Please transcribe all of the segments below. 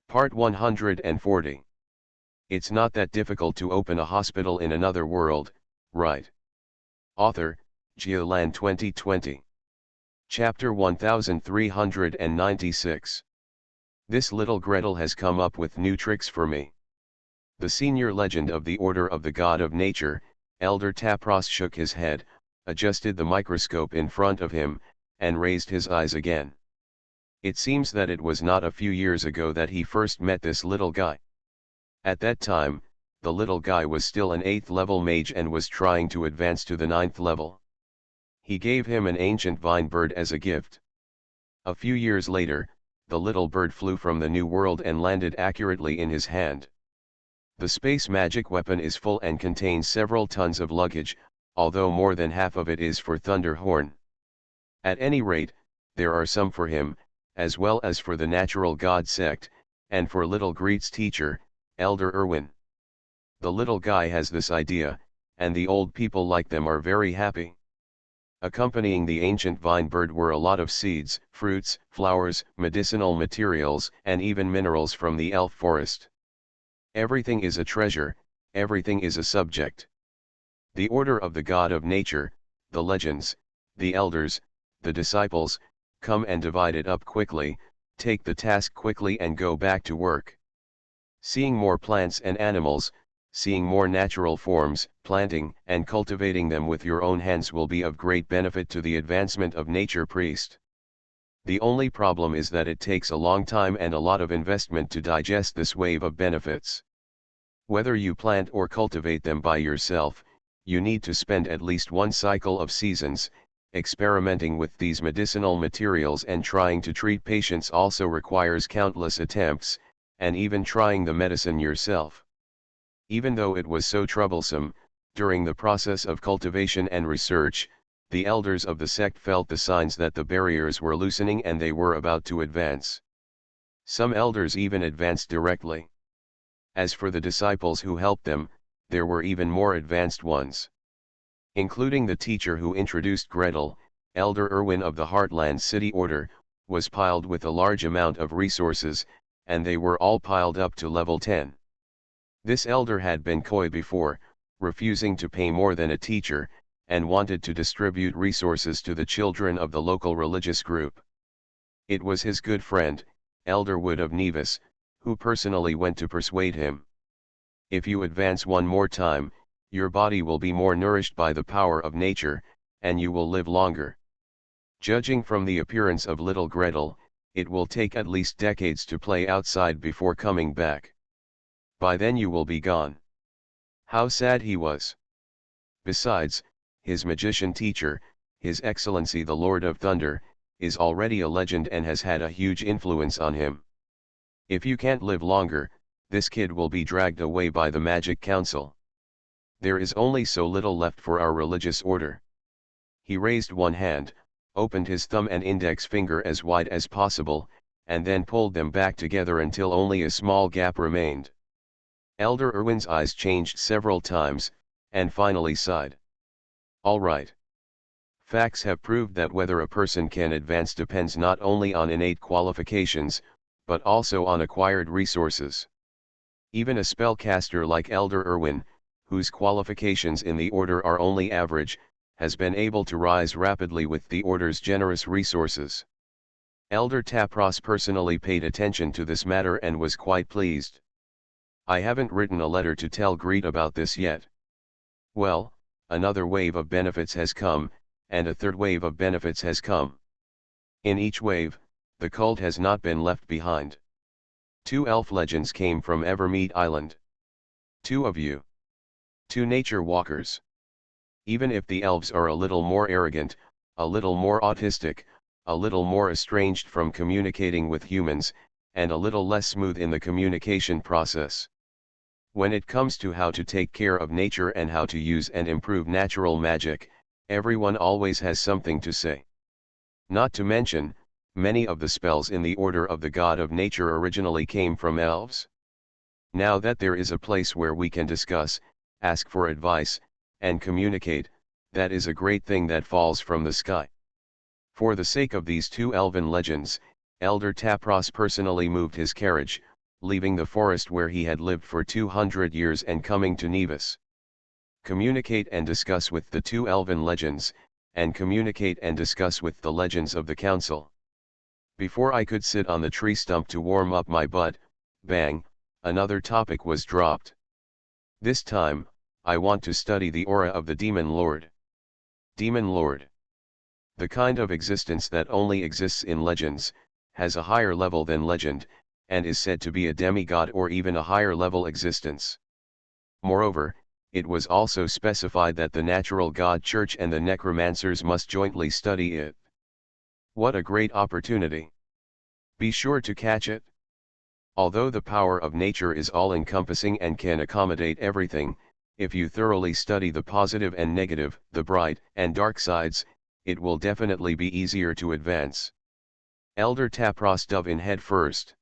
Part 140. It's not that difficult to open a hospital in another world, right? Author, Geoland 2020. Chapter 1396. This little Gretel has come up with new tricks for me. The senior legend of the Order of the God of Nature, Elder Tapros, shook his head, adjusted the microscope in front of him, and raised his eyes again. It seems that it was not a few years ago that he first met this little guy. At that time, the little guy was still an 8th level mage and was trying to advance to the 9th level. He gave him an ancient vine bird as a gift. A few years later, the little bird flew from the new world and landed accurately in his hand. The space magic weapon is full and contains several tons of luggage, although more than half of it is for Thunderhorn. At any rate, there are some for him, as well as for the natural god sect, and for little Greet's teacher, Elder Irwin. The little guy has this idea, and the old people like them are very happy. Accompanying the ancient vine bird were a lot of seeds, fruits, flowers, medicinal materials, and even minerals from the elf forest. Everything is a treasure, everything is a subject. The Order of the God of Nature, the legends, the elders, the disciples, come and divide it up quickly, take the task quickly and go back to work. Seeing more plants and animals, seeing more natural forms, planting and cultivating them with your own hands will be of great benefit to the advancement of nature priest. The only problem is that it takes a long time and a lot of investment to digest this wave of benefits. Whether you plant or cultivate them by yourself, you need to spend at least one cycle of seasons, experimenting with these medicinal materials, and trying to treat patients also requires countless attempts, and even trying the medicine yourself. Even though it was so troublesome, during the process of cultivation and research, the elders of the sect felt the signs that the barriers were loosening and they were about to advance. Some elders even advanced directly. As for the disciples who helped them, there were even more advanced ones. Including the teacher who introduced Gretel, Elder Irwin of the Heartland City Order, was piled with a large amount of resources, and they were all piled up to level 10. This elder had been coy before, refusing to pay more than a teacher, and wanted to distribute resources to the children of the local religious group. It was his good friend, Elder Wood of Nevis, who personally went to persuade him. If you advance one more time, your body will be more nourished by the power of nature, and you will live longer. Judging from the appearance of little Gretel, it will take at least decades to play outside before coming back. By then you will be gone. How sad he was. Besides, his magician teacher, His Excellency the Lord of Thunder, is already a legend and has had a huge influence on him. If you can't live longer, this kid will be dragged away by the Magic Council. There is only so little left for our religious order. He raised one hand, opened his thumb and index finger as wide as possible, and then pulled them back together until only a small gap remained. Elder Irwin's eyes changed several times, and finally sighed. All right. Facts have proved that whether a person can advance depends not only on innate qualifications, but also on acquired resources. Even a spellcaster like Elder Irwin, whose qualifications in the order are only average, has been able to rise rapidly with the order's generous resources. Elder Tapros personally paid attention to this matter and was quite pleased. I haven't written a letter to tell Greet about this yet. Well, another wave of benefits has come, and a third wave of benefits has come. In each wave, the cult has not been left behind. 2 elf legends came from Evermeet Island. 2 of you. 2 nature walkers. Even if the elves are a little more arrogant, a little more autistic, a little more estranged from communicating with humans, and a little less smooth in the communication process. When it comes to how to take care of nature and how to use and improve natural magic, everyone always has something to say. Not to mention, many of the spells in the Order of the God of Nature originally came from elves. Now that there is a place where we can discuss, ask for advice, and communicate, that is a great thing that falls from the sky. For the sake of these 2 elven legends, Elder Tapros personally moved his carriage, leaving the forest where he had lived for 200 years and coming to Nevis. Communicate and discuss with the two elven legends, and communicate and discuss with the legends of the council. Before I could sit on the tree stump to warm up my butt, bang, another topic was dropped. This time, I want to study the aura of the Demon Lord. Demon Lord. The kind of existence that only exists in legends, has a higher level than legend, and is said to be a demigod or even a higher level existence. Moreover, it was also specified that the Natural God Church and the necromancers must jointly study it. What a great opportunity! Be sure to catch it. Although the power of nature is all-encompassing and can accommodate everything, if you thoroughly study the positive and negative, the bright and dark sides, it will definitely be easier to advance. Elder Tapros dove in head first.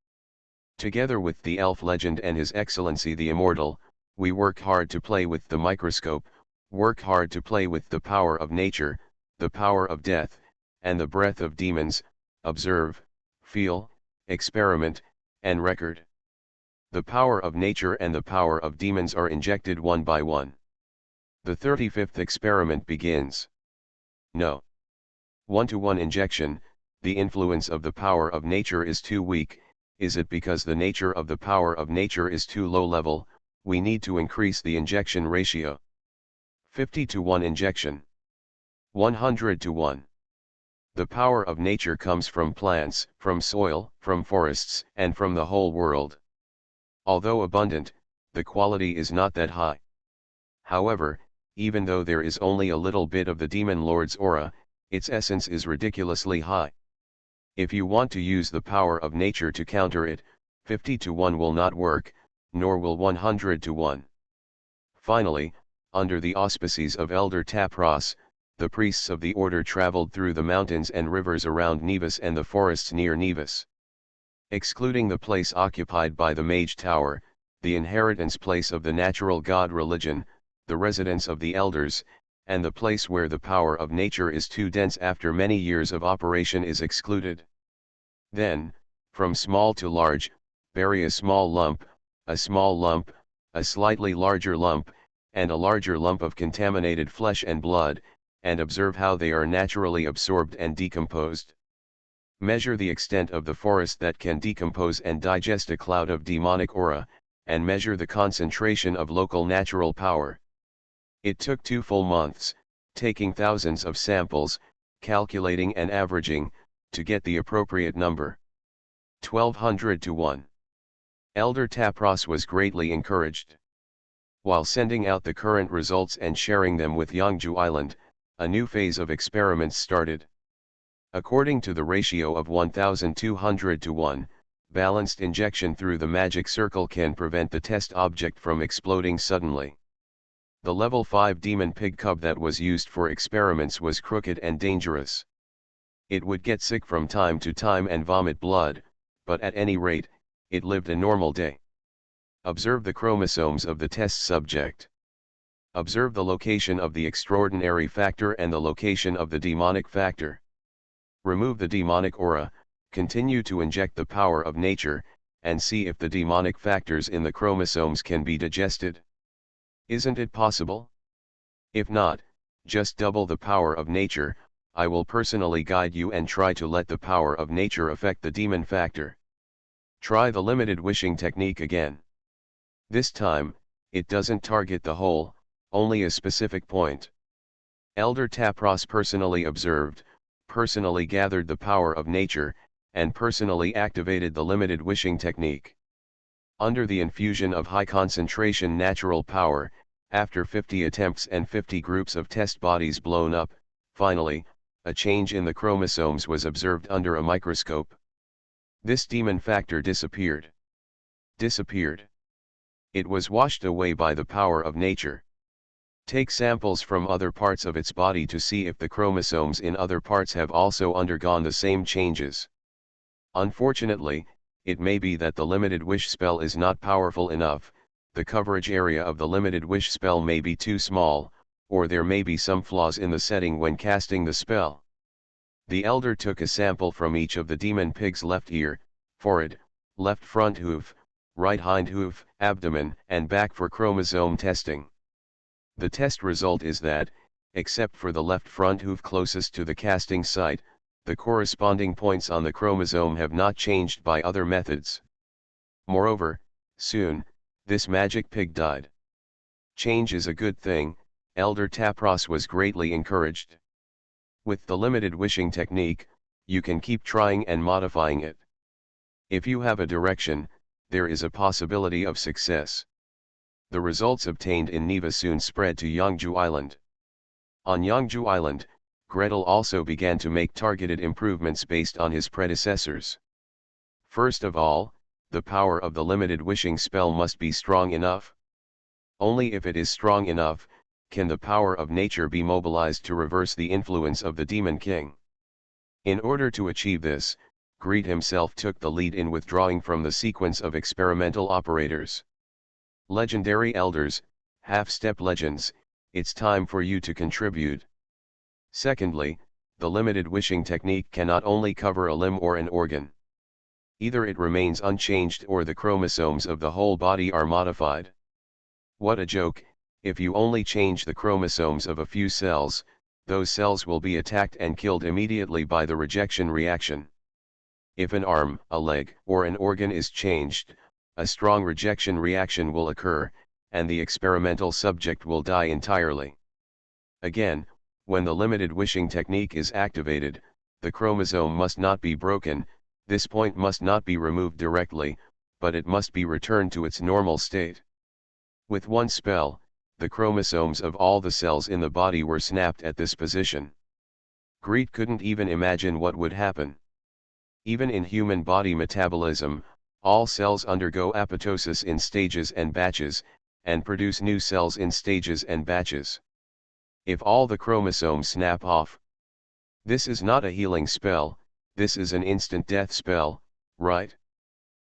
Together with the elf legend and His Excellency the Immortal, we work hard to play with the microscope, work hard to play with the power of nature, the power of death, and the breath of demons, observe, feel, experiment, and record. The power of nature and the power of demons are injected one by one. The 35th experiment begins. No. 1-to-1 injection, the influence of the power of nature is too weak. Is it because the nature of the power of nature is too low level? We need to increase the injection ratio. 50-to-1 injection. 100-to-1. The power of nature comes from plants, from soil, from forests, and from the whole world. Although abundant, the quality is not that high. However, even though there is only a little bit of the Demon Lord's aura, its essence is ridiculously high. If you want to use the power of nature to counter it, 50-to-1 will not work, nor will 100-to-1. Finally, under the auspices of Elder Tapros, the priests of the order traveled through the mountains and rivers around Nevis and the forests near Nevis. Excluding the place occupied by the Mage Tower, the inheritance place of the natural god religion, the residence of the elders, and the place where the power of nature is too dense after many years of operation is excluded. Then, from small to large, bury a small lump, a slightly larger lump, and a larger lump of contaminated flesh and blood, and observe how they are naturally absorbed and decomposed. Measure the extent of the forest that can decompose and digest a cloud of demonic aura, and measure the concentration of local natural power. It took 2 full months, taking thousands of samples, calculating and averaging, to get the appropriate number. 1200-to-1. Elder Tapros was greatly encouraged. While sending out the current results and sharing them with Yangju Island, a new phase of experiments started. According to the ratio of 1200-to-1, balanced injection through the magic circle can prevent the test object from exploding suddenly. The level 5 demon pig cub that was used for experiments was crooked and dangerous. It would get sick from time to time and vomit blood, but at any rate, it lived a normal day. Observe the chromosomes of the test subject. Observe the location of the extraordinary factor and the location of the demonic factor. Remove the demonic aura, continue to inject the power of nature, and see if the demonic factors in the chromosomes can be digested. Isn't it possible? If not, just double the power of nature. I will personally guide you and try to let the power of nature affect the demon factor. Try the limited wishing technique again. This time, it doesn't target the whole, only a specific point. Elder Tapros personally observed, personally gathered the power of nature, and personally activated the limited wishing technique. Under the infusion of high concentration natural power, after 50 attempts and 50 groups of test bodies blown up, finally, a change in the chromosomes was observed under a microscope. This demon factor disappeared. Disappeared. It was washed away by the power of nature. Take samples from other parts of its body to see if the chromosomes in other parts have also undergone the same changes. Unfortunately, it may be that the limited wish spell is not powerful enough, the coverage area of the limited wish spell may be too small, or there may be some flaws in the setting when casting the spell. The elder took a sample from each of the demon pig's left ear, forehead, left front hoof, right hind hoof, abdomen, and back for chromosome testing. The test result is that, except for the left front hoof closest to the casting site, the corresponding points on the chromosome have not changed by other methods. Moreover, soon, this magic pig died. Change is a good thing, Elder Tapros was greatly encouraged. With the limited wishing technique, you can keep trying and modifying it. If you have a direction, there is a possibility of success. The results obtained in Neva soon spread to Yangju Island. On Yangju Island, Gretel also began to make targeted improvements based on his predecessors. First of all, the power of the limited wishing spell must be strong enough. Only if it is strong enough, can the power of nature be mobilized to reverse the influence of the Demon King. In order to achieve this, Greed himself took the lead in withdrawing from the sequence of experimental operators. Legendary Elders, half-step legends, it's time for you to contribute. Secondly, the limited wishing technique cannot only cover a limb or an organ. Either it remains unchanged or the chromosomes of the whole body are modified. What a joke, if you only change the chromosomes of a few cells, those cells will be attacked and killed immediately by the rejection reaction. If an arm, a leg, or an organ is changed, a strong rejection reaction will occur, and the experimental subject will die entirely. Again, when the limited wishing technique is activated, the chromosome must not be broken, this point must not be removed directly, but it must be returned to its normal state. With one spell, the chromosomes of all the cells in the body were snapped at this position. Greed couldn't even imagine what would happen. Even in human body metabolism, all cells undergo apoptosis in stages and batches, and produce new cells in stages and batches. If all the chromosomes snap off, this is not a healing spell, this is an instant death spell, right?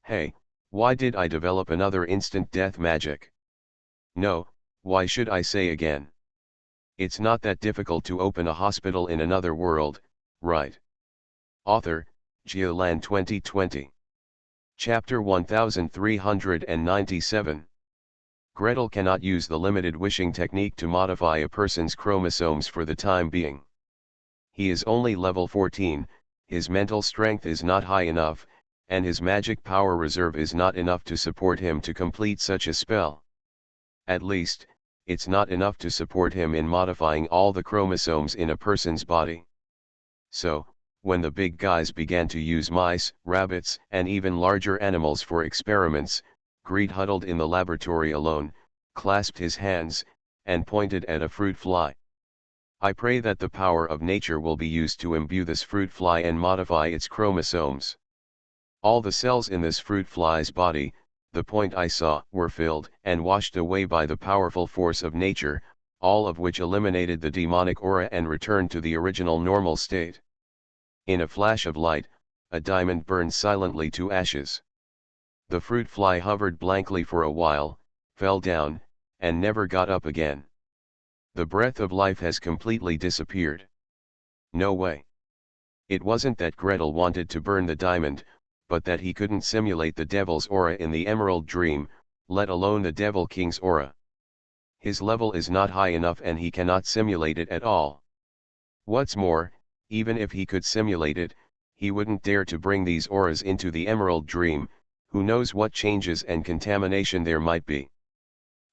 Hey, why did I develop another instant death magic? No, why should I say again? It's not that difficult to open a hospital in another world, right? Author, Geoland 2020. Chapter 1397. Gretel cannot use the limited wishing technique to modify a person's chromosomes for the time being. He is only level 14, his mental strength is not high enough, and his magic power reserve is not enough to support him to complete such a spell. At least, it's not enough to support him in modifying all the chromosomes in a person's body. So, when the big guys began to use mice, rabbits, and even larger animals for experiments, Greed huddled in the laboratory alone, clasped his hands, and pointed at a fruit fly. I pray that the power of nature will be used to imbue this fruit fly and modify its chromosomes. All the cells in this fruit fly's body, the point I saw, were filled and washed away by the powerful force of nature, all of which eliminated the demonic aura and returned to the original normal state. In a flash of light, a diamond burned silently to ashes. The fruit fly hovered blankly for a while, fell down, and never got up again. The breath of life has completely disappeared. No way. It wasn't that Gretel wanted to burn the diamond, but that he couldn't simulate the devil's aura in the Emerald Dream, let alone the Devil King's aura. His level is not high enough and he cannot simulate it at all. What's more, even if he could simulate it, he wouldn't dare to bring these auras into the Emerald Dream, who knows what changes and contamination there might be.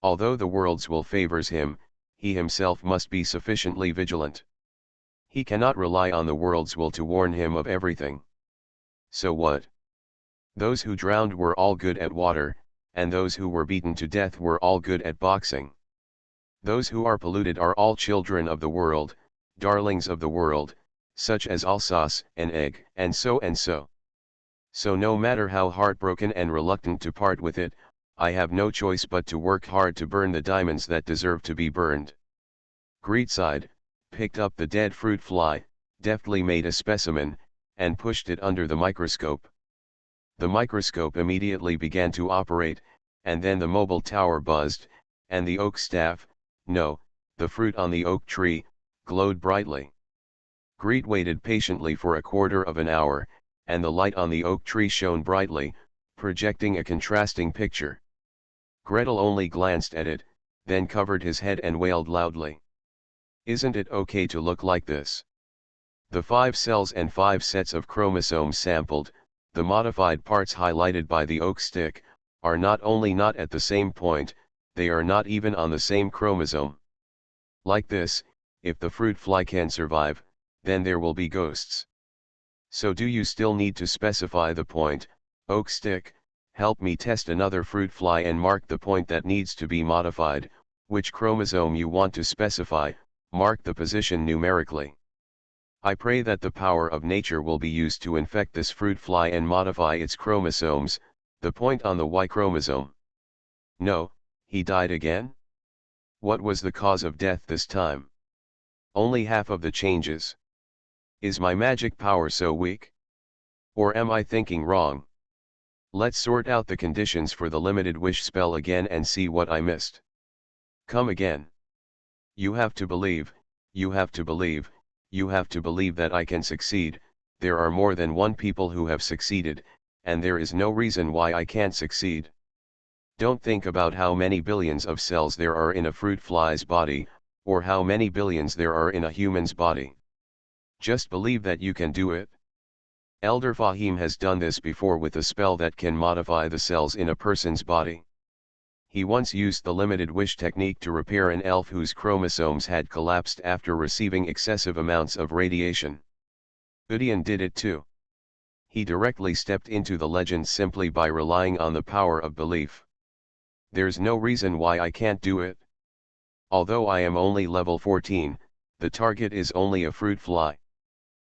Although the world's will favors him, he himself must be sufficiently vigilant. He cannot rely on the world's will to warn him of everything. So what? Those who drowned were all good at water, and those who were beaten to death were all good at boxing. Those who are polluted are all children of the world, darlings of the world, such as Alsace, an egg, and so and so. So no matter how heartbroken and reluctant to part with it, I have no choice but to work hard to burn the diamonds that deserve to be burned. Greed sighed, picked up the dead fruit fly, deftly made a specimen, and pushed it under the microscope. The microscope immediately began to operate, and then the mobile tower buzzed, and the oak staff, no, the fruit on the oak tree, glowed brightly. Greed waited patiently for a quarter of an hour, and the light on the oak tree shone brightly, projecting a contrasting picture. Gretel only glanced at it, then covered his head and wailed loudly. Isn't it okay to look like this? The 5 cells and 5 sets of chromosomes sampled, the modified parts highlighted by the oak stick, are not only not at the same point, they are not even on the same chromosome. Like this, if the fruit fly can survive, then there will be ghosts. So do you still need to specify the point? Oak stick, help me test another fruit fly and mark the point that needs to be modified, which chromosome you want to specify, mark the position numerically. I pray that the power of nature will be used to infect this fruit fly and modify its chromosomes, the point on the Y chromosome. No, he died again? What was the cause of death this time? Only half of the changes. Is my magic power so weak? Or am I thinking wrong? Let's sort out the conditions for the limited wish spell again and see what I missed. Come again. You have to believe, you have to believe, you have to believe that I can succeed. There are more than one people who have succeeded, and there is no reason why I can't succeed. Don't think about how many billions of cells there are in a fruit fly's body, or how many billions there are in a human's body. Just believe that you can do it. Elder Fahim has done this before with a spell that can modify the cells in a person's body. He once used the limited wish technique to repair an elf whose chromosomes had collapsed after receiving excessive amounts of radiation. Udian did it too. He directly stepped into the legend simply by relying on the power of belief. There's no reason why I can't do it. Although I am only level 14, the target is only a fruit fly.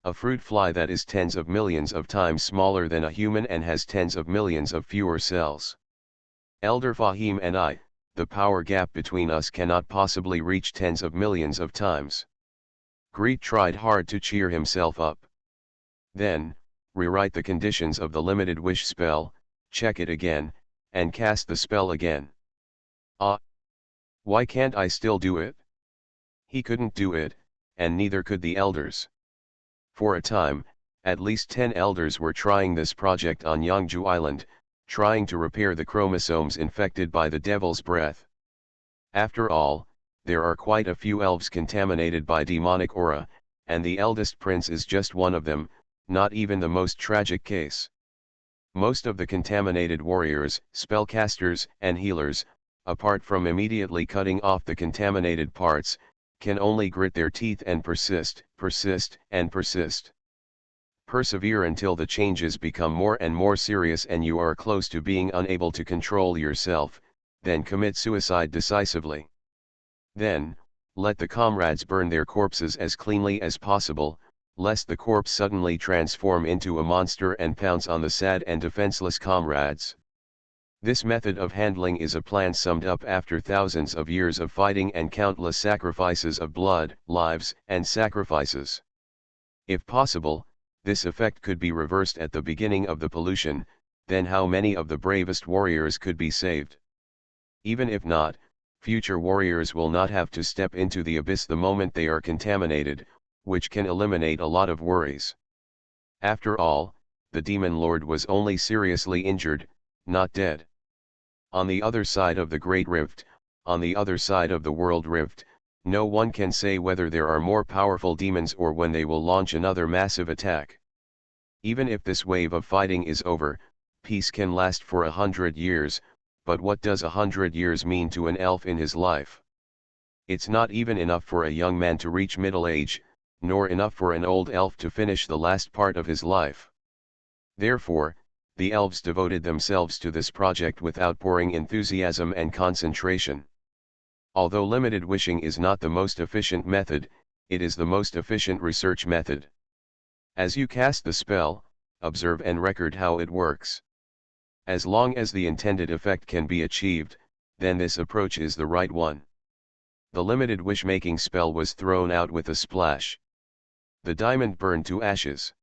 A fruit fly that is tens of millions of times smaller than a human and has tens of millions of fewer cells. Elder Fahim and I, the power gap between us cannot possibly reach tens of millions of times. Greet tried hard to cheer himself up. Then, rewrite the conditions of the limited wish spell, check it again, and cast the spell again. Ah! Why can't I still do it? He couldn't do it, and neither could the elders. For a time, at least 10 elders were trying this project on Yangju Island, trying to repair the chromosomes infected by the devil's breath. After all, there are quite a few elves contaminated by demonic aura, and the eldest prince is just one of them, not even the most tragic case. Most of the contaminated warriors, spellcasters, and healers, apart from immediately cutting off the contaminated parts, can only grit their teeth and persist, and persist. Persevere until the changes become more and more serious and you are close to being unable to control yourself, then commit suicide decisively. Then, let the comrades burn their corpses as cleanly as possible, lest the corpse suddenly transform into a monster and pounce on the sad and defenseless comrades. This method of handling is a plan summed up after thousands of years of fighting and countless sacrifices of blood, lives, and sacrifices. If possible, this effect could be reversed at the beginning of the pollution, then how many of the bravest warriors could be saved? Even if not, future warriors will not have to step into the abyss the moment they are contaminated, which can eliminate a lot of worries. After all, the demon lord was only seriously injured, not dead. On the other side of the Great Rift, on the other side of the World Rift, no one can say whether there are more powerful demons or when they will launch another massive attack. Even if this wave of fighting is over, peace can last for 100 years, but what does 100 years mean to an elf in his life? It's not even enough for a young man to reach middle age, nor enough for an old elf to finish the last part of his life. Therefore, the elves devoted themselves to this project with outpouring enthusiasm and concentration. Although limited wishing is not the most efficient method, it is the most efficient research method. As you cast the spell, observe and record how it works. As long as the intended effect can be achieved, then this approach is the right one. The limited wish-making spell was thrown out with a splash. The diamond burned to ashes.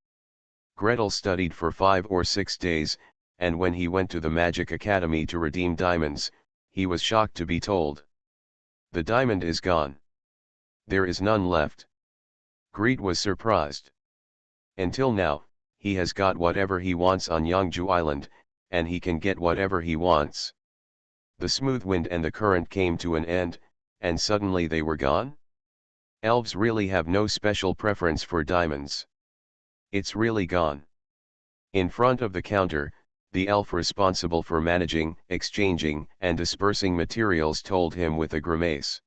Gretel studied for 5 or 6 days, and when he went to the Magic Academy to redeem diamonds, he was shocked to be told. The diamond is gone. There is none left. Greet was surprised. Until now, he has got whatever he wants on Yangju Island, and he can get whatever he wants. The smooth wind and the current came to an end, and suddenly they were gone? Elves really have no special preference for diamonds. It's really gone. In front of the counter, the elf responsible for managing, exchanging, and dispersing materials told him with a grimace.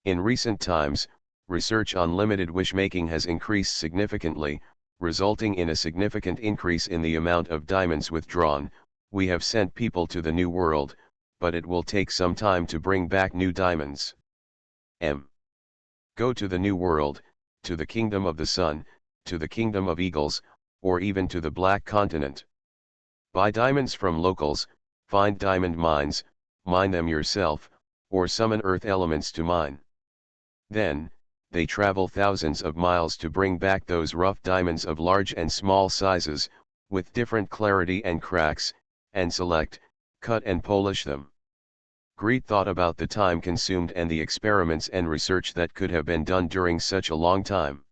In recent times, research on limited wish-making has increased significantly, resulting in a significant increase in the amount of diamonds withdrawn. We have sent people to the New World, but it will take some time to bring back new diamonds. Go to the New World, to the Kingdom of the Sun, to the Kingdom of Eagles, or even to the Black Continent. Buy diamonds from locals, find diamond mines, mine them yourself, or summon earth elements to mine. Then, they travel thousands of miles to bring back those rough diamonds of large and small sizes, with different clarity and cracks, and select, cut and polish them. Greed thought about the time consumed and the experiments and research that could have been done during such a long time.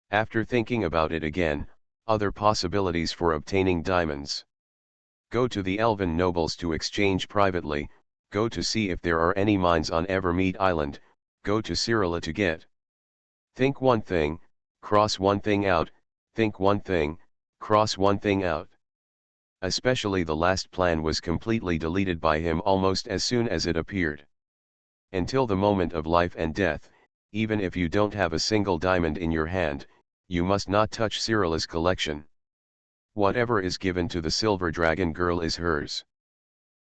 After thinking about it again, other possibilities for obtaining diamonds. Go to the elven nobles to exchange privately, go to see if there are any mines on Evermeet Island, go to Cyrilla to get. Think one thing, cross one thing out, think one thing, cross one thing out. Especially the last plan was completely deleted by him almost as soon as it appeared. Until the moment of life and death, even if you don't have a single diamond in your hand, you must not touch Cyrilla's collection. Whatever is given to the Silver Dragon girl is hers.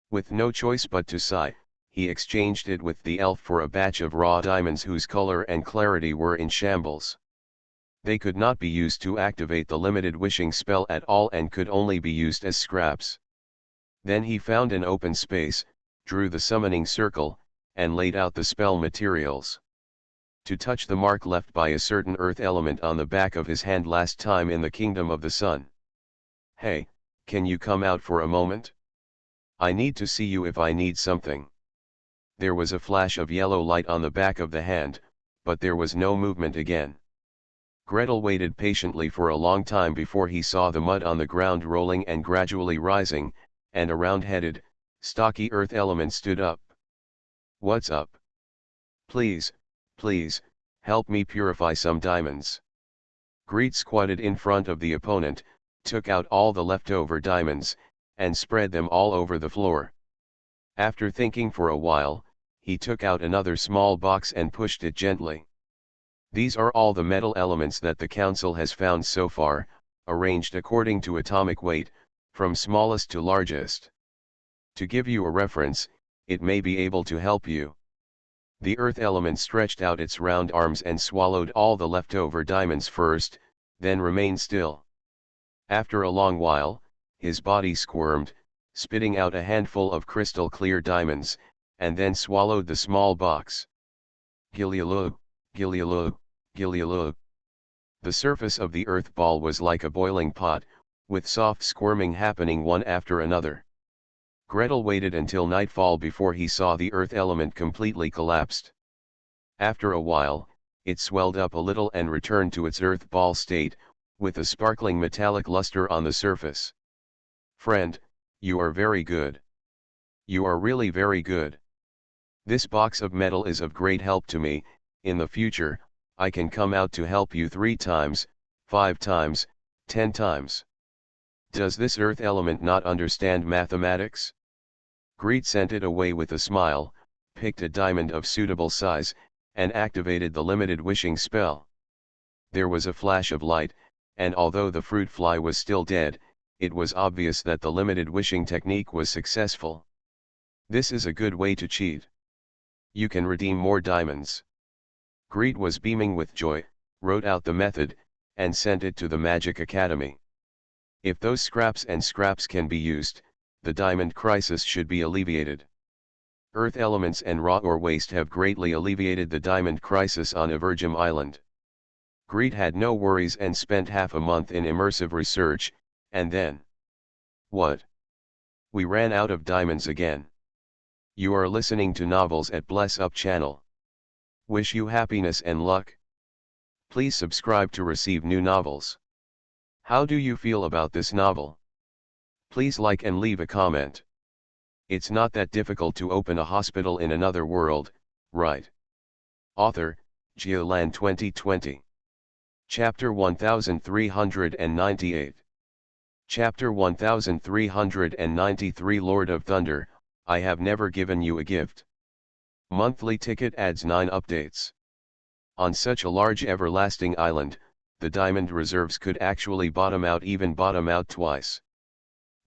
With no choice but to sigh, he exchanged it with the elf for a batch of raw diamonds whose color and clarity were in shambles. They could not be used to activate the limited wishing spell at all and could only be used as scraps. Then he found an open space, drew the summoning circle, and laid out the spell materials. To touch the mark left by a certain earth element on the back of his hand last time in the Kingdom of the Sun. Hey, can you come out for a moment? I need to see you if I need something. There was a flash of yellow light on the back of the hand, but there was no movement again. Gretel waited patiently for a long time before he saw the mud on the ground rolling and gradually rising, and a round-headed, stocky earth element stood up. What's up? Please, please, help me purify some diamonds. Greed squatted in front of the opponent, took out all the leftover diamonds, and spread them all over the floor. After thinking for a while, he took out another small box and pushed it gently. These are all the metal elements that the Council has found so far, arranged according to atomic weight, from smallest to largest. To give you a reference, it may be able to help you. The earth element stretched out its round arms and swallowed all the leftover diamonds first, then remained still. After a long while, his body squirmed, spitting out a handful of crystal clear diamonds, and then swallowed the small box. Gilialug, Gilialug, Gilialug. The surface of the earth ball was like a boiling pot, with soft squirming happening one after another. Gretel waited until nightfall before he saw the earth element completely collapsed. After a while, it swelled up a little and returned to its earth ball state, with a sparkling metallic luster on the surface. Friend, you are very good. You are really very good. This box of metal is of great help to me. In the future, I can come out to help you 3 times, 5 times, 10 times. Does this earth element not understand mathematics? Greed sent it away with a smile, picked a diamond of suitable size, and activated the limited wishing spell. There was a flash of light, and although the fruit fly was still dead, it was obvious that the limited wishing technique was successful. This is a good way to cheat. You can redeem more diamonds. Greed was beaming with joy, wrote out the method, and sent it to the Magic Academy. If those scraps can be used, the diamond crisis should be alleviated. Earth elements and raw ore waste have greatly alleviated the diamond crisis on Evergem Island. Greed had no worries and spent half a month in immersive research, and then... What? We ran out of diamonds again. You are listening to Novels at Bless Up channel. Wish you happiness and luck. Please subscribe to receive new novels. How do you feel about this novel? Please like and leave a comment. It's not that difficult to open a hospital in another world, right? Author, Geoland 2020. Chapter 1398. Chapter 1393 Lord of Thunder, I have never given you a gift. Monthly ticket adds 9 updates. On such a large everlasting island, the diamond reserves could actually bottom out twice.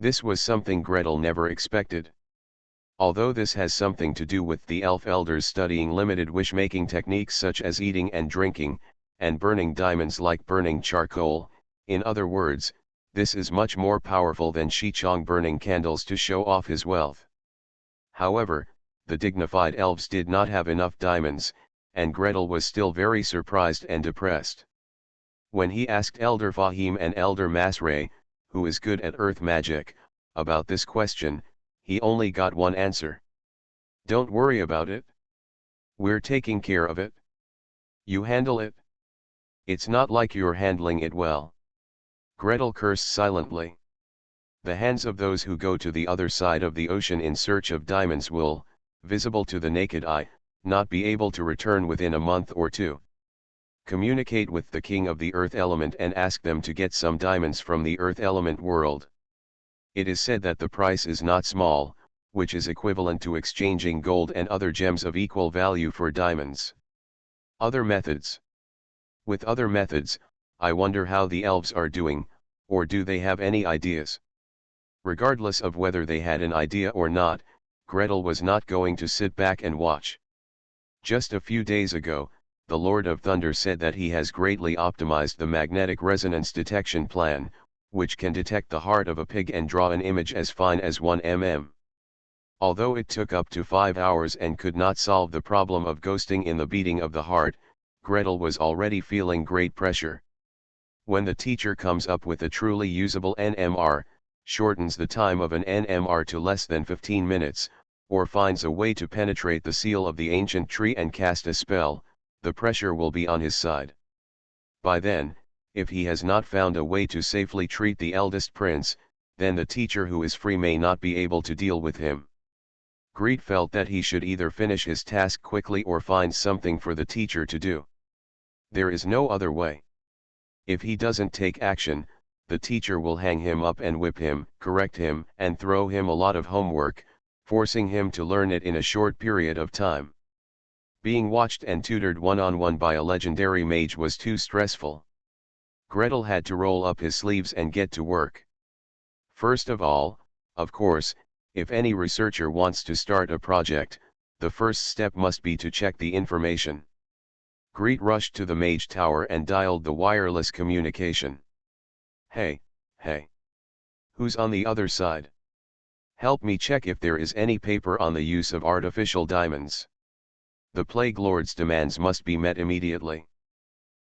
This was something Gretel never expected. Although this has something to do with the elf elders studying limited wish-making techniques such as eating and drinking, and burning diamonds like burning charcoal, in other words, this is much more powerful than Shichong burning candles to show off his wealth. However, the dignified elves did not have enough diamonds, and Gretel was still very surprised and depressed. When he asked Elder Fahim and Elder Masray, who is good at earth magic, about this question, he only got one answer. Don't worry about it. We're taking care of it. You handle it. It's not like you're handling it well. Gretel cursed silently. The hands of those who go to the other side of the ocean in search of diamonds will, visible to the naked eye, not be able to return within a month or two. Communicate with the king of the earth element and ask them to get some diamonds from the earth element world. It is said that the price is not small, which is equivalent to exchanging gold and other gems of equal value for diamonds. Other methods. With other methods, I wonder how the elves are doing, or do they have any ideas? Regardless of whether they had an idea or not, Gretel was not going to sit back and watch. Just a few days ago, the Lord of Thunder said that he has greatly optimized the magnetic resonance detection plan, which can detect the heart of a pig and draw an image as fine as 1 mm. Although it took up to 5 hours and could not solve the problem of ghosting in the beating of the heart, Gretel was already feeling great pressure. When the teacher comes up with a truly usable NMR, shortens the time of an NMR to less than 15 minutes, or finds a way to penetrate the seal of the ancient tree and cast a spell, the pressure will be on his side. By then, if he has not found a way to safely treat the eldest prince, then the teacher who is free may not be able to deal with him. Greet felt that he should either finish his task quickly or find something for the teacher to do. There is no other way. If he doesn't take action, the teacher will hang him up and whip him, correct him, and throw him a lot of homework, forcing him to learn it in a short period of time. Being watched and tutored one-on-one by a legendary mage was too stressful. Gretel had to roll up his sleeves and get to work. First of all, of course, if any researcher wants to start a project, the first step must be to check the information. Greet rushed to the mage tower and dialed the wireless communication. Hey. Who's on the other side? Help me check if there is any paper on the use of artificial diamonds. The Plague Lord's demands must be met immediately.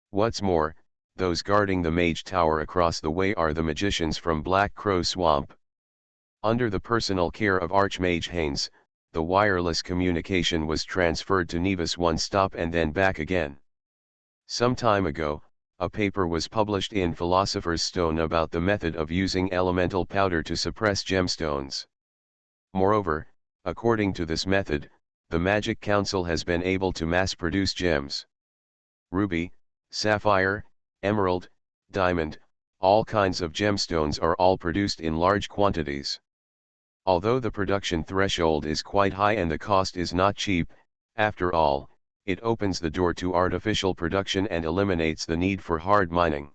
What's more, those guarding the mage tower across the way are the magicians from Black Crow Swamp. Under the personal care of Archmage Haynes, the wireless communication was transferred to Nevis one stop and then back again. Some time ago, a paper was published in Philosopher's Stone about the method of using elemental powder to suppress gemstones. Moreover, according to this method, the Magic Council has been able to mass-produce gems. Ruby, sapphire, emerald, diamond, all kinds of gemstones are all produced in large quantities. Although the production threshold is quite high and the cost is not cheap, after all, it opens the door to artificial production and eliminates the need for hard mining.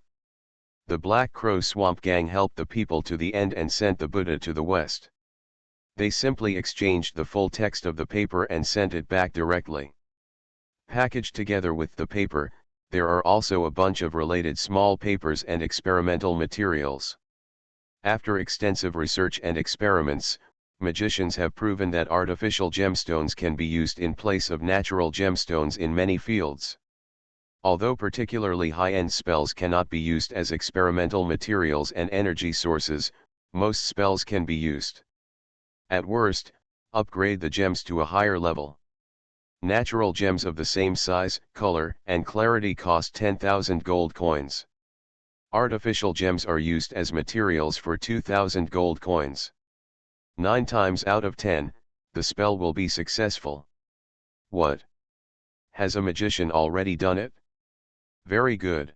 The Black Crow Swamp Gang helped the people to the end and sent the Buddha to the west. They simply exchanged the full text of the paper and sent it back directly. Packaged together with the paper, there are also a bunch of related small papers and experimental materials. After extensive research and experiments, magicians have proven that artificial gemstones can be used in place of natural gemstones in many fields. Although particularly high-end spells cannot be used as experimental materials and energy sources, most spells can be used. At worst, upgrade the gems to a higher level. Natural gems of the same size, color, and clarity cost 10,000 gold coins. Artificial gems are used as materials for 2,000 gold coins. 9 times out of 10, the spell will be successful. What? Has a magician already done it? Very good.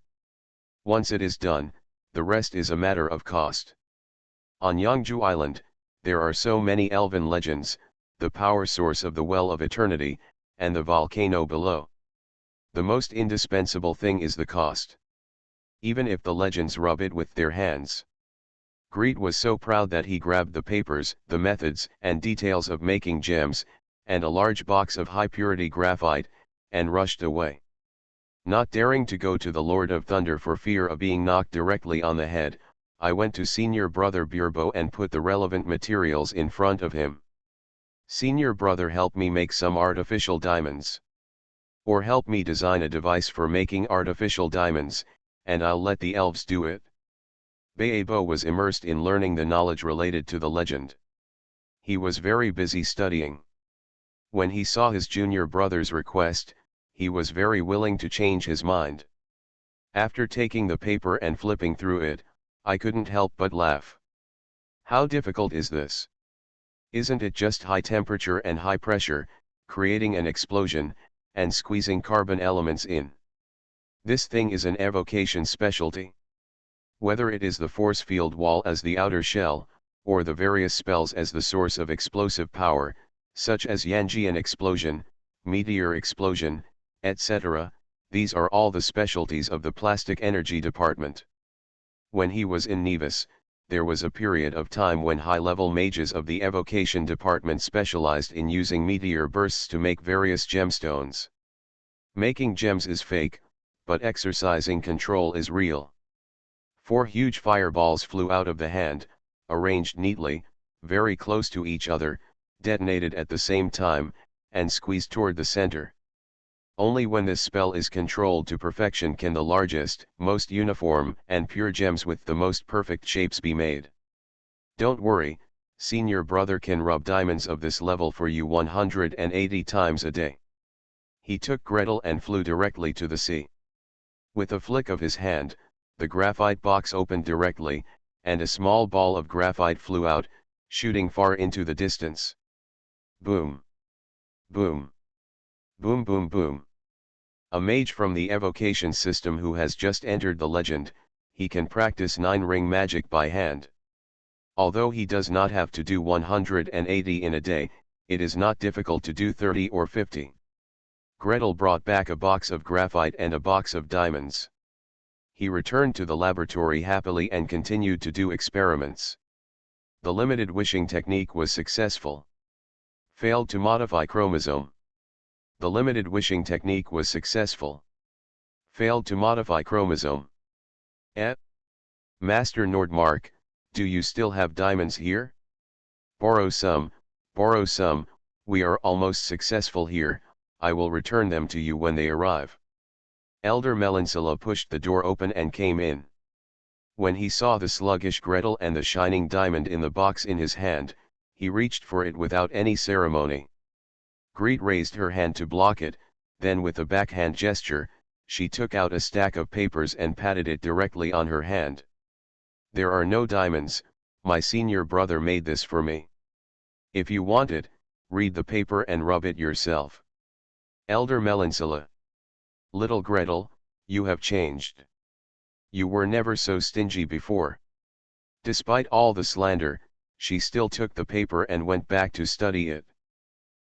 Once it is done, the rest is a matter of cost. On Yangju Island, there are so many elven legends, the power source of the Well of Eternity, and the volcano below. The most indispensable thing is the cost. Even if the legends rub it with their hands. Greed was so proud that he grabbed the papers, the methods and details of making gems, and a large box of high-purity graphite, and rushed away. Not daring to go to the Lord of Thunder for fear of being knocked directly on the head, I went to Senior Brother Birbo and put the relevant materials in front of him. Senior Brother helped me make some artificial diamonds. Or help me design a device for making artificial diamonds, and I'll let the elves do it. Baebo was immersed in learning the knowledge related to the legend. He was very busy studying. When he saw his junior brother's request, he was very willing to change his mind. After taking the paper and flipping through it, I couldn't help but laugh. How difficult is this? Isn't it just high temperature and high pressure, creating an explosion, and squeezing carbon elements in? This thing is an evocation specialty. Whether it is the force field wall as the outer shell, or the various spells as the source of explosive power, such as Yanjian explosion, meteor explosion, etc., these are all the specialties of the plastic energy department. When he was in Nevis, there was a period of time when high-level mages of the evocation department specialized in using meteor bursts to make various gemstones. Making gems is fake, but exercising control is real. 4 huge fireballs flew out of the hand, arranged neatly, very close to each other, detonated at the same time, and squeezed toward the center. Only when this spell is controlled to perfection can the largest, most uniform, and pure gems with the most perfect shapes be made. Don't worry, Senior Brother can rub diamonds of this level for you 180 times a day. He took Gretel and flew directly to the sea. With a flick of his hand, the graphite box opened directly, and a small ball of graphite flew out, shooting far into the distance. Boom! Boom! Boom boom boom! A mage from the evocation system who has just entered the legend, he can practice 9-ring magic by hand. Although he does not have to do 180 in a day, it is not difficult to do 30 or 50. Gretel brought back a box of graphite and a box of diamonds. He returned to the laboratory happily and continued to do experiments. The limited wishing technique was successful. Failed to modify chromosome. The limited wishing technique was successful. Failed to modify chromosome. Master Nordmark, do you still have diamonds here? Borrow some, we are almost successful here, I will return them to you when they arrive. Elder Melancela pushed the door open and came in. When he saw the sluggish Gretel and the shining diamond in the box in his hand, he reached for it without any ceremony. Greet raised her hand to block it, then with a backhand gesture, she took out a stack of papers and patted it directly on her hand. There are no diamonds, my senior brother made this for me. If you want it, read the paper and rub it yourself. Elder Melancela. Little Gretel, you have changed. You were never so stingy before. Despite all the slander, she still took the paper and went back to study it.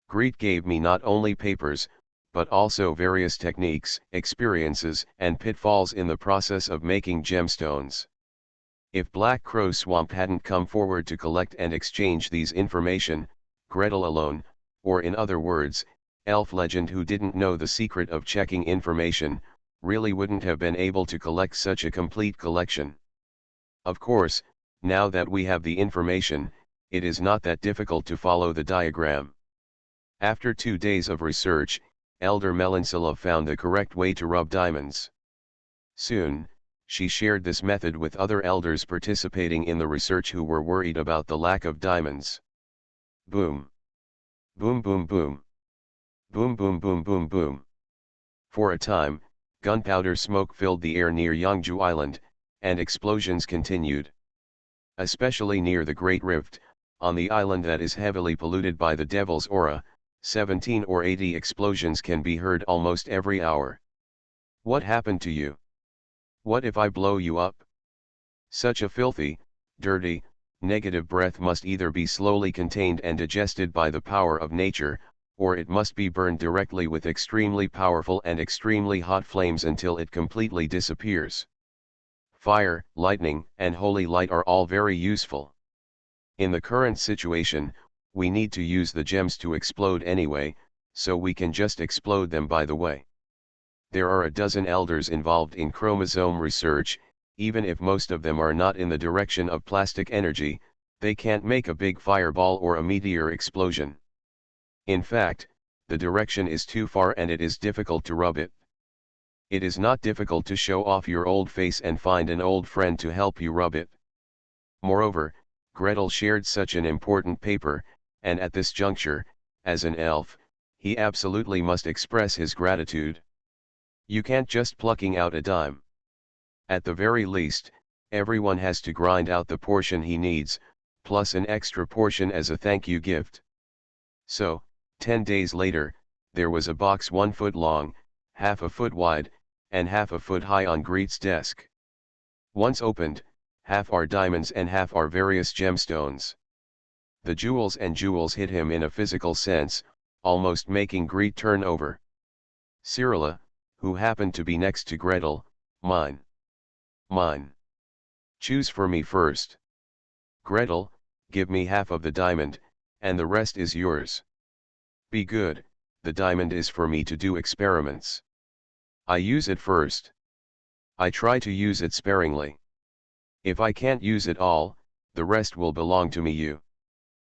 Greet gave me not only papers, but also various techniques, experiences, and pitfalls in the process of making gemstones. If Black Crow Swamp hadn't come forward to collect and exchange these information, Gretel alone, or in other words, elf legend who didn't know the secret of checking information, really wouldn't have been able to collect such a complete collection. Of course, now that we have the information, it is not that difficult to follow the diagram. After 2 days of research, Elder Melancela found the correct way to rub diamonds. Soon, she shared this method with other elders participating in the research who were worried about the lack of diamonds. Boom! Boom boom boom! Boom boom boom boom boom! For a time, gunpowder smoke filled the air near Yangju Island, and explosions continued. Especially near the Great Rift, on the island that is heavily polluted by the Devil's Aura, 17 or 80 explosions can be heard almost every hour. What happened to you? What if I blow you up? Such a filthy, dirty, negative breath must either be slowly contained and digested by the power of nature, or it must be burned directly with extremely powerful and extremely hot flames until it completely disappears. Fire, lightning, and holy light are all very useful. In the current situation, we need to use the gems to explode anyway, so we can just explode them by the way. There are a dozen elders involved in chromosome research. Even if most of them are not in the direction of plastic energy, they can't make a big fireball or a meteor explosion. In fact, the direction is too far and it is difficult to rub it. It is not difficult to show off your old face and find an old friend to help you rub it. Moreover, Gretel shared such an important paper, and at this juncture, as an elf, he absolutely must express his gratitude. You can't just plucking out a dime. At the very least, everyone has to grind out the portion he needs, plus an extra portion as a thank you gift. So, 10 days later, there was a box 1 foot long, half a foot wide, and half a foot high on Greet's desk. Once opened, half are diamonds and half are various gemstones. The jewels and jewels hit him in a physical sense, almost making Greet turn over. Cyrilla, who happened to be next to Gretel, mine. Mine. Choose for me first. Gretel, give me half of the diamond, and the rest is yours. Be good, the diamond is for me to do experiments. I use it first. I try to use it sparingly. If I can't use it all, the rest will belong to me you.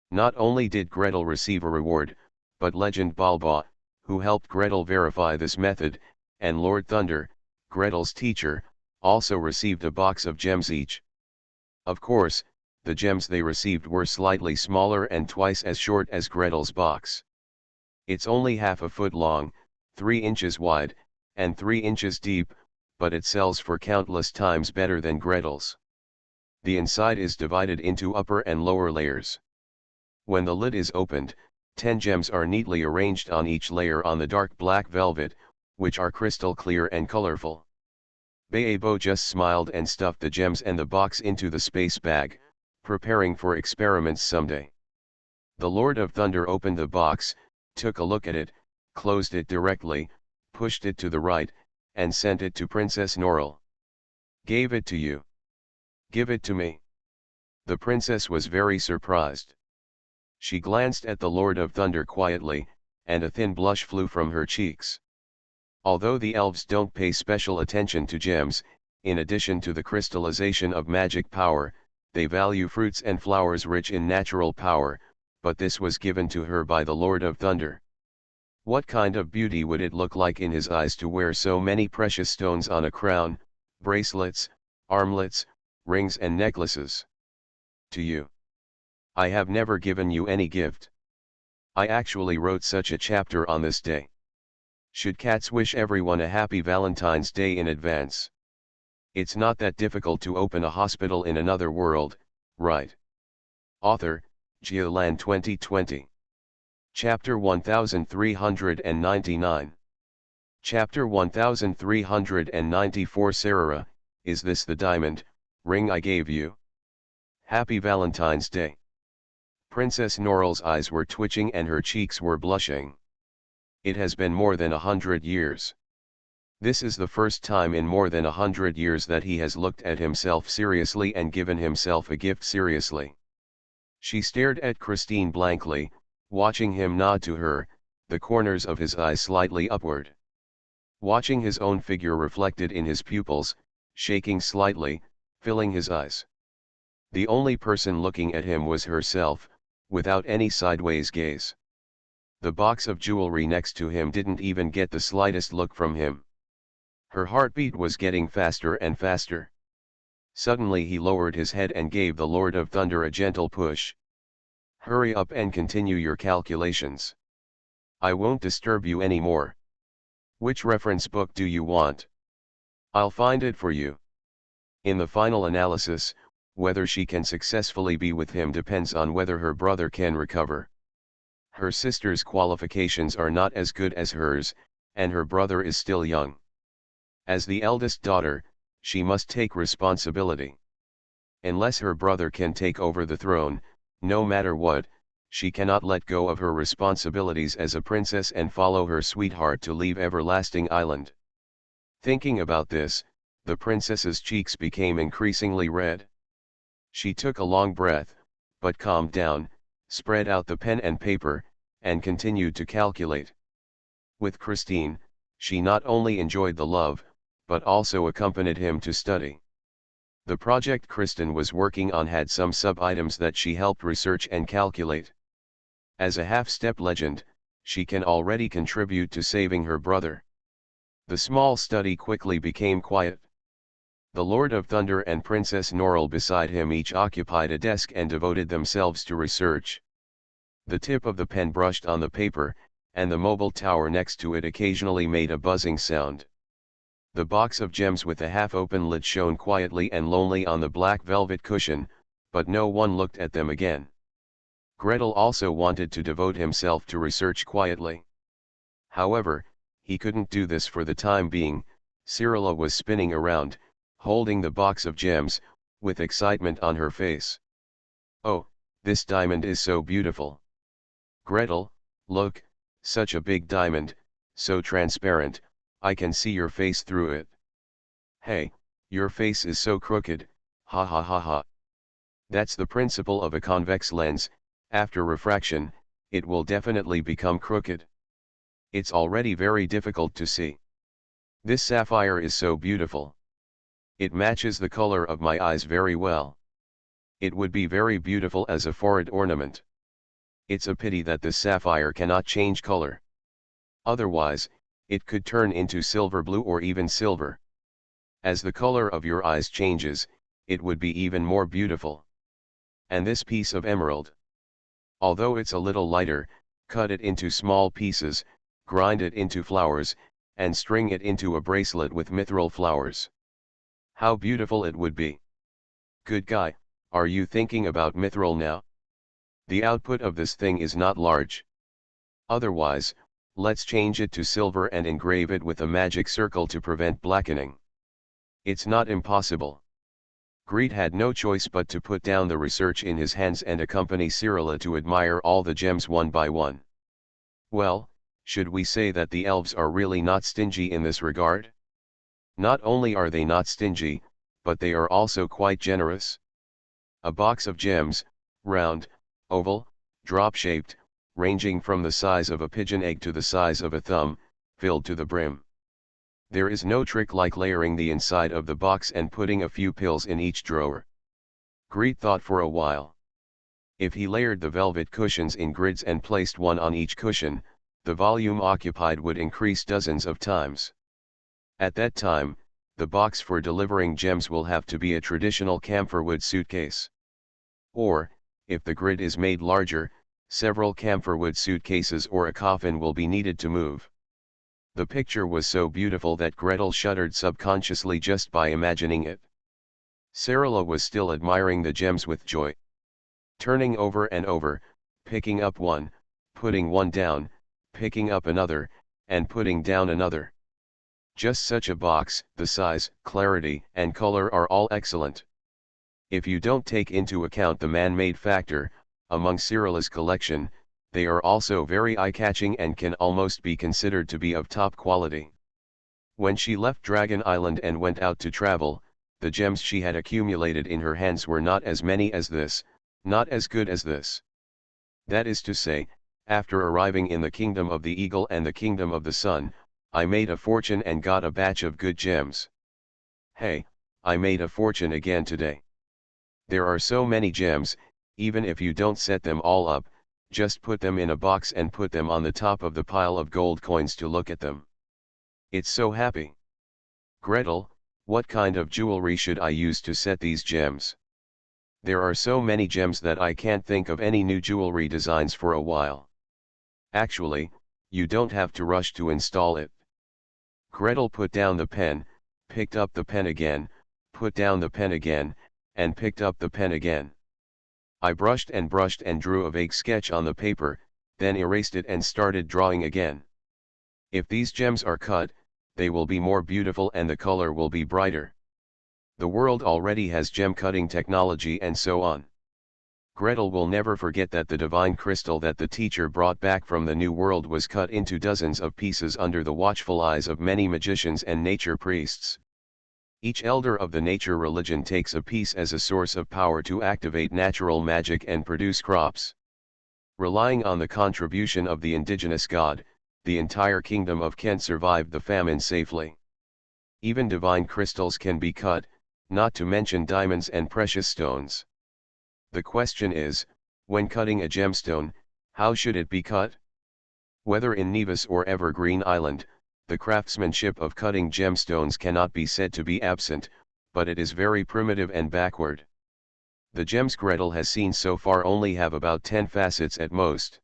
Not only did Gretel receive a reward, but Legend Balba, who helped Gretel verify this method, and Lord Thunder, Gretel's teacher, also received a box of gems each. Of course, the gems they received were slightly smaller and twice as short as Gretel's box. It's only half a foot long, 3 inches wide, and 3 inches deep, but it sells for countless times better than Gretel's. The inside is divided into upper and lower layers. When the lid is opened, 10 gems are neatly arranged on each layer on the dark black velvet, which are crystal clear and colorful. Baebo just smiled and stuffed the gems and the box into the space bag, preparing for experiments someday. The Lord of Thunder opened the box, took a look at it, closed it directly, pushed it to the right, and sent it to Princess Norrell. Gave it to you. Give it to me. The princess was very surprised. She glanced at the Lord of Thunder quietly, and a thin blush flew from her cheeks. Although the elves don't pay special attention to gems, in addition to the crystallization of magic power, they value fruits and flowers rich in natural power, but this was given to her by the Lord of Thunder. What kind of beauty would it look like in his eyes to wear so many precious stones on a crown, bracelets, armlets, rings and necklaces? To you. I have never given you any gift. I actually wrote such a chapter on this day. Should cats wish everyone a happy Valentine's Day in advance? It's not that difficult to open a hospital in another world, right? Author, Giolan 2020. Chapter 1399. Chapter 1394 Sarara, is this the diamond ring I gave you? Happy Valentine's Day. Princess Norrell's eyes were twitching and her cheeks were blushing. It has been more than 100 years. This is the first time in more than 100 years that he has looked at himself seriously and given himself a gift seriously. She stared at Christine blankly, watching him nod to her, the corners of his eyes slightly upward. Watching his own figure reflected in his pupils, shaking slightly, filling his eyes. The only person looking at him was herself, without any sideways gaze. The box of jewelry next to him didn't even get the slightest look from him. Her heartbeat was getting faster and faster. Suddenly he lowered his head and gave the Lord of Thunder a gentle push. Hurry up and continue your calculations. I won't disturb you anymore. Which reference book do you want? I'll find it for you. In the final analysis, whether she can successfully be with him depends on whether her brother can recover. Her sister's qualifications are not as good as hers, and her brother is still young. As the eldest daughter, she must take responsibility. Unless her brother can take over the throne, no matter what, she cannot let go of her responsibilities as a princess and follow her sweetheart to leave Everlasting Island. Thinking about this, the princess's cheeks became increasingly red. She took a long breath, but calmed down, spread out the pen and paper, and continued to calculate. With Christine, she not only enjoyed the love, but also accompanied him to study. The project Kristen was working on had some sub-items that she helped research and calculate. As a half-step legend, she can already contribute to saving her brother. The small study quickly became quiet. The Lord of Thunder and Princess Norrell beside him each occupied a desk and devoted themselves to research. The tip of the pen brushed on the paper, and the mobile tower next to it occasionally made a buzzing sound. The box of gems with the half-open lid shone quietly and lonely on the black velvet cushion, but no one looked at them again. Gretel also wanted to devote himself to research quietly. However, he couldn't do this for the time being. Cyrilla was spinning around, holding the box of gems, with excitement on her face. "Oh, this diamond is so beautiful. Gretel, look, such a big diamond, so transparent, I can see your face through it. Hey, your face is so crooked, ha ha ha ha. That's the principle of a convex lens, after refraction, it will definitely become crooked. It's already very difficult to see. This sapphire is so beautiful. It matches the color of my eyes very well. It would be very beautiful as a forehead ornament. It's a pity that this sapphire cannot change color. Otherwise, it could turn into silver blue or even silver. As the color of your eyes changes, it would be even more beautiful. And this piece of emerald. Although it's a little lighter, cut it into small pieces, grind it into flowers, and string it into a bracelet with mithril flowers. How beautiful it would be. Good guy, are you thinking about mithril now? The output of this thing is not large. Otherwise, let's change it to silver and engrave it with a magic circle to prevent blackening. It's not impossible. Greed had no choice but to put down the research in his hands and accompany Cyrilla to admire all the gems one by one. Well, should we say that the elves are really not stingy in this regard? Not only are they not stingy, but they are also quite generous. A box of gems, round, oval, drop-shaped, ranging from the size of a pigeon egg to the size of a thumb, filled to the brim. There is no trick like layering the inside of the box and putting a few pills in each drawer. Greed thought for a while. If he layered the velvet cushions in grids and placed one on each cushion, the volume occupied would increase dozens of times. At that time, the box for delivering gems will have to be a traditional camphorwood suitcase. Or, if the grid is made larger, several camphorwood suitcases or a coffin will be needed to move. The picture was so beautiful that Gretel shuddered subconsciously just by imagining it. Cyrilla was still admiring the gems with joy. Turning over and over, picking up one, putting one down, picking up another, and putting down another. Just such a box, the size, clarity, and color are all excellent. If you don't take into account the man-made factor, among Cyrilla's collection, they are also very eye-catching and can almost be considered to be of top quality. When she left Dragon Island and went out to travel, the gems she had accumulated in her hands were not as many as this, not as good as this. That is to say, after arriving in the Kingdom of the Eagle and the Kingdom of the Sun, I made a fortune and got a batch of good gems. Hey, I made a fortune again today. There are so many gems, even if you don't set them all up, just put them in a box and put them on the top of the pile of gold coins to look at them. It's so happy. Gretel, what kind of jewelry should I use to set these gems? There are so many gems that I can't think of any new jewelry designs for a while. Actually, you don't have to rush to install it. Gretel put down the pen, picked up the pen again, put down the pen again, and picked up the pen again. I brushed and drew a vague sketch on the paper, then erased it and started drawing again. If these gems are cut, they will be more beautiful and the color will be brighter. The world already has gem cutting technology and so on. Gretel will never forget that the divine crystal that the teacher brought back from the New World was cut into dozens of pieces under the watchful eyes of many magicians and nature priests. Each elder of the nature religion takes a piece as a source of power to activate natural magic and produce crops. Relying on the contribution of the indigenous god, the entire kingdom of Kent survived the famine safely. Even divine crystals can be cut, not to mention diamonds and precious stones. The question is, when cutting a gemstone, how should it be cut? Whether in Nevis or Evergreen Island, the craftsmanship of cutting gemstones cannot be said to be absent, but it is very primitive and backward. The gems Gretel has seen so far only have about 10 facets at most.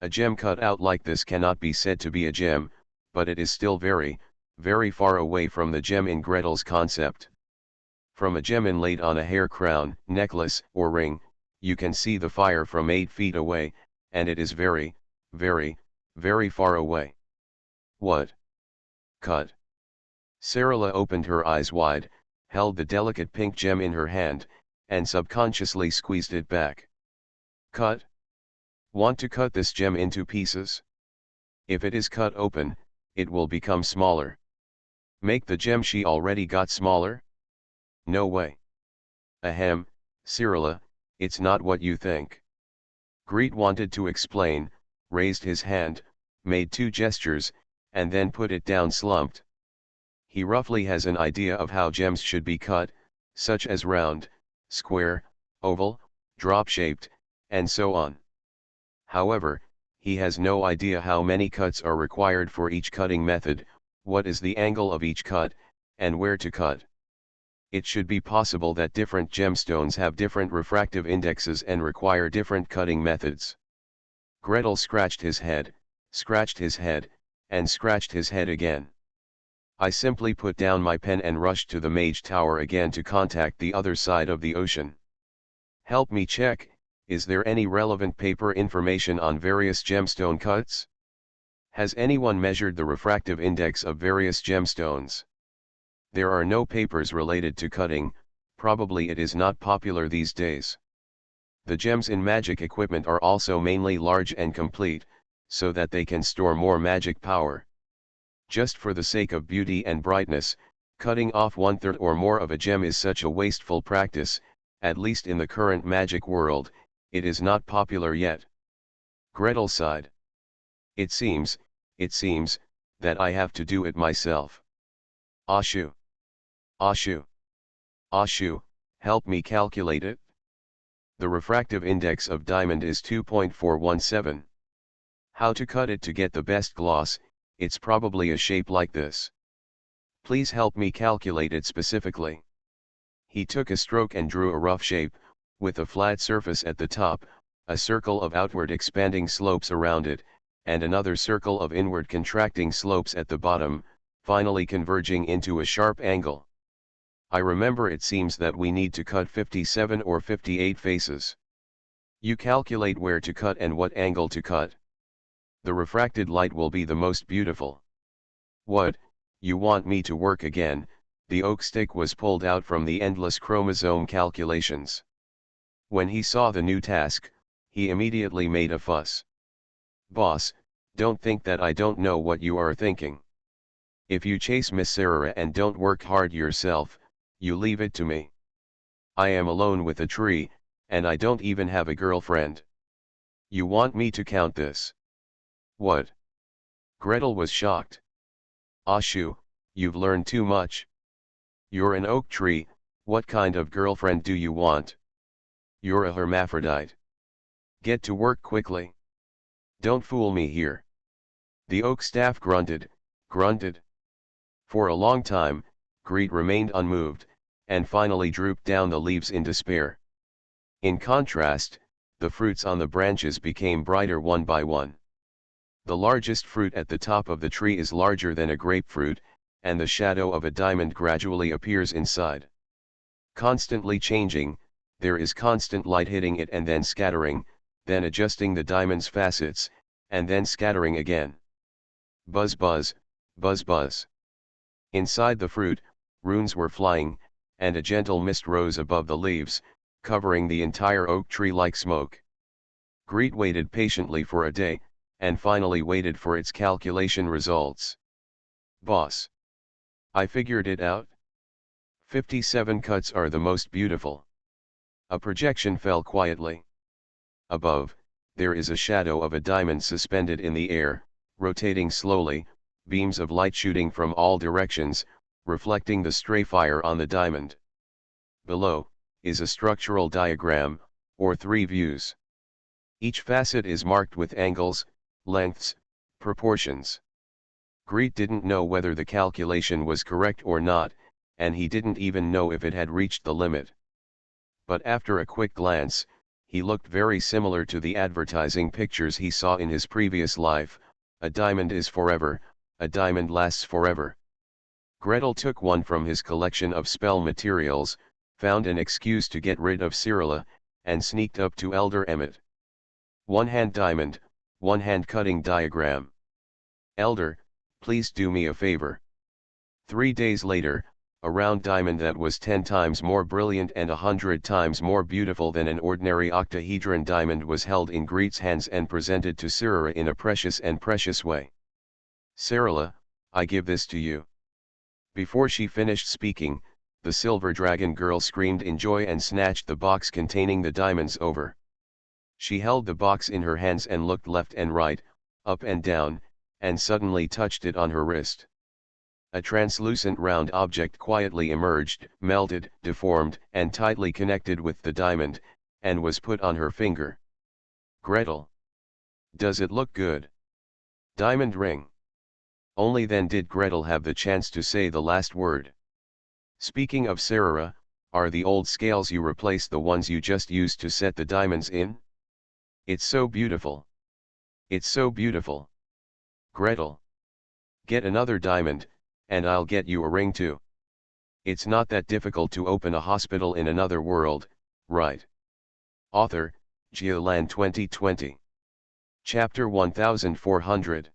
A gem cut out like this cannot be said to be a gem, but it is still very, very far away from the gem in Gretel's concept. From a gem inlaid on a hair crown, necklace, or ring, you can see the fire from 8 feet away, and it is very, very, very far away. What? Cut. Sarala opened her eyes wide, held the delicate pink gem in her hand, and subconsciously squeezed it back. Cut? Want to cut this gem into pieces? If it is cut open, it will become smaller. Make the gem she already got smaller? No way. Ahem, Sarala, it's not what you think. Greet wanted to explain, raised his hand, made 2 gestures, and then put it down slumped. He roughly has an idea of how gems should be cut, such as round, square, oval, drop-shaped, and so on. However, he has no idea how many cuts are required for each cutting method, what is the angle of each cut, and where to cut. It should be possible that different gemstones have different refractive indexes and require different cutting methods. Gretel scratched his head, and scratched his head again. I simply put down my pen and rushed to the Mage Tower again to contact the other side of the ocean. Help me check, is there any relevant paper information on various gemstone cuts? Has anyone measured the refractive index of various gemstones? There are no papers related to cutting, probably it is not popular these days. The gems in magic equipment are also mainly large and complete, so that they can store more magic power. Just for the sake of beauty and brightness, cutting off 1/3 or more of a gem is such a wasteful practice, at least in the current magic world, it is not popular yet. Gretel sighed. It seems, that I have to do it myself. Ashu. Ashu. Ashu, help me calculate it. The refractive index of diamond is 2.417. How to cut it to get the best gloss? It's probably a shape like this. Please help me calculate it specifically. He took a stroke and drew a rough shape, with a flat surface at the top, a circle of outward expanding slopes around it, and another circle of inward contracting slopes at the bottom, finally converging into a sharp angle. I remember it seems that we need to cut 57 or 58 faces. You calculate where to cut and what angle to cut. The refracted light will be the most beautiful. What, you want me to work again? The oak stick was pulled out from the endless chromosome calculations. When he saw the new task, he immediately made a fuss. Boss, don't think that I don't know what you are thinking. If you chase Miss Sarah and don't work hard yourself, you leave it to me. I am alone with a tree, and I don't even have a girlfriend. You want me to count this? What? Gretel was shocked. Ashu, you've learned too much. You're an oak tree, what kind of girlfriend do you want? You're a hermaphrodite. Get to work quickly. Don't fool me here. The oak staff grunted. For a long time, Greet remained unmoved, and finally drooped down the leaves in despair. In contrast, the fruits on the branches became brighter one by one. The largest fruit at the top of the tree is larger than a grapefruit, and the shadow of a diamond gradually appears inside. Constantly changing, there is constant light hitting it and then scattering, then adjusting the diamond's facets, and then scattering again. Buzz buzz, buzz buzz. Inside the fruit, runes were flying, and a gentle mist rose above the leaves, covering the entire oak tree like smoke. Greet waited patiently for a day, and finally waited for its calculation results. Boss. I figured it out. 57 cuts are the most beautiful. A projection fell quietly. Above, there is a shadow of a diamond suspended in the air, rotating slowly, beams of light shooting from all directions, reflecting the stray fire on the diamond. Below, is a structural diagram, or 3 views. Each facet is marked with angles, lengths, proportions. Greet didn't know whether the calculation was correct or not, and he didn't even know if it had reached the limit. But after a quick glance, he looked very similar to the advertising pictures he saw in his previous life. A diamond is forever, a diamond lasts forever. Gretel took one from his collection of spell materials, found an excuse to get rid of Cyrilla, and sneaked up to Elder Emmet. One-hand diamond, one-hand cutting diagram. Elder, please do me a favor. 3 days later, a round diamond that was 10 times more brilliant and 100 times more beautiful than an ordinary octahedron diamond was held in Greet's hands and presented to Cyrilla in a precious way. Cyrilla, I give this to you. Before she finished speaking, the silver dragon girl screamed in joy and snatched the box containing the diamonds over. She held the box in her hands and looked left and right, up and down, and suddenly touched it on her wrist. A translucent round object quietly emerged, melted, deformed, and tightly connected with the diamond, and was put on her finger. Gretel. Does it look good? Diamond ring. Only then did Gretel have the chance to say the last word. Speaking of Cyrilla, are the old scales you replace the ones you just used to set the diamonds in? It's so beautiful. It's so beautiful. Gretel. Get another diamond, and I'll get you a ring too. It's not that difficult to open a hospital in another world, right? Author, Geoland 2020. Chapter 1400.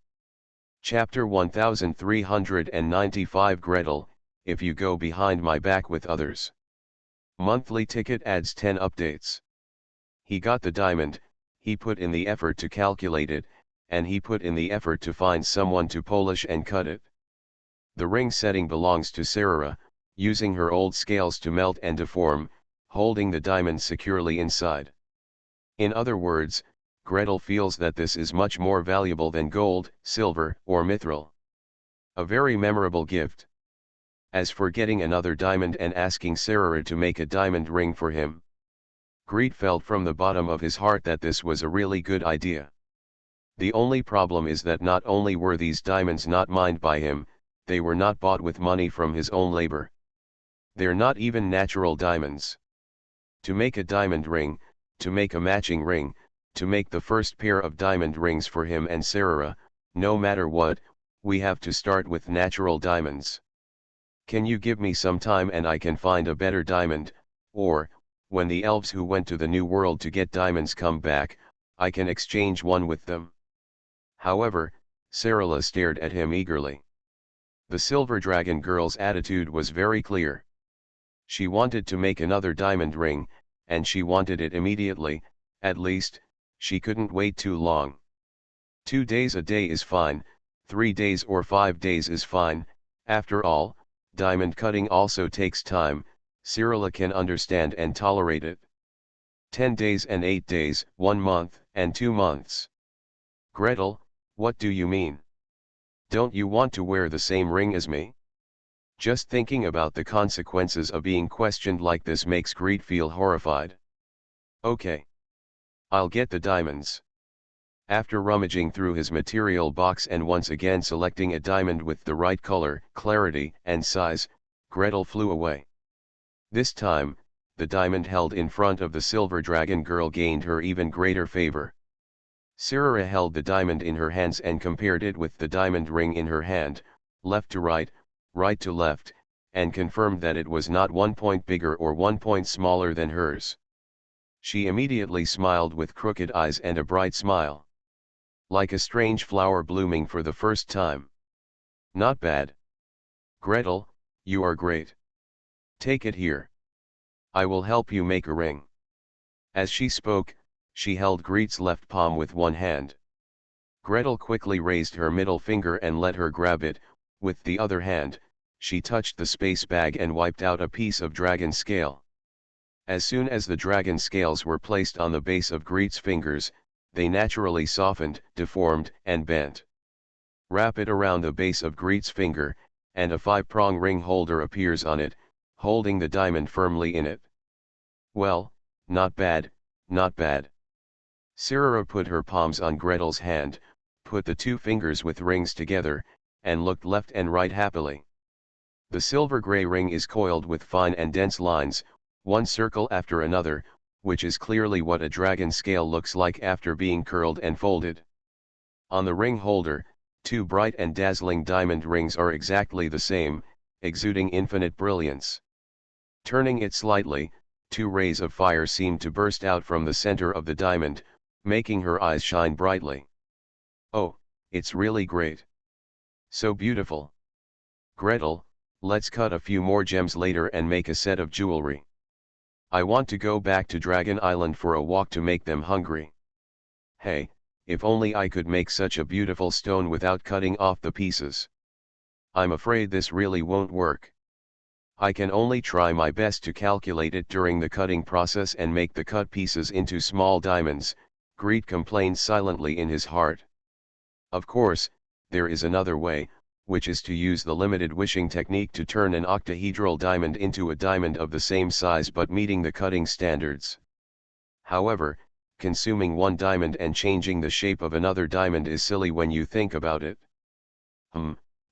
Chapter 1395 Gretel, if you go behind my back with others. Monthly ticket adds 10 updates. He got the diamond, he put in the effort to calculate it, and he put in the effort to find someone to polish and cut it. The ring setting belongs to Cyrilla, using her old scales to melt and deform, holding the diamond securely inside. In other words, Gretel feels that this is much more valuable than gold, silver, or mithril. A very memorable gift. As for getting another diamond and asking Cyrilla to make a diamond ring for him, Greet felt from the bottom of his heart that this was a really good idea. The only problem is that not only were these diamonds not mined by him, they were not bought with money from his own labor. They're not even natural diamonds. To make a diamond ring, to make a matching ring, to make the first pair of diamond rings for him and Cyrilla, no matter what, we have to start with natural diamonds. Can you give me some time and I can find a better diamond, or, when the elves who went to the New World to get diamonds come back, I can exchange one with them. However, Cyrilla stared at him eagerly. The silver dragon girl's attitude was very clear. She wanted to make another diamond ring, and she wanted it immediately, at least, she couldn't wait too long. 2 days a day is fine, 3 days or 5 days is fine, after all, diamond cutting also takes time, Cyrilla can understand and tolerate it. 10 days and 8 days, 1 month, and 2 months. Gretel, what do you mean? Don't you want to wear the same ring as me? Just thinking about the consequences of being questioned like this makes Greet feel horrified. Okay. I'll get the diamonds. After rummaging through his material box and once again selecting a diamond with the right color, clarity, and size, Gretel flew away. This time, the diamond held in front of the silver dragon girl gained her even greater favor. Cyrilla held the diamond in her hands and compared it with the diamond ring in her hand, left to right, right to left, and confirmed that it was not 1 point bigger or 1 point smaller than hers. She immediately smiled with crooked eyes and a bright smile. Like a strange flower blooming for the first time. Not bad. Gretel, you are great. Take it here. I will help you make a ring. As she spoke, she held Greet's left palm with one hand. Gretel quickly raised her middle finger and let her grab it. With the other hand, she touched the space bag and wiped out a piece of dragon scale. As soon as the dragon scales were placed on the base of Greet's fingers, they naturally softened, deformed, and bent. Wrap it around the base of Greet's finger, and a 5-prong ring holder appears on it, holding the diamond firmly in it. Well, not bad, not bad. Sirara put her palms on Gretel's hand, put the two fingers with rings together, and looked left and right happily. The silver-gray ring is coiled with fine and dense lines, one circle after another, which is clearly what a dragon scale looks like after being curled and folded. On the ring holder, two bright and dazzling diamond rings are exactly the same, exuding infinite brilliance. Turning it slightly, two rays of fire seem to burst out from the center of the diamond, making her eyes shine brightly. Oh, it's really great. So beautiful. Gretel, let's cut a few more gems later and make a set of jewelry. I want to go back to Dragon Island for a walk to make them hungry. Hey, if only I could make such a beautiful stone without cutting off the pieces. I'm afraid this really won't work. I can only try my best to calculate it during the cutting process and make the cut pieces into small diamonds, Greet complained silently in his heart. Of course, there is another way, which is to use the limited wishing technique to turn an octahedral diamond into a diamond of the same size but meeting the cutting standards. However, consuming one diamond and changing the shape of another diamond is silly when you think about it.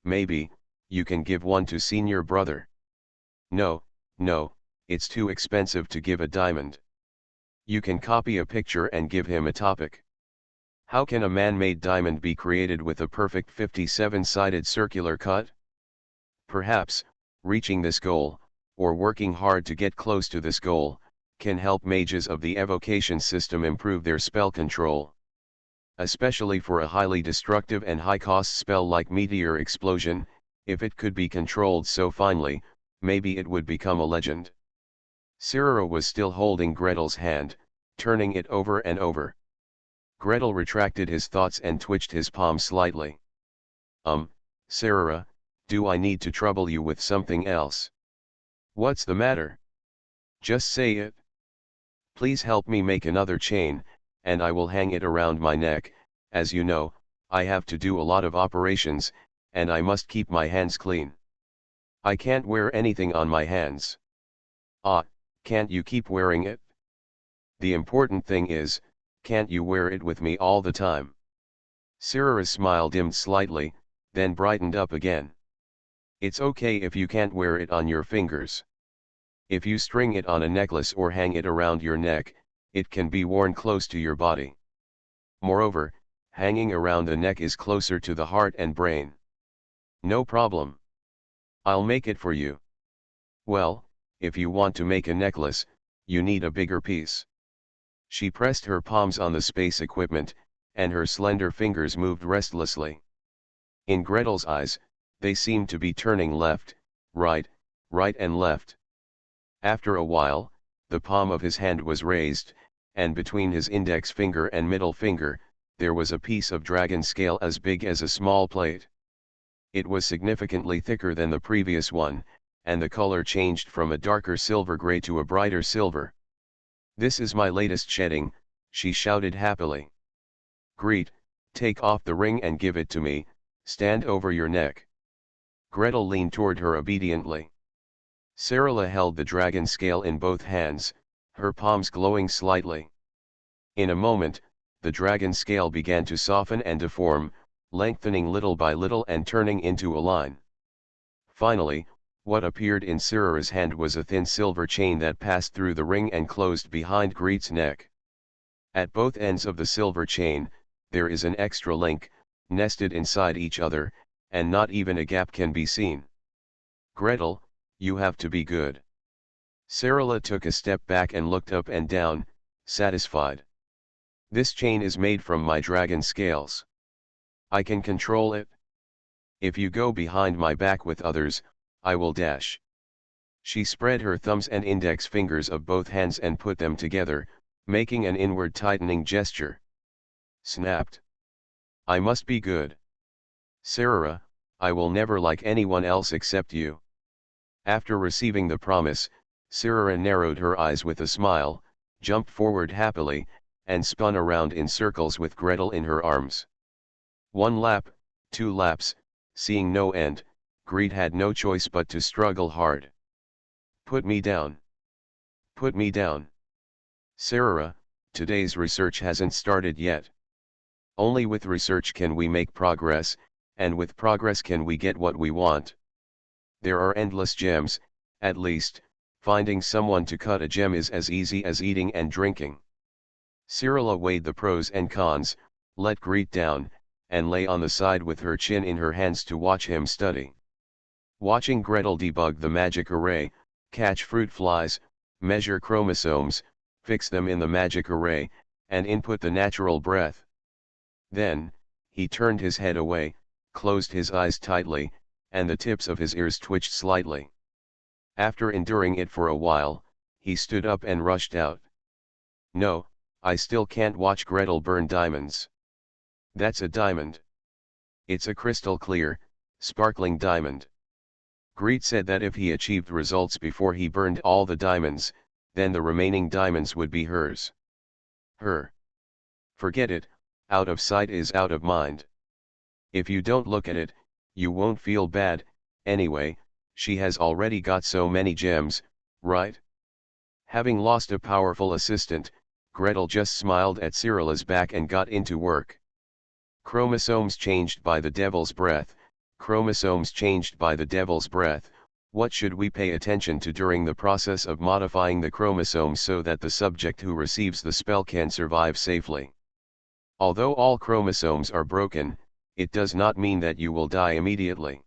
Maybe, you can give one to senior brother. No, it's too expensive to give a diamond. You can copy a picture and give him a topic. How can a man-made diamond be created with a perfect 57-sided circular cut? Perhaps, reaching this goal, or working hard to get close to this goal, can help mages of the evocation system improve their spell control. Especially for a highly destructive and high-cost spell like Meteor Explosion, if it could be controlled so finely, maybe it would become a legend. Sirara was still holding Gretel's hand, turning it over and over. Gretel retracted his thoughts and twitched his palm slightly. Sirara, do I need to trouble you with something else? What's the matter? Just say it. Please help me make another chain, and I will hang it around my neck. As you know, I have to do a lot of operations, and I must keep my hands clean. I can't wear anything on my hands. Can't you keep wearing it? The important thing is, can't you wear it with me all the time? Sirara's smile dimmed slightly, then brightened up again. It's okay if you can't wear it on your fingers. If you string it on a necklace or hang it around your neck, it can be worn close to your body. Moreover, hanging around the neck is closer to the heart and brain. No problem. I'll make it for you. Well, if you want to make a necklace, you need a bigger piece. She pressed her palms on the space equipment, and her slender fingers moved restlessly. In Gretel's eyes, they seemed to be turning left, right and left. After a while, the palm of his hand was raised, and between his index finger and middle finger, there was a piece of dragon scale as big as a small plate. It was significantly thicker than the previous one, and the color changed from a darker silver gray to a brighter silver. This is my latest shedding, she shouted happily. Greet, take off the ring and give it to me, stand over your neck. Gretel leaned toward her obediently. Sirala held the dragon scale in both hands, her palms glowing slightly. In a moment, the dragon scale began to soften and deform, lengthening little by little and turning into a line. Finally, what appeared in Sirara's hand was a thin silver chain that passed through the ring and closed behind Greet's neck. At both ends of the silver chain, there is an extra link, nested inside each other, and not even a gap can be seen. Gretel, You have to be good. Sarala took a step back and looked up and down, satisfied. This chain is made from my dragon scales. I can control it. If you go behind my back with others, I will dash. She spread her thumbs and index fingers of both hands and put them together, making an inward tightening gesture. Snapped. I must be good. Sarara, I will never like anyone else except you. After receiving the promise, Sarara narrowed her eyes with a smile, jumped forward happily, and spun around in circles with Gretel in her arms. 1 lap, 2 laps, seeing no end, Greed had no choice but to struggle hard. Put me down. Put me down. Sarara, today's research hasn't started yet. Only with research can we make progress, and with progress can we get what we want. There are endless gems, at least, finding someone to cut a gem is as easy as eating and drinking. Sarala weighed the pros and cons, let Greet down, and lay on the side with her chin in her hands to watch him study. Watching Gretel debug the magic array, catch fruit flies, measure chromosomes, fix them in the magic array, and input the natural breath. Then, he turned his head away, closed his eyes tightly, and the tips of his ears twitched slightly. After enduring it for a while, he stood up and rushed out. No, I still can't watch Gretel burn diamonds. That's a diamond. It's a crystal clear, sparkling diamond. Greet said that if he achieved results before he burned all the diamonds, then the remaining diamonds would be hers. Her. Forget it, out of sight is out of mind. If you don't look at it, you won't feel bad, anyway, she has already got so many gems, right? Having lost a powerful assistant, Gretel just smiled at Sarala's back and got into work. Chromosomes changed by the devil's breath, chromosomes changed by the devil's breath. What should we pay attention to during the process of modifying the chromosomes so that the subject who receives the spell can survive safely? Although all chromosomes are broken, it does not mean that you will die immediately.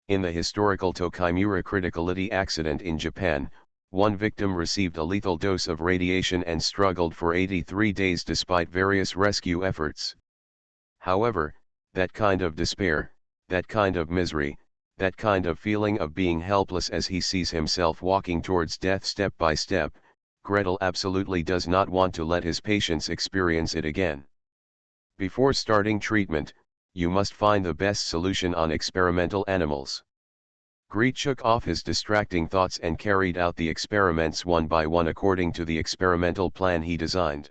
In the historical Tokimura criticality accident in Japan, one victim received a lethal dose of radiation and struggled for 83 days despite various rescue efforts. However, that kind of despair, that kind of misery, that kind of feeling of being helpless as he sees himself walking towards death step by step, Gretel absolutely does not want to let his patients experience it again. Before starting treatment, you must find the best solution on experimental animals. Greet shook off his distracting thoughts and carried out the experiments one by one according to the experimental plan he designed.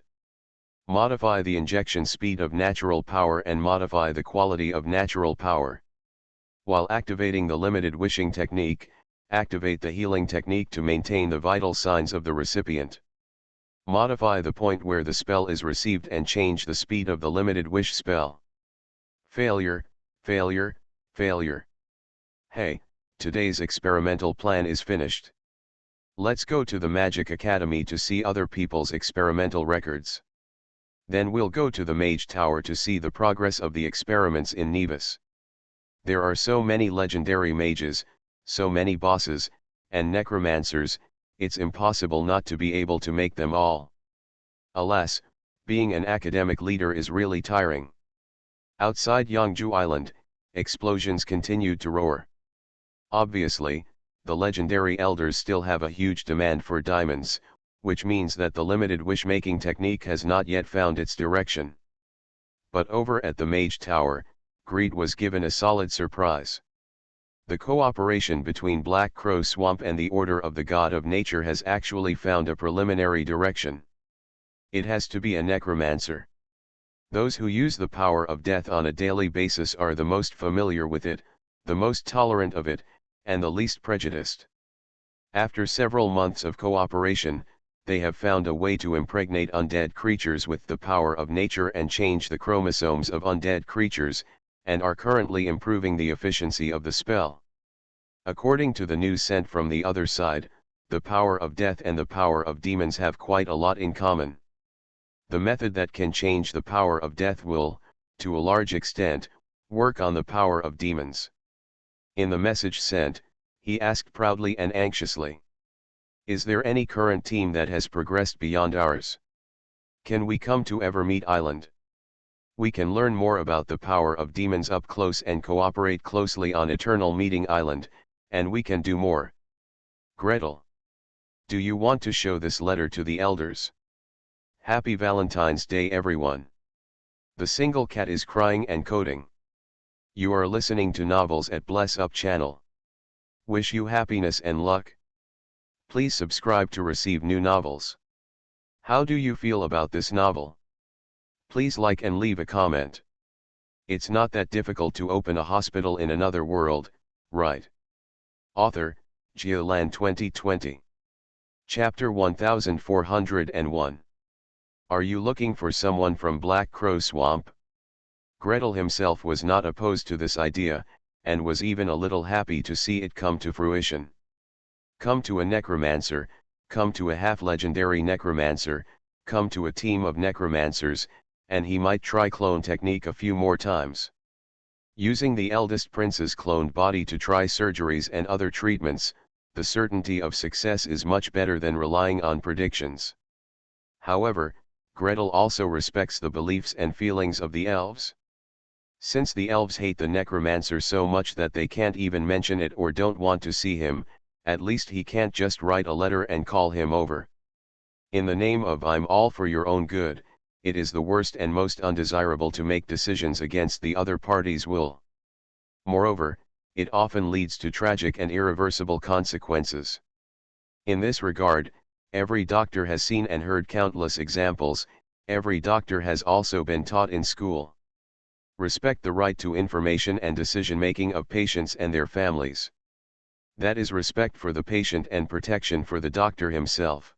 Modify the injection speed of natural power and modify the quality of natural power. While activating the limited wishing technique, activate the healing technique to maintain the vital signs of the recipient. Modify the point where the spell is received and change the speed of the limited wish spell. Failure, failure, failure. Hey, today's experimental plan is finished. Let's go to the Magic Academy to see other people's experimental records. Then we'll go to the Mage Tower to see the progress of the experiments in Nevis. There are so many legendary mages, so many bosses, and necromancers, it's impossible not to be able to make them all. Alas, being an academic leader is really tiring. Outside Yangju Island, explosions continued to roar. Obviously, the legendary elders still have a huge demand for diamonds, which means that the limited wish-making technique has not yet found its direction. But over at the Mage Tower, Greed was given a solid surprise. The cooperation between Black Crow Swamp and the Order of the God of Nature has actually found a preliminary direction. It has to be a necromancer. Those who use the power of death on a daily basis are the most familiar with it, the most tolerant of it, and the least prejudiced. After several months of cooperation, they have found a way to impregnate undead creatures with the power of nature and change the chromosomes of undead creatures, and are currently improving the efficiency of the spell. According to the news sent from the other side, the power of death and the power of demons have quite a lot in common. The method that can change the power of death will, to a large extent, work on the power of demons. In the message sent, he asked proudly and anxiously. Is there any current team that has progressed beyond ours? Can we come to Evermeet Island? We can learn more about the power of demons up close and cooperate closely on Eternal Meeting Island, and we can do more. Gretel. Do you want to show this letter to the elders? Happy Valentine's Day everyone. The single cat is crying and coding. You are listening to Novels at Bless Up channel. Wish you happiness and luck. Please subscribe to receive new novels. How do you feel about this novel? Please like and leave a comment. It's not that difficult to open a hospital in another world, right? Author, Geolan 2020. Chapter 1401. Are you looking for someone from Black Crow Swamp? Gretel himself was not opposed to this idea, and was even a little happy to see it come to fruition. Come to a necromancer, come to a half-legendary necromancer, come to a team of necromancers, and he might try clone technique a few more times. Using the eldest prince's cloned body to try surgeries and other treatments, the certainty of success is much better than relying on predictions. However, Gretel also respects the beliefs and feelings of the elves. Since the elves hate the necromancer so much that they can't even mention it or don't want to see him, at least he can't just write a letter and call him over. In the name of I'm all for your own good, it is the worst and most undesirable to make decisions against the other party's will. Moreover, it often leads to tragic and irreversible consequences. In this regard, every doctor has seen and heard countless examples, every doctor has also been taught in school. Respect the right to information and decision-making of patients and their families. That is respect for the patient and protection for the doctor himself.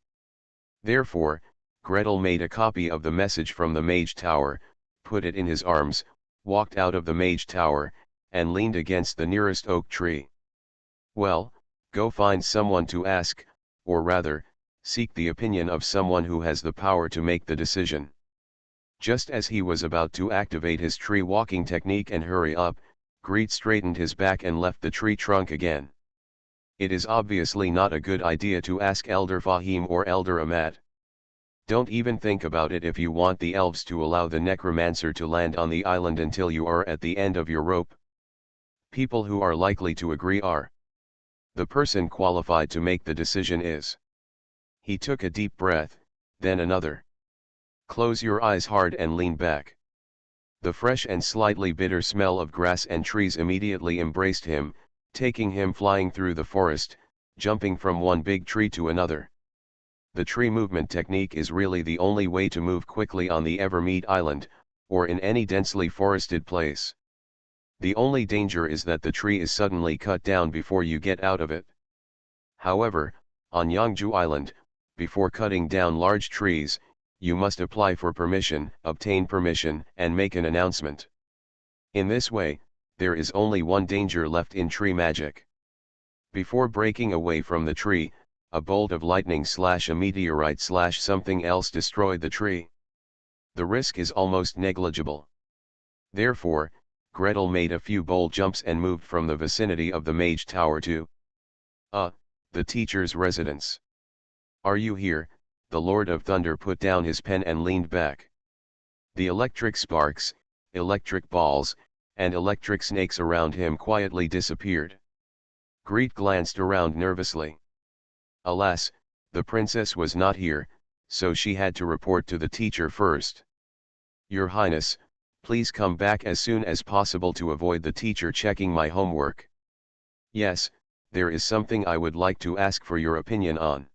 Therefore, Gretel made a copy of the message from the Mage Tower, put it in his arms, walked out of the Mage Tower, and leaned against the nearest oak tree. Well, go find someone to ask, or rather, seek the opinion of someone who has the power to make the decision. Just as he was about to activate his tree walking technique and hurry up, Greet straightened his back and left the tree trunk again. It is obviously not a good idea to ask Elder Fahim or Elder Amat. Don't even think about it if you want the elves to allow the necromancer to land on the island until you are at the end of your rope. People who are likely to agree are. The person qualified to make the decision is. He took a deep breath, then another. Close your eyes hard and lean back. The fresh and slightly bitter smell of grass and trees immediately embraced him, taking him flying through the forest, jumping from one big tree to another. The tree movement technique is really the only way to move quickly on the Evermeet Island, or in any densely forested place. The only danger is that the tree is suddenly cut down before you get out of it. However, on Yangju Island, before cutting down large trees, you must apply for permission, obtain permission, and make an announcement. In this way, there is only one danger left in tree magic. Before breaking away from the tree, a bolt of lightning / a meteorite / something else destroyed the tree. The risk is almost negligible. Therefore, Gretel made a few bold jumps and moved from the vicinity of the Mage Tower to the teacher's residence. Are you here? The Lord of Thunder put down his pen and leaned back. The electric sparks, electric balls, and electric snakes around him quietly disappeared. Greet glanced around nervously. Alas, the princess was not here, so she had to report to the teacher first. Your Highness, please come back as soon as possible to avoid the teacher checking my homework. Yes, there is something I would like to ask for your opinion on.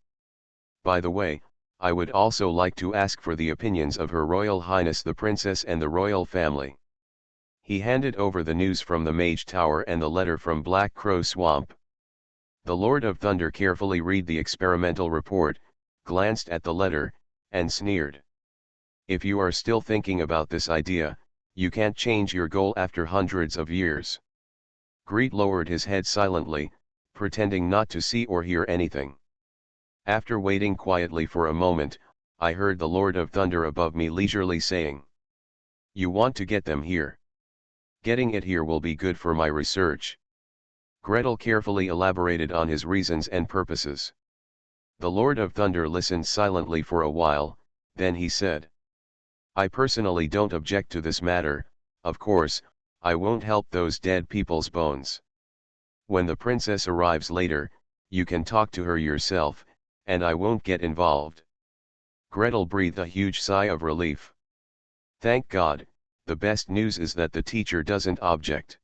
By the way, I would also like to ask for the opinions of Her Royal Highness the Princess and the royal family. He handed over the news from the Mage Tower and the letter from Black Crow Swamp. The Lord of Thunder carefully read the experimental report, glanced at the letter, and sneered. If you are still thinking about this idea, you can't change your goal after hundreds of years. Greet lowered his head silently, pretending not to see or hear anything. After waiting quietly for a moment, I heard the Lord of Thunder above me leisurely saying, "You want to get them here. Getting it here will be good for my research. Gretel carefully elaborated on his reasons and purposes. The Lord of Thunder listened silently for a while, then he said, I personally don't object to this matter. Of course, I won't help those dead people's bones. When the princess arrives later, you can talk to her yourself, and I won't get involved. Gretel breathed a huge sigh of relief. Thank God, the best news is that the teacher doesn't object.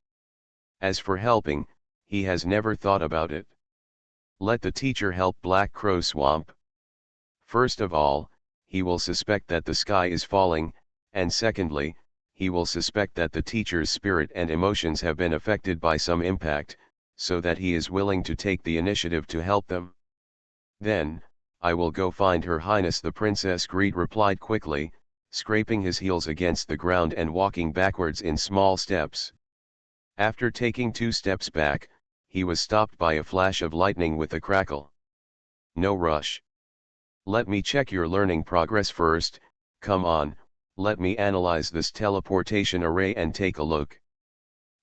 As for helping, he has never thought about it. Let the teacher help Black Crow Swamp. First of all, he will suspect that the sky is falling, and secondly, he will suspect that the teacher's spirit and emotions have been affected by some impact, so that he is willing to take the initiative to help them. Then, I will go find Her Highness the Princess, Greed replied quickly, scraping his heels against the ground and walking backwards in small steps. After taking 2 steps back, he was stopped by a flash of lightning with a crackle. No rush. Let me check your learning progress first. Come on, let me analyze this teleportation array and take a look.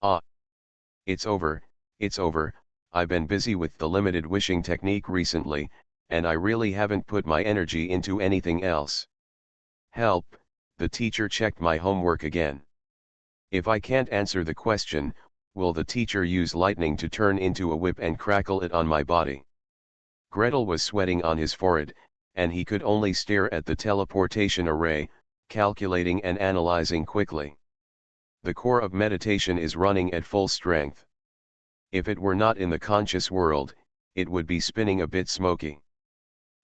Ah. It's over, I've been busy with the limited wishing technique recently, and I really haven't put my energy into anything else. Help, the teacher checked my homework again. If I can't answer the question, will the teacher use lightning to turn into a whip and crackle it on my body? Gretel was sweating on his forehead, and he could only stare at the teleportation array, calculating and analyzing quickly. The core of meditation is running at full strength. If it were not in the conscious world, it would be spinning a bit smoky.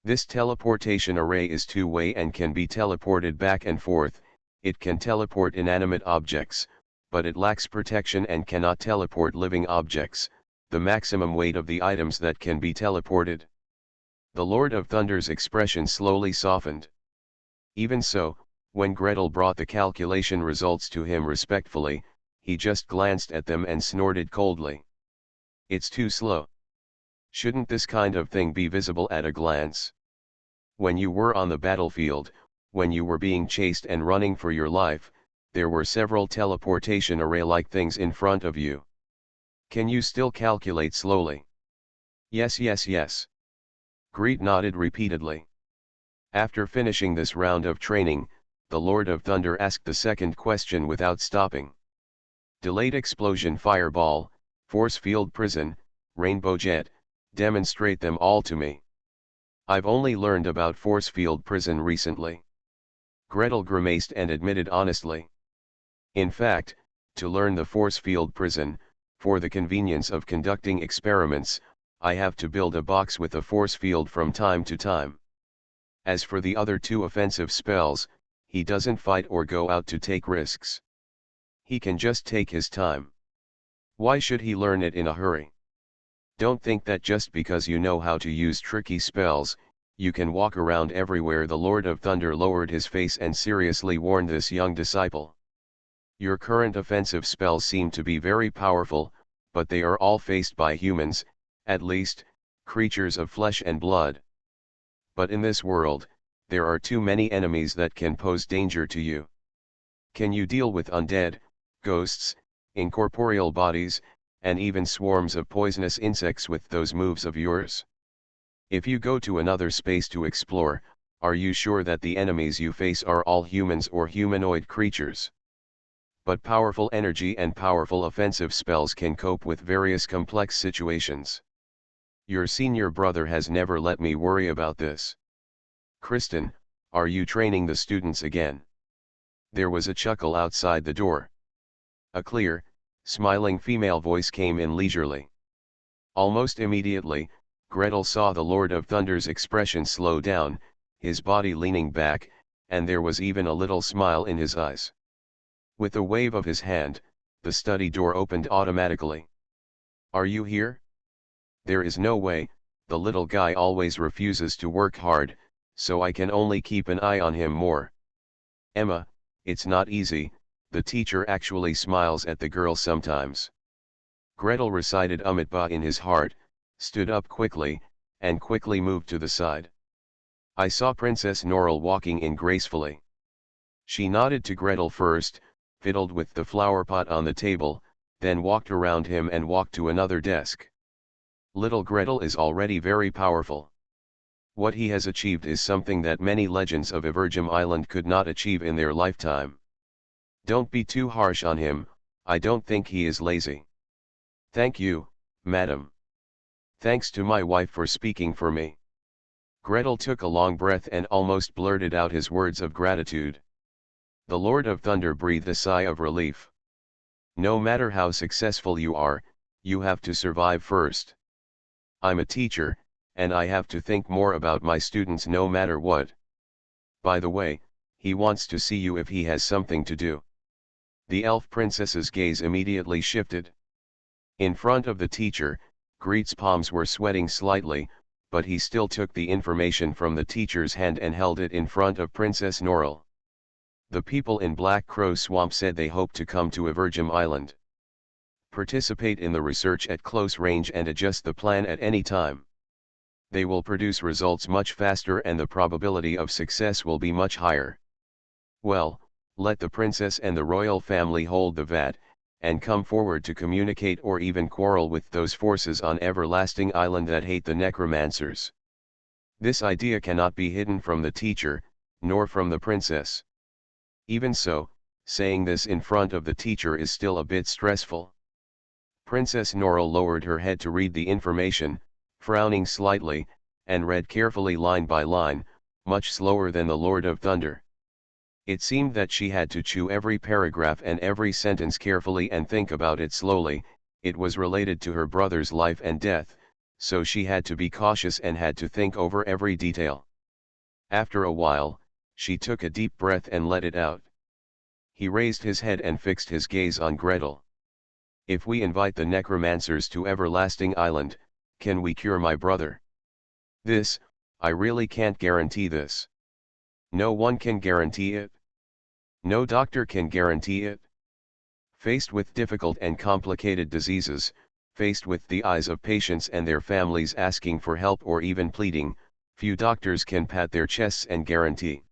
This teleportation array is two-way and can be teleported back and forth. It can teleport inanimate objects, but it lacks protection and cannot teleport living objects, the maximum weight of the items that can be teleported. The Lord of Thunder's expression slowly softened. Even so, when Gretel brought the calculation results to him respectfully, he just glanced at them and snorted coldly. It's too slow. Shouldn't this kind of thing be visible at a glance? When you were on the battlefield, when you were being chased and running for your life, there were several teleportation array-like things in front of you. Can you still calculate slowly? Yes. Greet nodded repeatedly. After finishing this round of training, the Lord of Thunder asked the second question without stopping. Delayed explosion, fireball, force field prison, rainbow jet, demonstrate them all to me. I've only learned about force field prison recently. Gretel grimaced and admitted honestly. In fact, to learn the force field prison, for the convenience of conducting experiments, I have to build a box with a force field from time to time. As for the other 2 offensive spells, he doesn't fight or go out to take risks. He can just take his time. Why should he learn it in a hurry? Don't think that just because you know how to use tricky spells, you can walk around everywhere. The Lord of Thunder lowered his face and seriously warned this young disciple. Your current offensive spells seem to be very powerful, but they are all faced by humans, at least, creatures of flesh and blood. But in this world, there are too many enemies that can pose danger to you. Can you deal with undead, ghosts, incorporeal bodies, and even swarms of poisonous insects with those moves of yours? If you go to another space to explore, are you sure that the enemies you face are all humans or humanoid creatures? But powerful energy and powerful offensive spells can cope with various complex situations. Your senior brother has never let me worry about this. Kristen, are you training the students again? There was a chuckle outside the door. A clear, smiling female voice came in leisurely. Almost immediately, Gretel saw the Lord of Thunder's expression slow down, his body leaning back, and there was even a little smile in his eyes. With a wave of his hand, the study door opened automatically. Are you here? There is no way, the little guy always refuses to work hard, so I can only keep an eye on him more. Emma, it's not easy, the teacher actually smiles at the girl sometimes. Gretel recited Umitba in his heart, stood up quickly, and quickly moved to the side. I saw Princess Norrell walking in gracefully. She nodded to Gretel first, fiddled with the flower pot on the table, then walked around him and walked to another desk. Little Gretel is already very powerful. What he has achieved is something that many legends of Evergem Island could not achieve in their lifetime. Don't be too harsh on him, I don't think he is lazy. Thank you, madam. Thanks to my wife for speaking for me. Gretel took a long breath and almost blurted out his words of gratitude. The Lord of Thunder breathed a sigh of relief. No matter how successful you are, you have to survive first. I'm a teacher, and I have to think more about my students no matter what. By the way, he wants to see you if he has something to do. The elf princess's gaze immediately shifted. In front of the teacher, Greet's palms were sweating slightly, but he still took the information from the teacher's hand and held it in front of Princess Norrell. The people in Black Crow Swamp said they hope to come to Evergem Island. Participate in the research at close range and adjust the plan at any time. They will produce results much faster and the probability of success will be much higher. Well, let the princess and the royal family hold the vat, and come forward to communicate or even quarrel with those forces on Everlasting Island that hate the necromancers. This idea cannot be hidden from the teacher, nor from the princess. Even so, saying this in front of the teacher is still a bit stressful. Princess Norrell lowered her head to read the information, frowning slightly, and read carefully line by line, much slower than the Lord of Thunder. It seemed that she had to chew every paragraph and every sentence carefully and think about it slowly. It was related to her brother's life and death, so she had to be cautious and had to think over every detail. After a while, she took a deep breath and let it out. He raised his head and fixed his gaze on Gretel. If we invite the necromancers to Everlasting Island, can we cure my brother? This, I really can't guarantee this. No one can guarantee it. No doctor can guarantee it. Faced with difficult and complicated diseases, faced with the eyes of patients and their families asking for help or even pleading, few doctors can pat their chests and guarantee.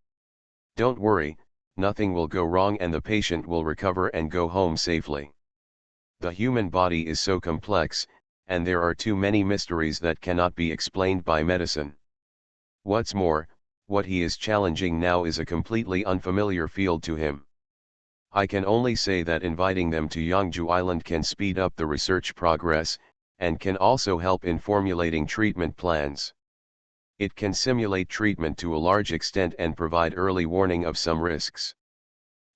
Don't worry, nothing will go wrong and the patient will recover and go home safely. The human body is so complex, and there are too many mysteries that cannot be explained by medicine. What's more, what he is challenging now is a completely unfamiliar field to him. I can only say that inviting them to Yangju Island can speed up the research progress, and can also help in formulating treatment plans. It can simulate treatment to a large extent and provide early warning of some risks.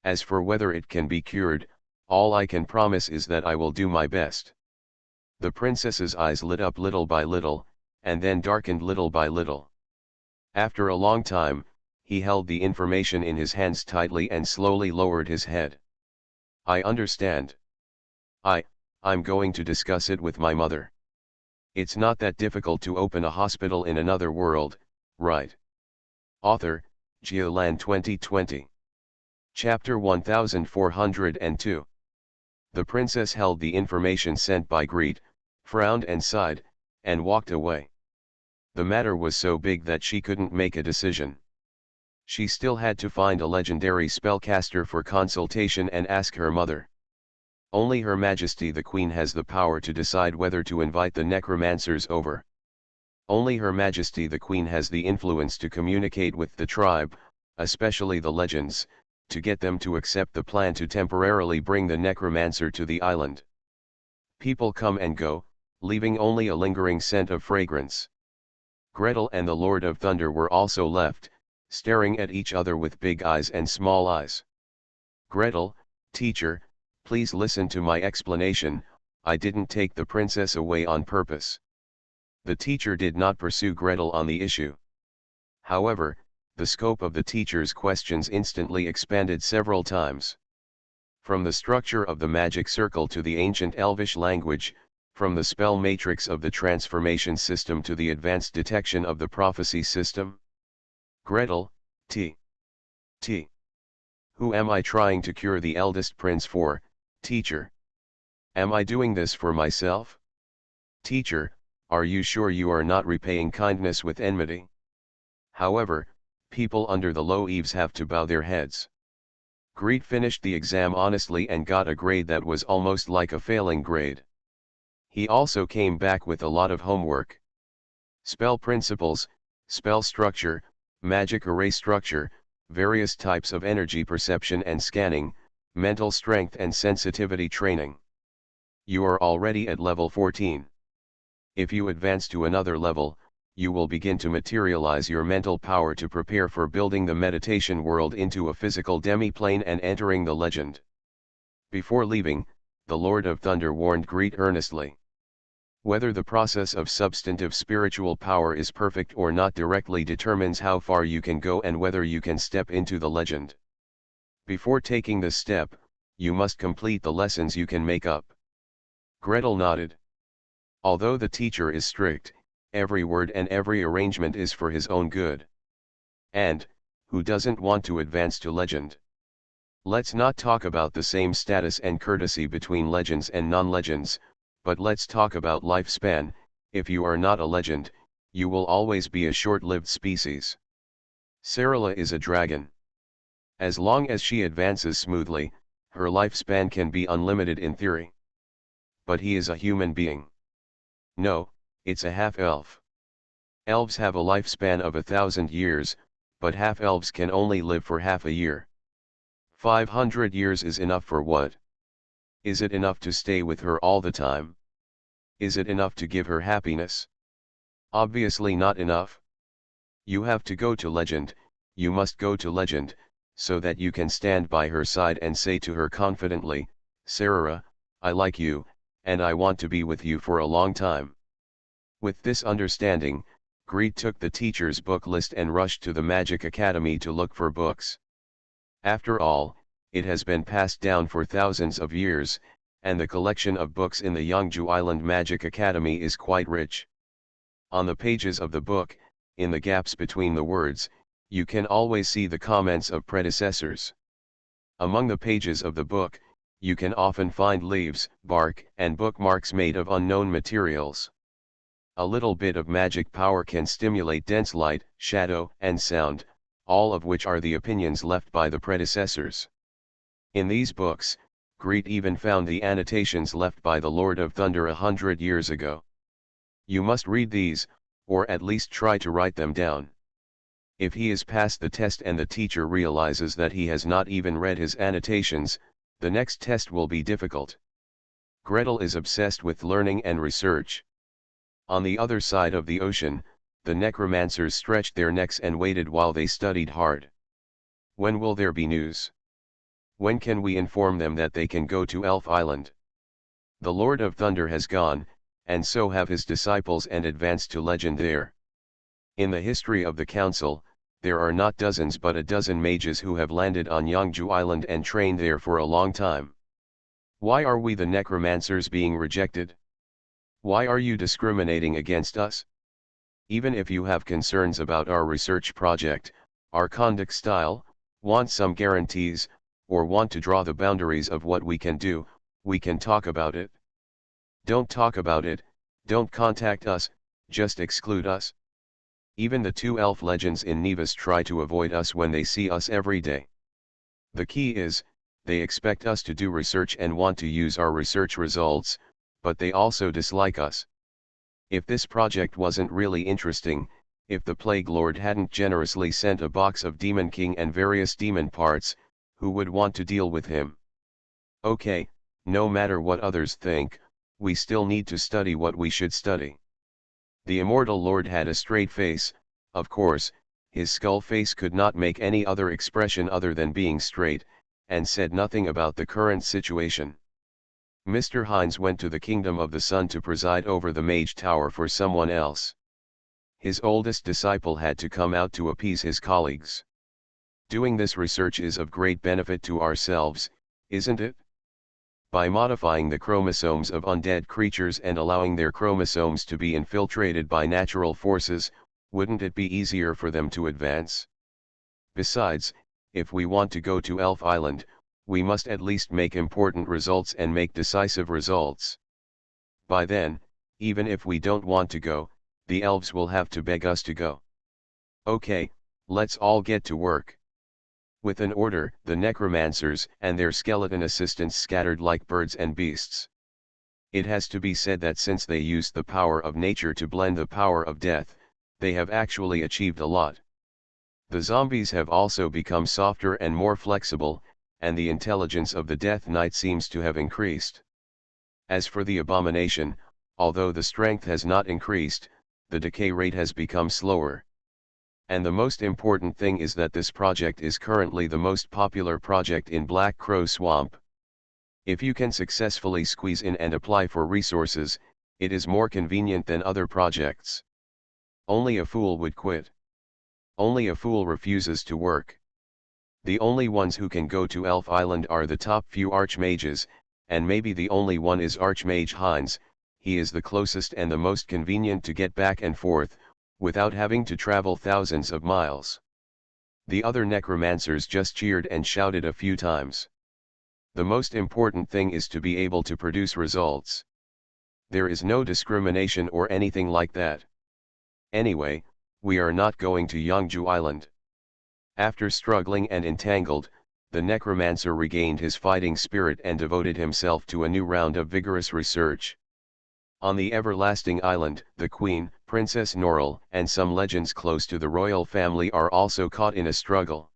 As for whether it can be cured, all I can promise is that I will do my best. The princess's eyes lit up little by little, and then darkened little by little. After a long time, he held the information in his hands tightly and slowly lowered his head. I understand. I'm going to discuss it with my mother. It's not that difficult to open a hospital in another world, right? Author, Geolan 2020. Chapter 1402. The princess held the information sent by Greet, frowned and sighed, and walked away. The matter was so big that she couldn't make a decision. She still had to find a legendary spellcaster for consultation and ask her mother. Only Her Majesty the Queen has the power to decide whether to invite the necromancers over. Only Her Majesty the Queen has the influence to communicate with the tribe, especially the legends, to get them to accept the plan to temporarily bring the necromancer to the island. People come and go, leaving only a lingering scent of fragrance. Gretel and the Lord of Thunder were also left, staring at each other with big eyes and small eyes. Gretel, teacher, please listen to my explanation, I didn't take the princess away on purpose. The teacher did not pursue Gretel on the issue. However, the scope of the teacher's questions instantly expanded several times. From the structure of the magic circle to the ancient Elvish language, from the spell matrix of the transformation system to the advanced detection of the prophecy system. Gretel, T. Who am I trying to cure the eldest prince for, teacher? Am I doing this for myself? Teacher, are you sure you are not repaying kindness with enmity? However, people under the low eaves have to bow their heads. Greet finished the exam honestly and got a grade that was almost like a failing grade. He also came back with a lot of homework. Spell principles, spell structure, magic array structure, various types of energy perception and scanning, mental strength and sensitivity training. You are already at level 14. If you advance to another level, you will begin to materialize your mental power to prepare for building the meditation world into a physical demi-plane and entering the legend. Before leaving, the Lord of Thunder warned Greet earnestly. Whether the process of substantive spiritual power is perfect or not directly determines how far you can go and whether you can step into the legend. Before taking this step, you must complete the lessons you can make up. Gretel nodded. Although the teacher is strict, every word and every arrangement is for his own good. And, who doesn't want to advance to legend? Let's not talk about the same status and courtesy between legends and non-legends, but let's talk about lifespan. If you are not a legend, you will always be a short-lived species. Sarala is a dragon. As long as she advances smoothly, her lifespan can be unlimited in theory. But he is a human being. No, it's a half-elf. Elves have a lifespan of 1,000 years, but half-elves can only live for half a year. 500 years is enough for what? Is it enough to stay with her all the time? Is it enough to give her happiness? Obviously not enough. You have to go to legend, you must go to legend, so that you can stand by her side and say to her confidently, Sarara, I like you, and I want to be with you for a long time. With this understanding, Greet took the teacher's book list and rushed to the Magic Academy to look for books. After all, it has been passed down for thousands of years, and the collection of books in the Yangju Island Magic Academy is quite rich. On the pages of the book, in the gaps between the words, you can always see the comments of predecessors. Among the pages of the book, you can often find leaves, bark, and bookmarks made of unknown materials. A little bit of magic power can stimulate dense light, shadow, and sound, all of which are the opinions left by the predecessors. In these books, Greet even found the annotations left by the Lord of Thunder 100 years ago. You must read these, or at least try to write them down. If he is past the test and the teacher realizes that he has not even read his annotations, the next test will be difficult. Gretel is obsessed with learning and research. On the other side of the ocean, the necromancers stretched their necks and waited while they studied hard. When will there be news? When can we inform them that they can go to Elf Island? The Lord of Thunder has gone, and so have his disciples and advanced to legend there. In the history of the Council, there are not dozens but a dozen mages who have landed on Yangju Island and trained there for a long time. Why are we the necromancers being rejected? Why are you discriminating against us? Even if you have concerns about our research project, our conduct style, want some guarantees, or want to draw the boundaries of what we can do, we can talk about it. Don't talk about it, don't contact us, just exclude us. Even the two elf legends in Nevis try to avoid us when they see us every day. The key is, they expect us to do research and want to use our research results, but they also dislike us. If this project wasn't really interesting, if the Plague Lord hadn't generously sent a box of Demon King and various demon parts, who would want to deal with him? Okay, no matter what others think, we still need to study what we should study. The Immortal Lord had a straight face, of course, his skull face could not make any other expression other than being straight, and said nothing about the current situation. Mr. Hines went to the Kingdom of the Sun to preside over the Mage Tower for someone else. His oldest disciple had to come out to appease his colleagues. Doing this research is of great benefit to ourselves, isn't it? By modifying the chromosomes of undead creatures and allowing their chromosomes to be infiltrated by natural forces, wouldn't it be easier for them to advance? Besides, if we want to go to Elf Island, we must at least make important results and make decisive results. By then, even if we don't want to go, the elves will have to beg us to go. Okay, let's all get to work. With an order, the necromancers and their skeleton assistants scattered like birds and beasts. It has to be said that since they used the power of nature to blend the power of death, they have actually achieved a lot. The zombies have also become softer and more flexible, and the intelligence of the Death Knight seems to have increased. As for the abomination, although the strength has not increased, the decay rate has become slower. And the most important thing is that this project is currently the most popular project in Black Crow Swamp. If you can successfully squeeze in and apply for resources, it is more convenient than other projects. Only a fool would quit. Only a fool refuses to work. The only ones who can go to Elf Island are the top few Archmages, and maybe the only one is Archmage Heinz. He is the closest and the most convenient to get back and forth, without having to travel thousands of miles. The other necromancers just cheered and shouted a few times. The most important thing is to be able to produce results. There is no discrimination or anything like that. Anyway, we are not going to Yangju Island. After struggling and entangled, the necromancer regained his fighting spirit and devoted himself to a new round of vigorous research. On the Everlasting Island, the Queen, Princess Norrell, and some legends close to the royal family are also caught in a struggle.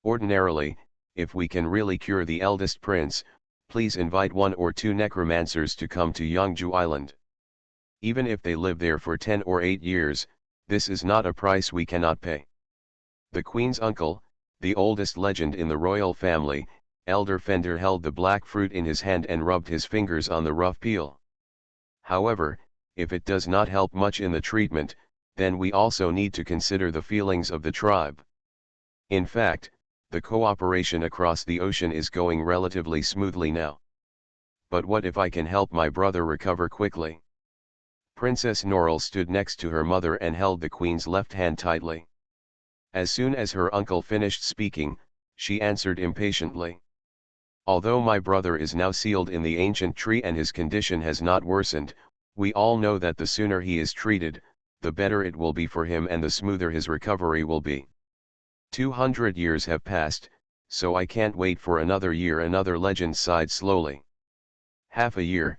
Ordinarily, if we can really cure the eldest prince, please invite 1 or 2 necromancers to come to Yangju Island. Even if they live there for 10 or 8 years, this is not a price we cannot pay. The Queen's uncle, the oldest legend in the royal family, Elder Fender, held the black fruit in his hand and rubbed his fingers on the rough peel. However, if it does not help much in the treatment, then we also need to consider the feelings of the tribe. In fact, the cooperation across the ocean is going relatively smoothly now. But what if I can help my brother recover quickly? Princess Norrell stood next to her mother and held the Queen's left hand tightly. As soon as her uncle finished speaking, she answered impatiently. Although my brother is now sealed in the ancient tree and his condition has not worsened, we all know that the sooner he is treated, the better it will be for him and the smoother his recovery will be. 200 years have passed, so I can't wait for another year. Another legend sighed slowly. Half a year,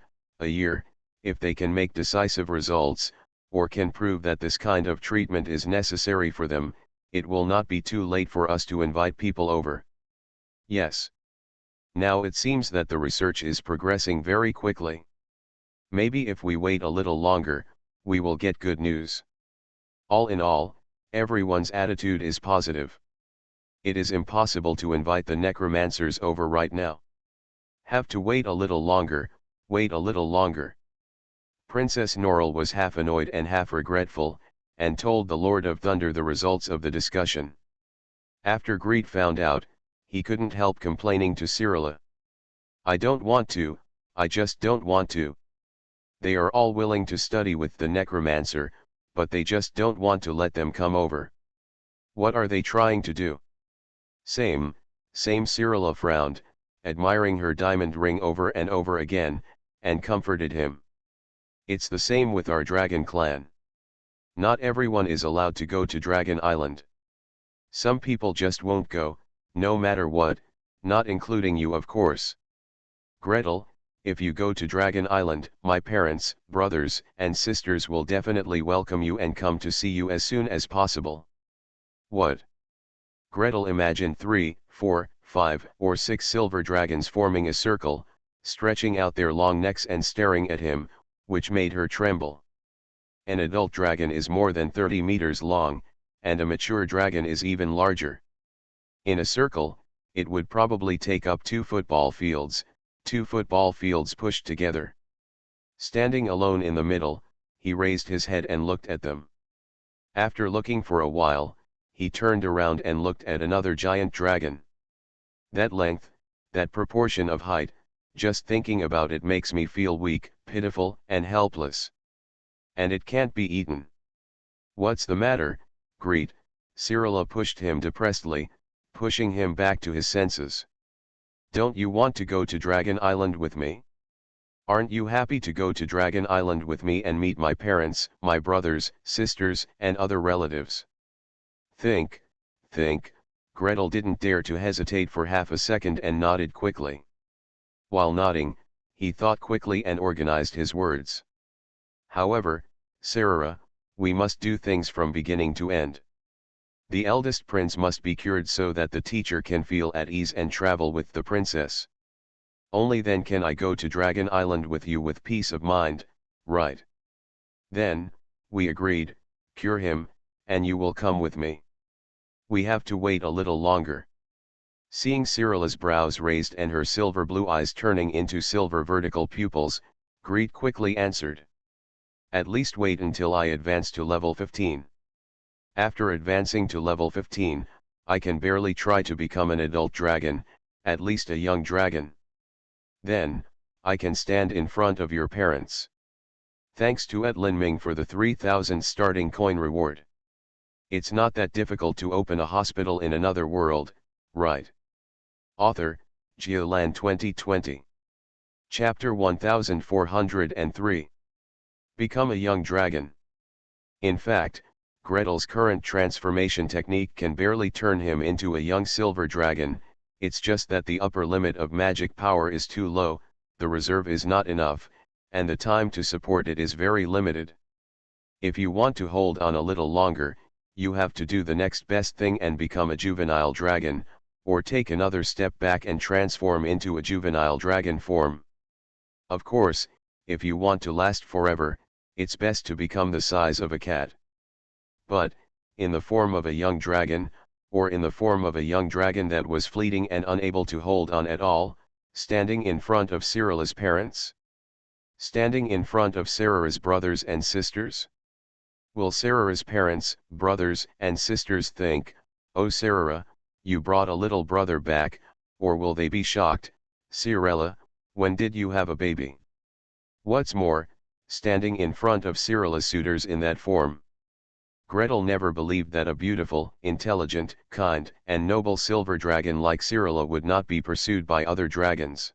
if they can make decisive results, or can prove that this kind of treatment is necessary for them, it will not be too late for us to invite people over. Yes. Now it seems that the research is progressing very quickly. Maybe if we wait a little longer, we will get good news. All in all, everyone's attitude is positive. It is impossible to invite the necromancers over right now. Have to wait a little longer, wait a little longer. Princess Norrell was half annoyed and half regretful, and told the Lord of Thunder the results of the discussion. After Greed found out, he couldn't help complaining to Cyrilla. I don't want to, I just don't want to. They are all willing to study with the necromancer, but they just don't want to let them come over. What are they trying to do? Same, Cyrilla frowned, admiring her diamond ring over and over again, and comforted him. It's the same with our dragon clan. Not everyone is allowed to go to Dragon Island. Some people just won't go, no matter what, not including you of course. Gretel, if you go to Dragon Island, my parents, brothers, and sisters will definitely welcome you and come to see you as soon as possible. What? Gretel imagined 3, 4, 5, or 6 silver dragons forming a circle, stretching out their long necks and staring at him, which made her tremble. An adult dragon is more than 30 meters long, and a mature dragon is even larger. In a circle, it would probably take up 2 football fields pushed together. Standing alone in the middle, he raised his head and looked at them. After looking for a while, he turned around and looked at another giant dragon. That length, that proportion of height, just thinking about it makes me feel weak, pitiful, and helpless. And it can't be eaten. What's the matter, Greet? Cyrilla pushed him depressedly, pushing him back to his senses. Don't you want to go to Dragon Island with me? Aren't you happy to go to Dragon Island with me and meet my parents, my brothers, sisters, and other relatives? Think, Gretel didn't dare to hesitate for half a second and nodded quickly. While nodding, he thought quickly and organized his words. However, Sarah, we must do things from beginning to end. The eldest prince must be cured so that the teacher can feel at ease and travel with the princess. Only then can I go to Dragon Island with you with peace of mind, right? Then, we agreed, cure him, and you will come with me. We have to wait a little longer. Seeing Cyrilla's brows raised and her silver blue eyes turning into silver vertical pupils, Greed quickly answered. At least wait until I advance to level 15. After advancing to level 15, I can barely try to become an adult dragon, at least a young dragon. Then, I can stand in front of your parents. Thanks to Etlin Ming for the 3,000 starting coin reward. It's not that difficult to open a hospital in another world, right? Author, Geolan 2020. Chapter 1403. Become a young dragon. In fact, Gretel's current transformation technique can barely turn him into a young silver dragon. It's just that the upper limit of magic power is too low, the reserve is not enough, and the time to support it is very limited. If you want to hold on a little longer, you have to do the next best thing and become a juvenile dragon, or take another step back and transform into a juvenile dragon form. Of course, if you want to last forever, it's best to become the size of a cat. But, in the form of a young dragon, or in the form of a young dragon that was fleeting and unable to hold on at all, standing in front of Cyrilla's parents? Standing in front of Sarah's brothers and sisters? Will Sarah's parents, brothers and sisters think, "Oh Sarah, you brought a little brother back," or will they be shocked, "Cyrilla, when did you have a baby?" What's more, standing in front of Cyrilla's suitors in that form. Gretel never believed that a beautiful, intelligent, kind, and noble silver dragon like Cyrilla would not be pursued by other dragons.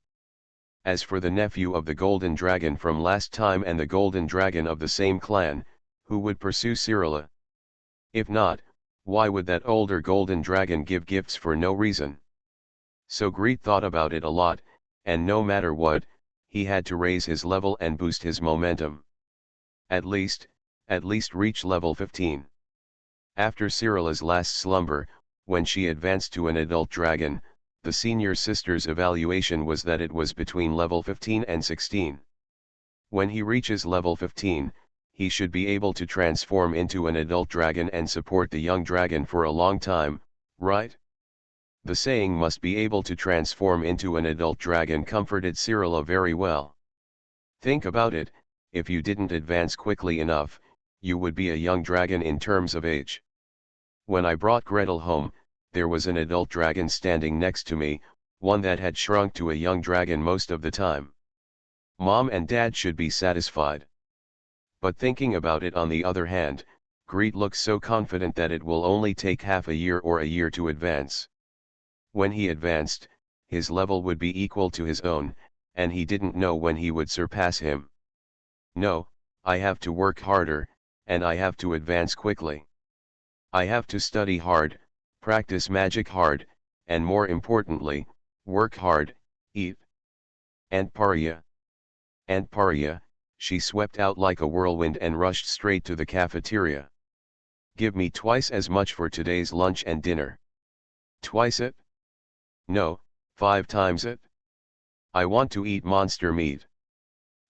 As for the nephew of the golden dragon from last time and the golden dragon of the same clan, who would pursue Cyrilla? If not, why would that older golden dragon give gifts for no reason? So Greed thought about it a lot, and no matter what, he had to raise his level and boost his momentum. At least reach level 15. After Cyrilla's last slumber, when she advanced to an adult dragon, the senior sister's evaluation was that it was between level 15 and 16. When he reaches level 15, he should be able to transform into an adult dragon and support the young dragon for a long time, right? The saying "must be able to transform into an adult dragon" comforted Cyrilla very well. Think about it, if you didn't advance quickly enough, you would be a young dragon in terms of age. When I brought Gretel home, there was an adult dragon standing next to me, one that had shrunk to a young dragon most of the time. Mom and Dad should be satisfied. But thinking about it on the other hand, Greed looks so confident that it will only take half a year or a year to advance. When he advanced, his level would be equal to his own, and he didn't know when he would surpass him. No, I have to work harder, and I have to advance quickly. I have to study hard, practice magic hard, and more importantly, work hard, eat. And Paria, she swept out like a whirlwind and rushed straight to the cafeteria. Give me twice as much for today's lunch and dinner. Twice it? No, 5 times it. I want to eat monster meat.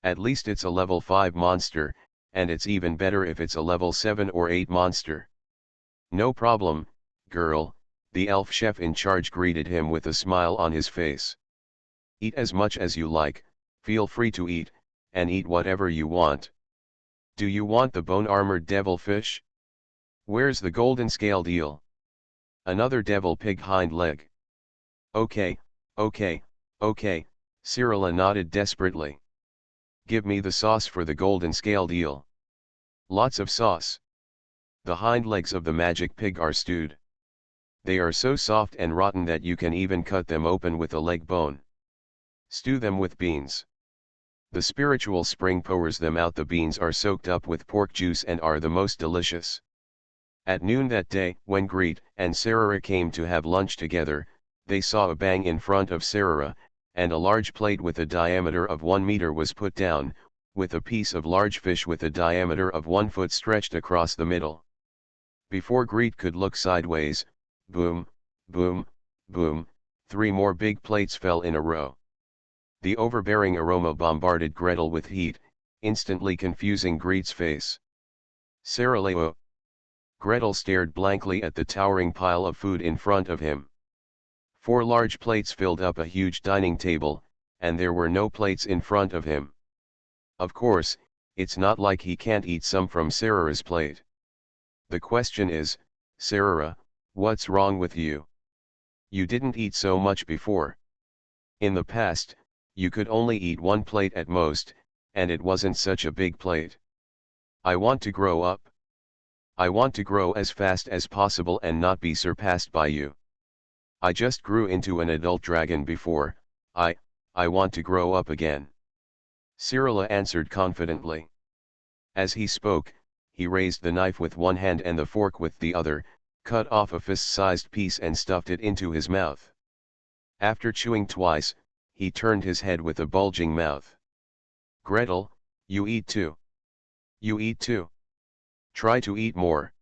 At least it's a level 5 monster, and it's even better if it's a level 7 or 8 monster. No problem, girl, the elf chef in charge greeted him with a smile on his face. Eat as much as you like, feel free to eat, and eat whatever you want. Do you want the bone-armored devilfish? Where's the golden scaled eel? Another devil pig hind leg. Okay, Cyrilla nodded desperately. Give me the sauce for the golden scaled eel. Lots of sauce. The hind legs of the magic pig are stewed. They are so soft and rotten that you can even cut them open with a leg bone. Stew them with beans. The spiritual spring pours them out. The beans are soaked up with pork juice and are the most delicious. At noon that day, when Greet and Sarah came to have lunch together, they saw a bang in front of Sarah, and a large plate with a diameter of 1 meter was put down, with a piece of large fish with a diameter of 1 foot stretched across the middle. Before Greet could look sideways, boom, boom, boom, 3 more big plates fell in a row. The overbearing aroma bombarded Gretel with heat, instantly confusing Greet's face. Sarah lay. Gretel stared blankly at the towering pile of food in front of him. 4 large plates filled up a huge dining table, and there were no plates in front of him. Of course, it's not like he can't eat some from Sarah's plate. The question is, Sarah, what's wrong with you? You didn't eat so much before. In the past, you could only eat 1 plate at most, and it wasn't such a big plate. I want to grow up. I want to grow as fast as possible and not be surpassed by you. I just grew into an adult dragon before, I want to grow up again. Cyrilla answered confidently. As he spoke, he raised the knife with one hand and the fork with the other, cut off a fist-sized piece and stuffed it into his mouth. After chewing twice, he turned his head with a bulging mouth. Gretel, you eat too. You eat too. Try to eat more.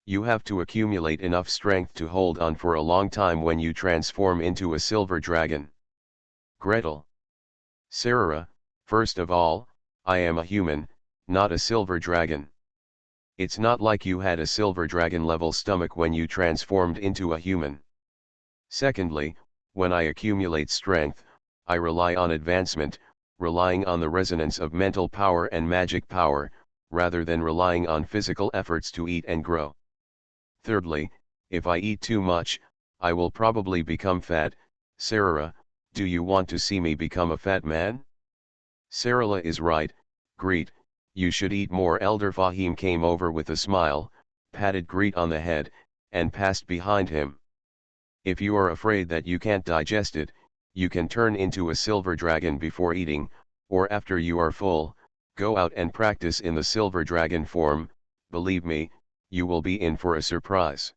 You have to accumulate enough strength to hold on for a long time when you transform into a silver dragon. Gretel. Sarah, first of all, I am a human, not a silver dragon. It's not like you had a silver dragon level stomach when you transformed into a human. Secondly, when I accumulate strength, I rely on advancement, relying on the resonance of mental power and magic power, rather than relying on physical efforts to eat and grow. Thirdly, if I eat too much, I will probably become fat. Sarah, do you want to see me become a fat man? Sarah is right, Greet, you should eat more. Elder Fahim came over with a smile, patted Greet on the head, and passed behind him. If you are afraid that you can't digest it, you can turn into a silver dragon before eating, or after you are full, go out and practice in the silver dragon form. Believe me, you will be in for a surprise.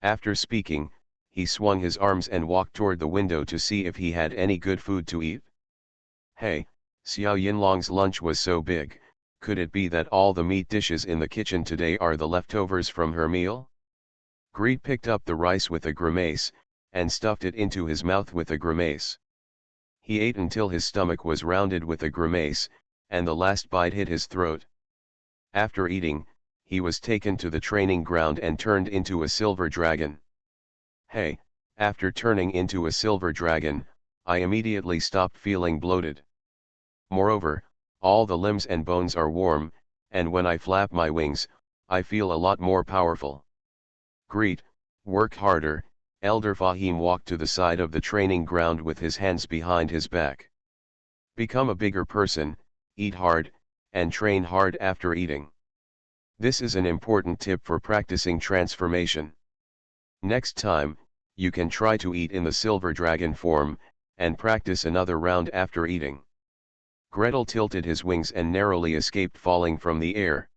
After speaking, he swung his arms and walked toward the window to see if he had any good food to eat. Hey, Xiao Yinlong's lunch was so big, could it be that all the meat dishes in the kitchen today are the leftovers from her meal? Greet picked up the rice with a grimace, and stuffed it into his mouth with a grimace. He ate until his stomach was rounded with a grimace, and the last bite hit his throat. After eating, he was taken to the training ground and turned into a silver dragon. Hey, after turning into a silver dragon, I immediately stopped feeling bloated. Moreover, all the limbs and bones are warm, and when I flap my wings, I feel a lot more powerful. Greet, work harder. Elder Fahim walked to the side of the training ground with his hands behind his back. Become a bigger person, eat hard, and train hard after eating. This is an important tip for practicing transformation. Next time, you can try to eat in the silver dragon form, and practice another round after eating. Gretel tilted his wings and narrowly escaped falling from the air.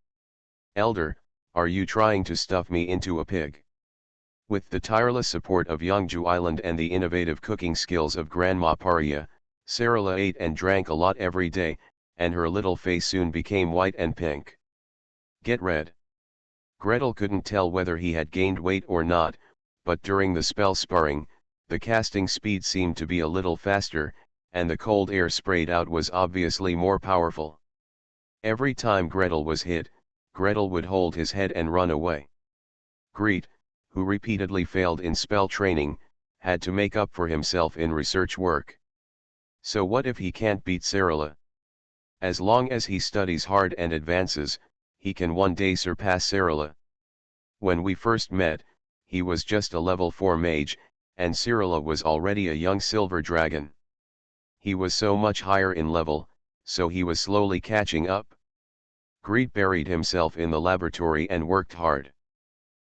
Elder, are you trying to stuff me into a pig? With the tireless support of Yangju Island and the innovative cooking skills of Grandma Paria, Sarah ate and drank a lot every day, and her little face soon became white and pink. Get red. Gretel couldn't tell whether he had gained weight or not, but during the spell sparring, the casting speed seemed to be a little faster, and the cold air sprayed out was obviously more powerful. Every time Gretel was hit, Gretel would hold his head and run away. Greet, who repeatedly failed in spell training, had to make up for himself in research work. So what if he can't beat Sarah? As long as he studies hard and advances, he can one day surpass Sarah. When we first met, he was just a level 4 mage, and Sarah was already a young silver dragon. He was so much higher in level, so he was slowly catching up. Greet buried himself in the laboratory and worked hard.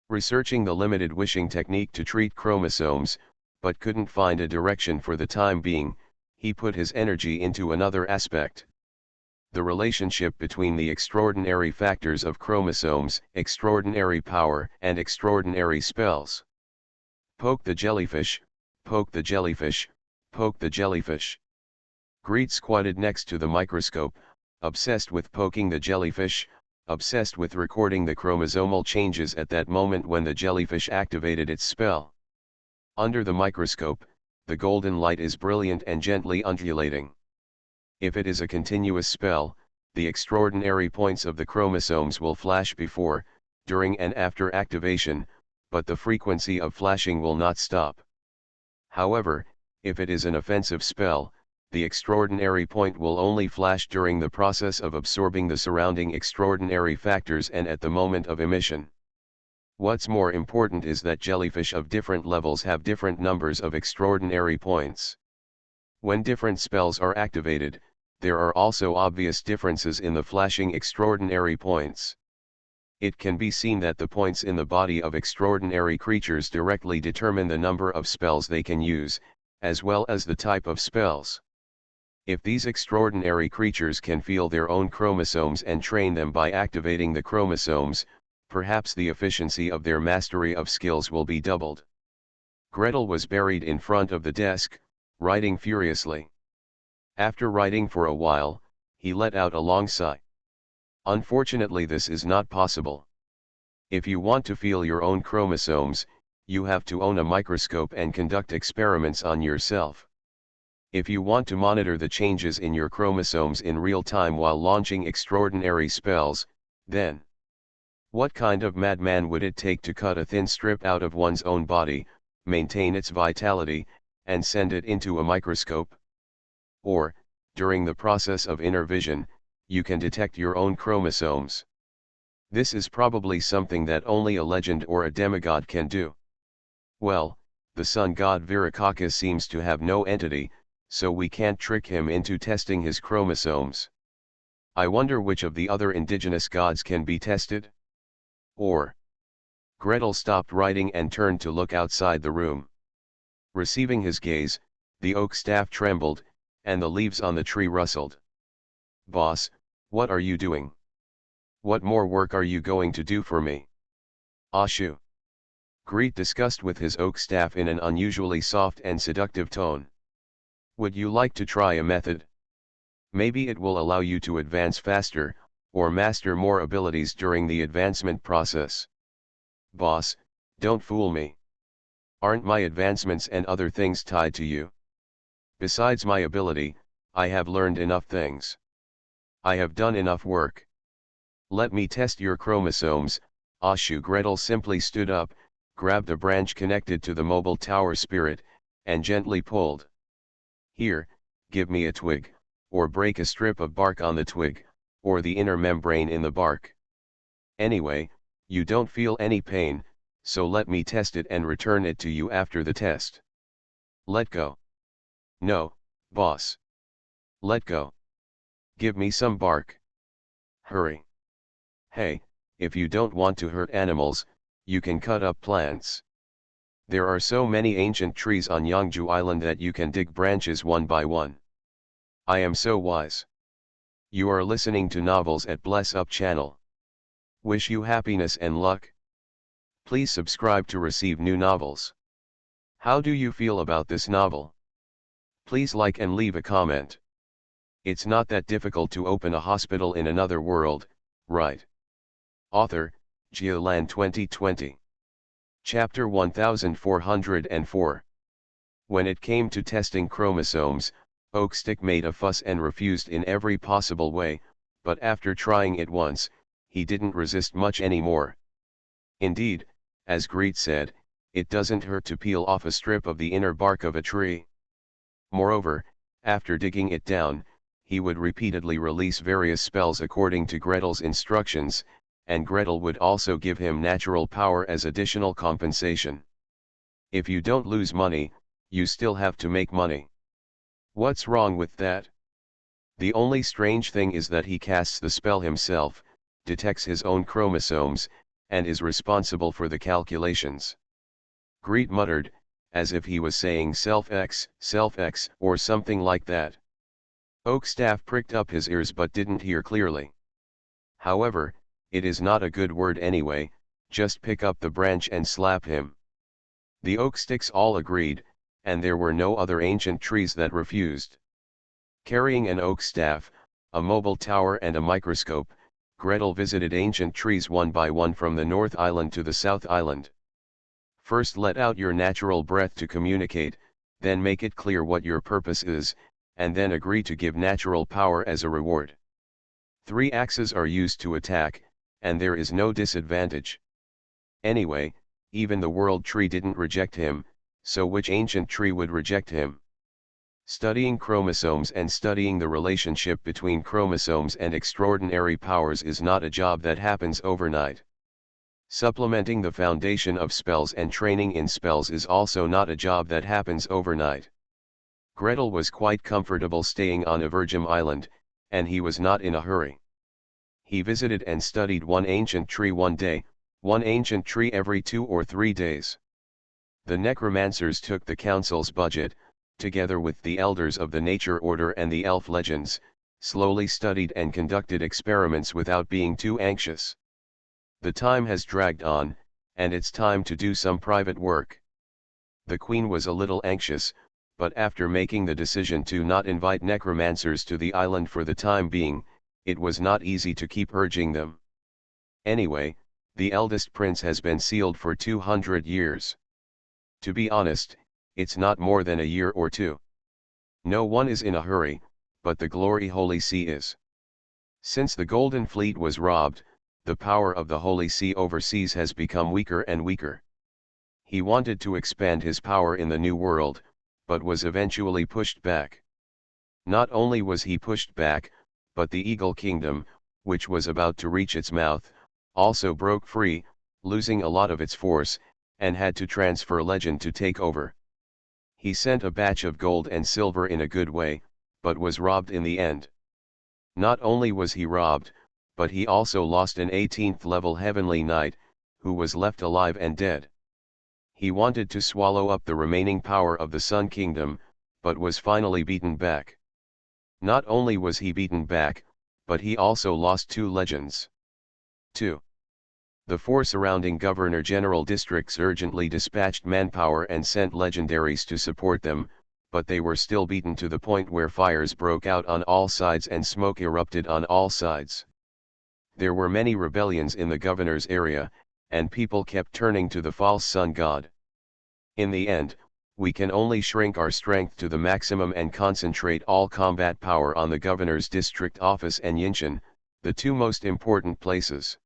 Researching the limited wishing technique to treat chromosomes, but couldn't find a direction for the time being, he put his energy into another aspect. the relationship between the extraordinary factors of chromosomes, extraordinary power, and extraordinary spells. Poke the jellyfish, poke the jellyfish, poke the jellyfish. Greet squatted next to the microscope, obsessed with poking the jellyfish, obsessed with recording the chromosomal changes at that moment when the jellyfish activated its spell. Under the microscope, the golden light is brilliant and gently undulating. If it is a continuous spell, the extraordinary points of the chromosomes will flash before, during and after activation, but the frequency of flashing will not stop. However, if it is an offensive spell, the extraordinary point will only flash during the process of absorbing the surrounding extraordinary factors and at the moment of emission. What's more important is that jellyfish of different levels have different numbers of extraordinary points. When different spells are activated, there are also obvious differences in the flashing extraordinary points. It can be seen that the points in the body of extraordinary creatures directly determine the number of spells they can use, as well as the type of spells. If these extraordinary creatures can feel their own chromosomes and train them by activating the chromosomes, perhaps the efficiency of their mastery of skills will be doubled. Gretel was buried in front of the desk, writing furiously. After writing for a while, he let out a long sigh. Unfortunately, this is not possible. If you want to feel your own chromosomes, you have to own a microscope and conduct experiments on yourself. If you want to monitor the changes in your chromosomes in real time while launching extraordinary spells, then what kind of madman would it take to cut a thin strip out of one's own body, maintain its vitality, and send it into a microscope? Or, during the process of inner vision, you can detect your own chromosomes. This is probably something that only a legend or a demigod can do. Well, the sun god Viracocha seems to have no entity, so we can't trick him into testing his chromosomes. I wonder which of the other indigenous gods can be tested? Or. Gretel stopped writing and turned to look outside the room. Receiving his gaze, the oak staff trembled, and the leaves on the tree rustled. Boss, what are you doing? What more work are you going to do for me? Ashu. Greet discussed with his oak staff in an unusually soft and seductive tone. Would you like to try a method? Maybe it will allow you to advance faster, or master more abilities during the advancement process. Boss, don't fool me. Aren't my advancements and other things tied to you? Besides my ability, I have learned enough things. I have done enough work. Let me test your chromosomes. Ashu. Gretel simply stood up, grabbed a branch connected to the mobile tower spirit, and gently pulled. Here, give me a twig, or break a strip of bark on the twig, or the inner membrane in the bark. Anyway, you don't feel any pain, so let me test it and return it to you after the test. Let go. No, boss. Let go. Give me some bark. Hurry. Hey, if you don't want to hurt animals, you can cut up plants. There are so many ancient trees on Yangju Island that you can dig branches one by one. I am so wise. You are listening to Novels at Bless Up channel. Wish you happiness and luck. Please subscribe to receive new novels. How do you feel about this novel? Please like and leave a comment. It's not that difficult to open a hospital in another world, right? Author, Geolan 2020. Chapter 1404. When it came to testing chromosomes, Oakstick made a fuss and refused in every possible way, but after trying it once, he didn't resist much anymore. Indeed, as Greet said, it doesn't hurt to peel off a strip of the inner bark of a tree. Moreover, after digging it down, he would repeatedly release various spells according to Gretel's instructions, and Gretel would also give him natural power as additional compensation. If you don't lose money, you still have to make money. What's wrong with that? The only strange thing is that he casts the spell himself, detects his own chromosomes, and is responsible for the calculations. Greet muttered, as if he was saying self-X, or something like that. Oakstaff pricked up his ears but didn't hear clearly. However, it is not a good word anyway, just pick up the branch and slap him. The oak sticks all agreed, and there were no other ancient trees that refused. Carrying an oak staff, a mobile tower and a microscope, Gretel visited ancient trees one by one from the North Island to the South Island. First let out your natural breath to communicate, then make it clear what your purpose is, and then agree to give natural power as a reward. 3 axes are used to attack, and there is no disadvantage. Anyway, even the world tree didn't reject him, so which ancient tree would reject him? Studying chromosomes and studying the relationship between chromosomes and extraordinary powers is not a job that happens overnight. Supplementing the foundation of spells and training in spells is also not a job that happens overnight. Gretel was quite comfortable staying on Evergem Island, and he was not in a hurry. He visited and studied one ancient tree one day, one ancient tree every 2 or 3 days. The necromancers took the council's budget, together with the elders of the nature order and the elf legends, slowly studied and conducted experiments without being too anxious. The time has dragged on, and it's time to do some private work. The queen was a little anxious, but after making the decision to not invite necromancers to the island for the time being, it was not easy to keep urging them. Anyway, the eldest prince has been sealed for 200 years. To be honest, it's not more than a year or 2. No one is in a hurry, but the Glory Holy See is. Since the Golden Fleet was robbed, the power of the Holy See overseas has become weaker and weaker. He wanted to expand his power in the New World, but was eventually pushed back. Not only was he pushed back, but the Eagle Kingdom, which was about to reach its mouth, also broke free, losing a lot of its force, and had to transfer legend to take over. He sent a batch of gold and silver in a good way, but was robbed in the end. Not only was he robbed, but he also lost an 18th level heavenly knight, who was left alive and dead. He wanted to swallow up the remaining power of the Sun Kingdom, but was finally beaten back. Not only was he beaten back, but he also lost 2 legends. 2. The 4 surrounding Governor-General districts urgently dispatched manpower and sent legendaries to support them, but they were still beaten to the point where fires broke out on all sides and smoke erupted on all sides. There were many rebellions in the governor's area, and people kept turning to the false sun god. In the end, we can only shrink our strength to the maximum and concentrate all combat power on the governor's district office and Yinshan, the 2 most important places.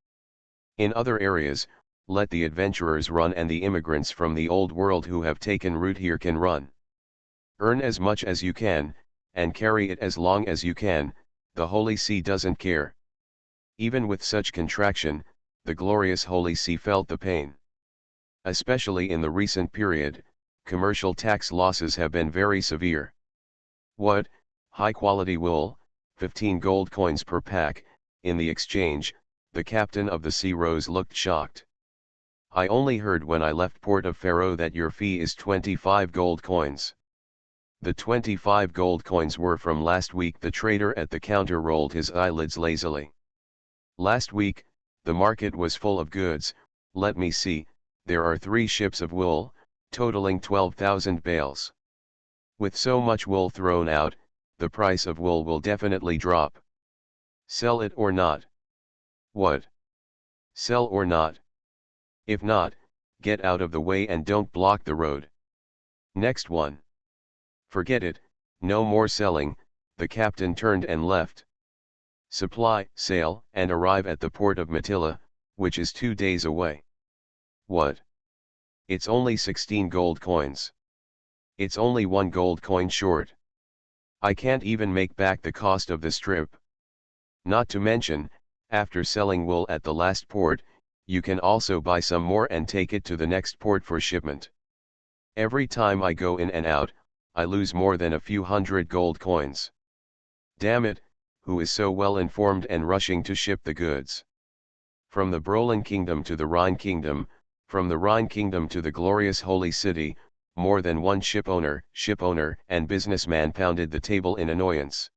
In other areas, let the adventurers run and the immigrants from the old world who have taken root here can run. Earn as much as you can, and carry it as long as you can, the Holy See doesn't care. Even with such contraction, the glorious Holy See felt the pain. Especially in the recent period, commercial tax losses have been very severe. What, high-quality wool, 15 gold coins per pack, in the exchange, the captain of the Sea Rose looked shocked. I only heard when I left Port of Pharaoh that your fee is 25 gold coins. The 25 gold coins were from last week. The trader at the counter rolled his eyelids lazily. Last week, the market was full of goods. Let me see, there are 3 ships of wool, totaling 12,000 bales. With so much wool thrown out, the price of wool will definitely drop. Sell it or not? What? Sell or not? If not, get out of the way and don't block the road. Next one. Forget it, no more selling. The captain turned and left. Supply, sail, and arrive at the port of Matilla, which is 2 days away. What? It's only 16 gold coins. It's only 1 gold coin short. I can't even make back the cost of this trip. Not to mention, after selling wool at the last port, you can also buy some more and take it to the next port for shipment. Every time I go in and out, I lose more than a few hundred gold coins. Damn it, who is so well informed and rushing to ship the goods? From the Brolin Kingdom to the Rhine Kingdom, from the Rhine Kingdom to the glorious Holy City, more than one shipowner and businessman pounded the table in annoyance.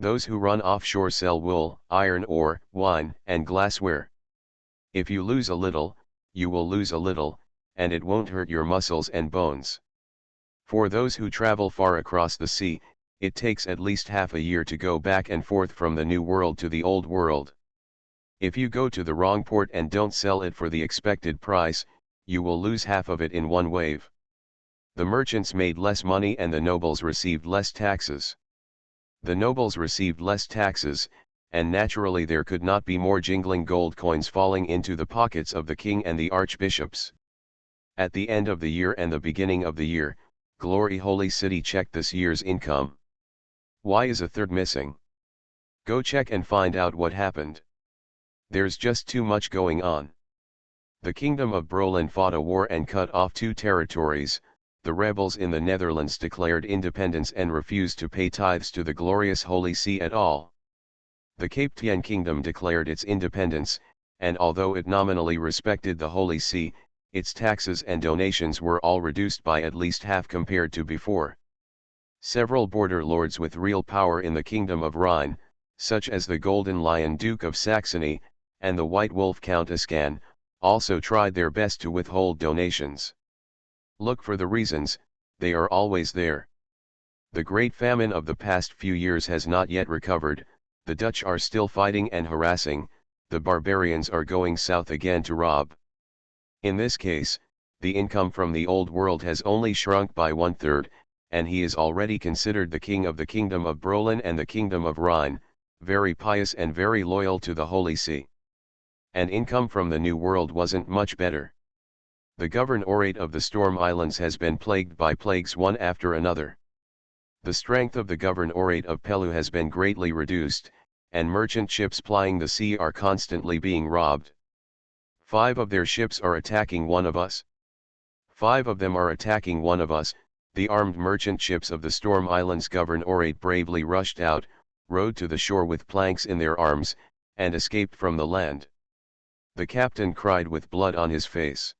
Those who run offshore sell wool, iron ore, wine, and glassware. If you lose a little, you will lose a little, and it won't hurt your muscles and bones. For those who travel far across the sea, it takes at least half a year to go back and forth from the New World to the Old World. If you go to the wrong port and don't sell it for the expected price, you will lose half of it in one wave. The merchants made less money and the nobles received less taxes. The nobles received less taxes, and naturally there could not be more jingling gold coins falling into the pockets of the king and the archbishops. At the end of the year and the beginning of the year, Glory Holy City checked this year's income. Why is a third missing? Go check and find out what happened. There's just too much going on. The Kingdom of Brolin fought a war and cut off 2 territories. The rebels in the Netherlands declared independence and refused to pay tithes to the glorious Holy See at all. The Cape Town Kingdom declared its independence, and although it nominally respected the Holy See, its taxes and donations were all reduced by at least half compared to before. Several border lords with real power in the Kingdom of Rhine, such as the Golden Lion Duke of Saxony, and the White Wolf Count Ascan, also tried their best to withhold donations. Look for the reasons, they are always there. The great famine of the past few years has not yet recovered, the Dutch are still fighting and harassing, the barbarians are going south again to rob. In this case, the income from the Old World has only shrunk by 1/3, and he is already considered the king of the Kingdom of Brolin and the Kingdom of Rhine, very pious and very loyal to the Holy See. And income from the New World wasn't much better. The governorate of the Storm Islands has been plagued by plagues one after another. The strength of the governorate of Pelu has been greatly reduced, and merchant ships plying the sea are constantly being robbed. 5 of their ships are attacking one of us. 5 of them are attacking one of us. The armed merchant ships of the Storm Islands governorate bravely rushed out, rowed to the shore with planks in their arms, and escaped from the land. The captain cried with blood on his face.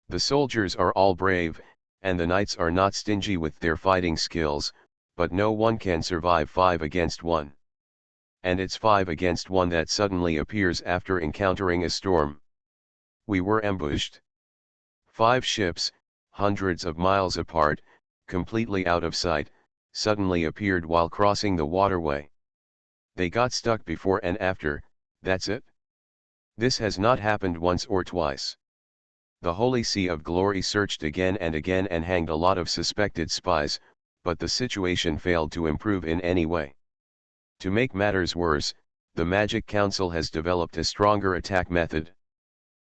The soldiers are all brave, and the knights are not stingy with their fighting skills, but no one can survive 5 against 1. And it's 5 against 1 that suddenly appears after encountering a storm. We were ambushed. 5 ships, hundreds of miles apart, completely out of sight, suddenly appeared while crossing the waterway. They got stuck before and after, that's it. This has not happened once or twice. The Holy See of Glory searched again and again and hanged a lot of suspected spies, but the situation failed to improve in any way. To make matters worse, the Magic Council has developed a stronger attack method.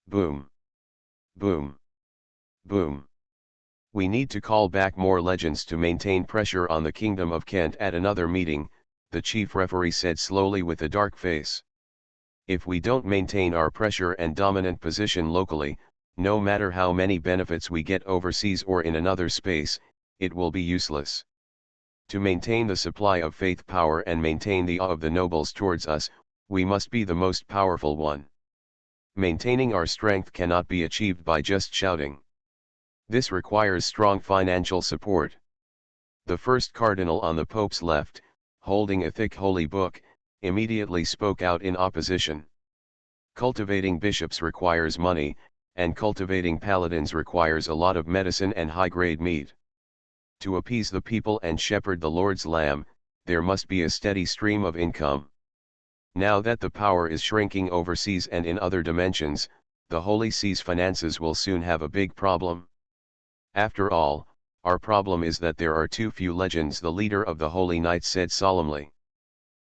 Boom. Boom. Boom. We need to call back more legends to maintain pressure on the Kingdom of Kent. At another meeting, the chief referee said slowly with a dark face. If we don't maintain our pressure and dominant position locally, no matter how many benefits we get overseas or in another space, it will be useless. To maintain the supply of faith power and maintain the awe of the nobles towards us, we must be the most powerful one. Maintaining our strength cannot be achieved by just shouting. This requires strong financial support. The first cardinal on the Pope's left, holding a thick holy book, immediately spoke out in opposition. Cultivating bishops requires money, and cultivating paladins requires a lot of medicine and high-grade meat. To appease the people and shepherd the Lord's lamb, there must be a steady stream of income. Now that the power is shrinking overseas and in other dimensions, the Holy See's finances will soon have a big problem. After all, our problem is that there are too few legends, the leader of the Holy Knights said solemnly.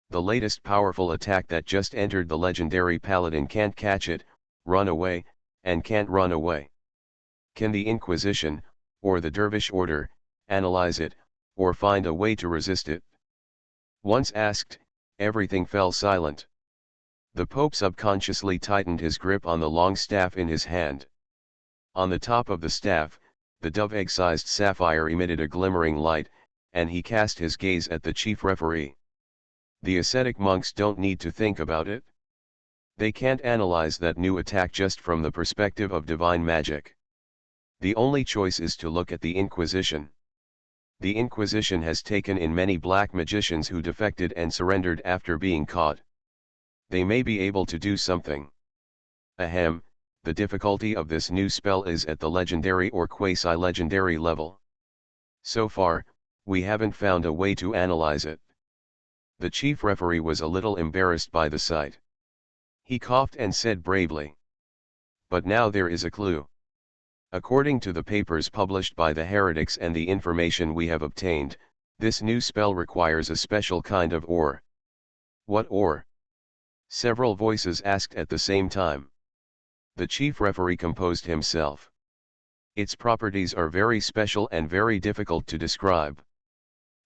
The latest powerful attack that just entered the legendary paladin can't catch it, run away, and can't run away. Can the Inquisition, or the Dervish Order, analyze it, or find a way to resist it? Once asked, everything fell silent. The Pope subconsciously tightened his grip on the long staff in his hand. On the top of the staff, the dove-egg-sized sapphire emitted a glimmering light, and he cast his gaze at the chief referee. The ascetic monks don't need to think about it. They can't analyze that new attack just from the perspective of divine magic. The only choice is to look at the Inquisition. The Inquisition has taken in many black magicians who defected and surrendered after being caught. They may be able to do something. Ahem, the difficulty of this new spell is at the legendary or quasi-legendary level. So far, we haven't found a way to analyze it. The chief referee was a little embarrassed by the sight. He coughed and said bravely, "But now there is a clue. According to the papers published by the heretics and the information we have obtained, this new spell requires a special kind of ore." "What ore?" several voices asked at the same time. The chief referee composed himself. "Its properties are very special and very difficult to describe.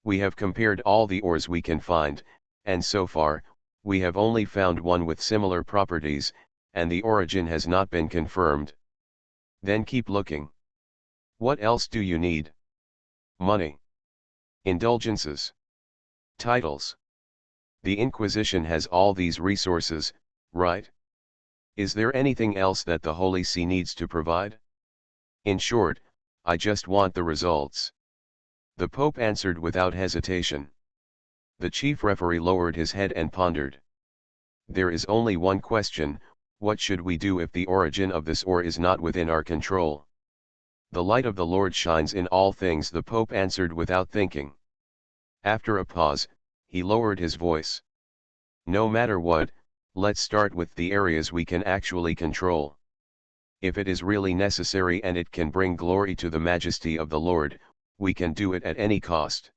We have compared all the ores we can find, and so far, we have only found one with similar properties, and the origin has not been confirmed." "Then keep looking. What else do you need?" "Money. Indulgences. Titles. The Inquisition has all these resources, right? Is there anything else that the Holy See needs to provide? In short, I just want the results." The Pope answered without hesitation. The chief referee lowered his head and pondered. "There is only one question: what should we do if the origin of this ore is not within our control?" "The light of the Lord shines in all things," the Pope answered without thinking. After a pause, he lowered his voice. "No matter what, let's start with the areas we can actually control. If it is really necessary and it can bring glory to the majesty of the Lord, we can do it at any cost.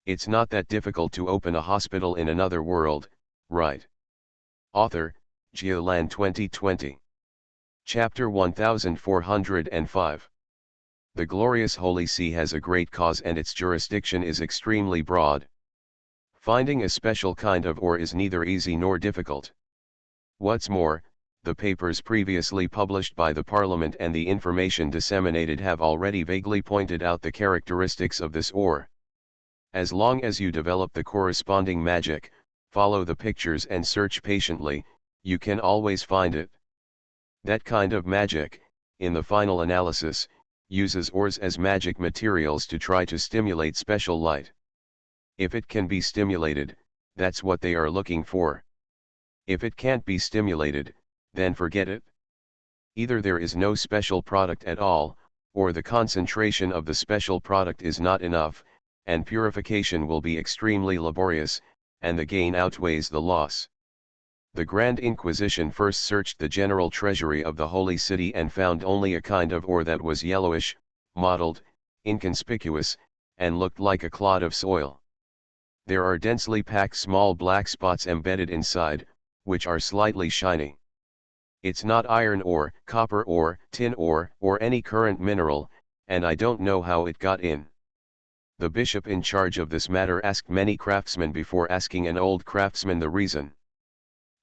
It's not that difficult to open a hospital in another world, right?" Author, Giolan 2020. Chapter 1405. The glorious Holy See has a great cause and its jurisdiction is extremely broad. Finding a special kind of ore is neither easy nor difficult. What's more, the papers previously published by the Parliament and the information disseminated have already vaguely pointed out the characteristics of this ore. As long as you develop the corresponding magic, follow the pictures and search patiently, you can always find it. That kind of magic, in the final analysis, uses ores as magic materials to try to stimulate special light. If it can be stimulated, that's what they are looking for. If it can't be stimulated, then forget it. Either there is no special product at all, or the concentration of the special product is not enough, and purification will be extremely laborious, and the gain outweighs the loss. The Grand Inquisition first searched the general treasury of the Holy City and found only a kind of ore that was yellowish, mottled, inconspicuous, and looked like a clod of soil. There are densely packed small black spots embedded inside, which are slightly shiny. It's not iron ore, copper ore, tin ore, or any current mineral, and I don't know how it got in. The bishop in charge of this matter asked many craftsmen before asking an old craftsman the reason.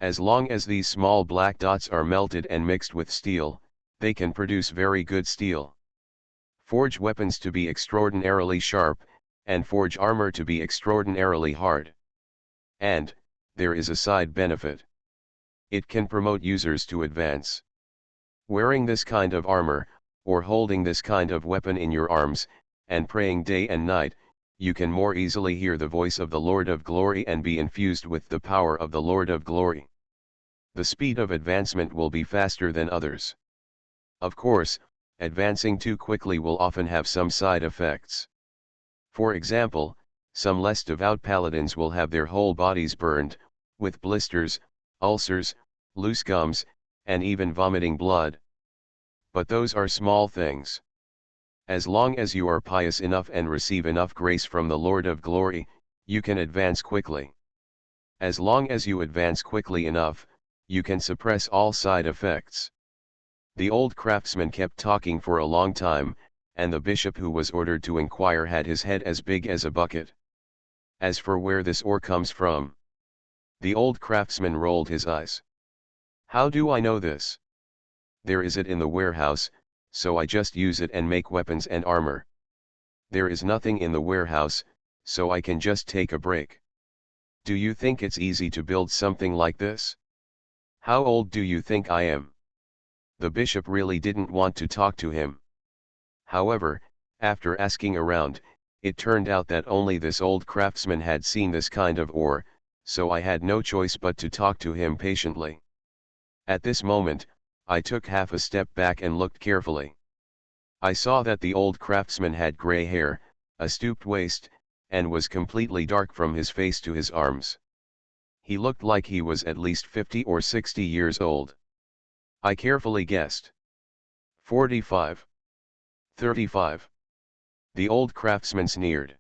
As long as these small black dots are melted and mixed with steel, they can produce very good steel. Forge weapons to be extraordinarily sharp, and forge armor to be extraordinarily hard. And, there is a side benefit. It can promote users to advance. Wearing this kind of armor, or holding this kind of weapon in your arms, and praying day and night, you can more easily hear the voice of the Lord of Glory and be infused with the power of the Lord of Glory. The speed of advancement will be faster than others. Of course, advancing too quickly will often have some side effects. For example, some less devout paladins will have their whole bodies burned, with blisters, ulcers, loose gums, and even vomiting blood. But those are small things. As long as you are pious enough and receive enough grace from the Lord of Glory, you can advance quickly. As long as you advance quickly enough, you can suppress all side effects. The old craftsman kept talking for a long time, and the bishop who was ordered to inquire had his head as big as a bucket. As for where this ore comes from, the old craftsman rolled his eyes. "How do I know this? There is it in the warehouse, so I just use it and make weapons and armor. There is nothing in the warehouse, so I can just take a break. Do you think it's easy to build something like this? How old do you think I am?" The bishop really didn't want to talk to him. However, after asking around, It turned out that only this old craftsman had seen this kind of ore, so I had no choice but to talk to him patiently. At this moment, I took half a step back and looked carefully. I saw that the old craftsman had grey hair, a stooped waist, and was completely dark from his face to his arms. He looked like he was at least 50 or 60 years old. I carefully guessed. 45. 35. The old craftsman sneered.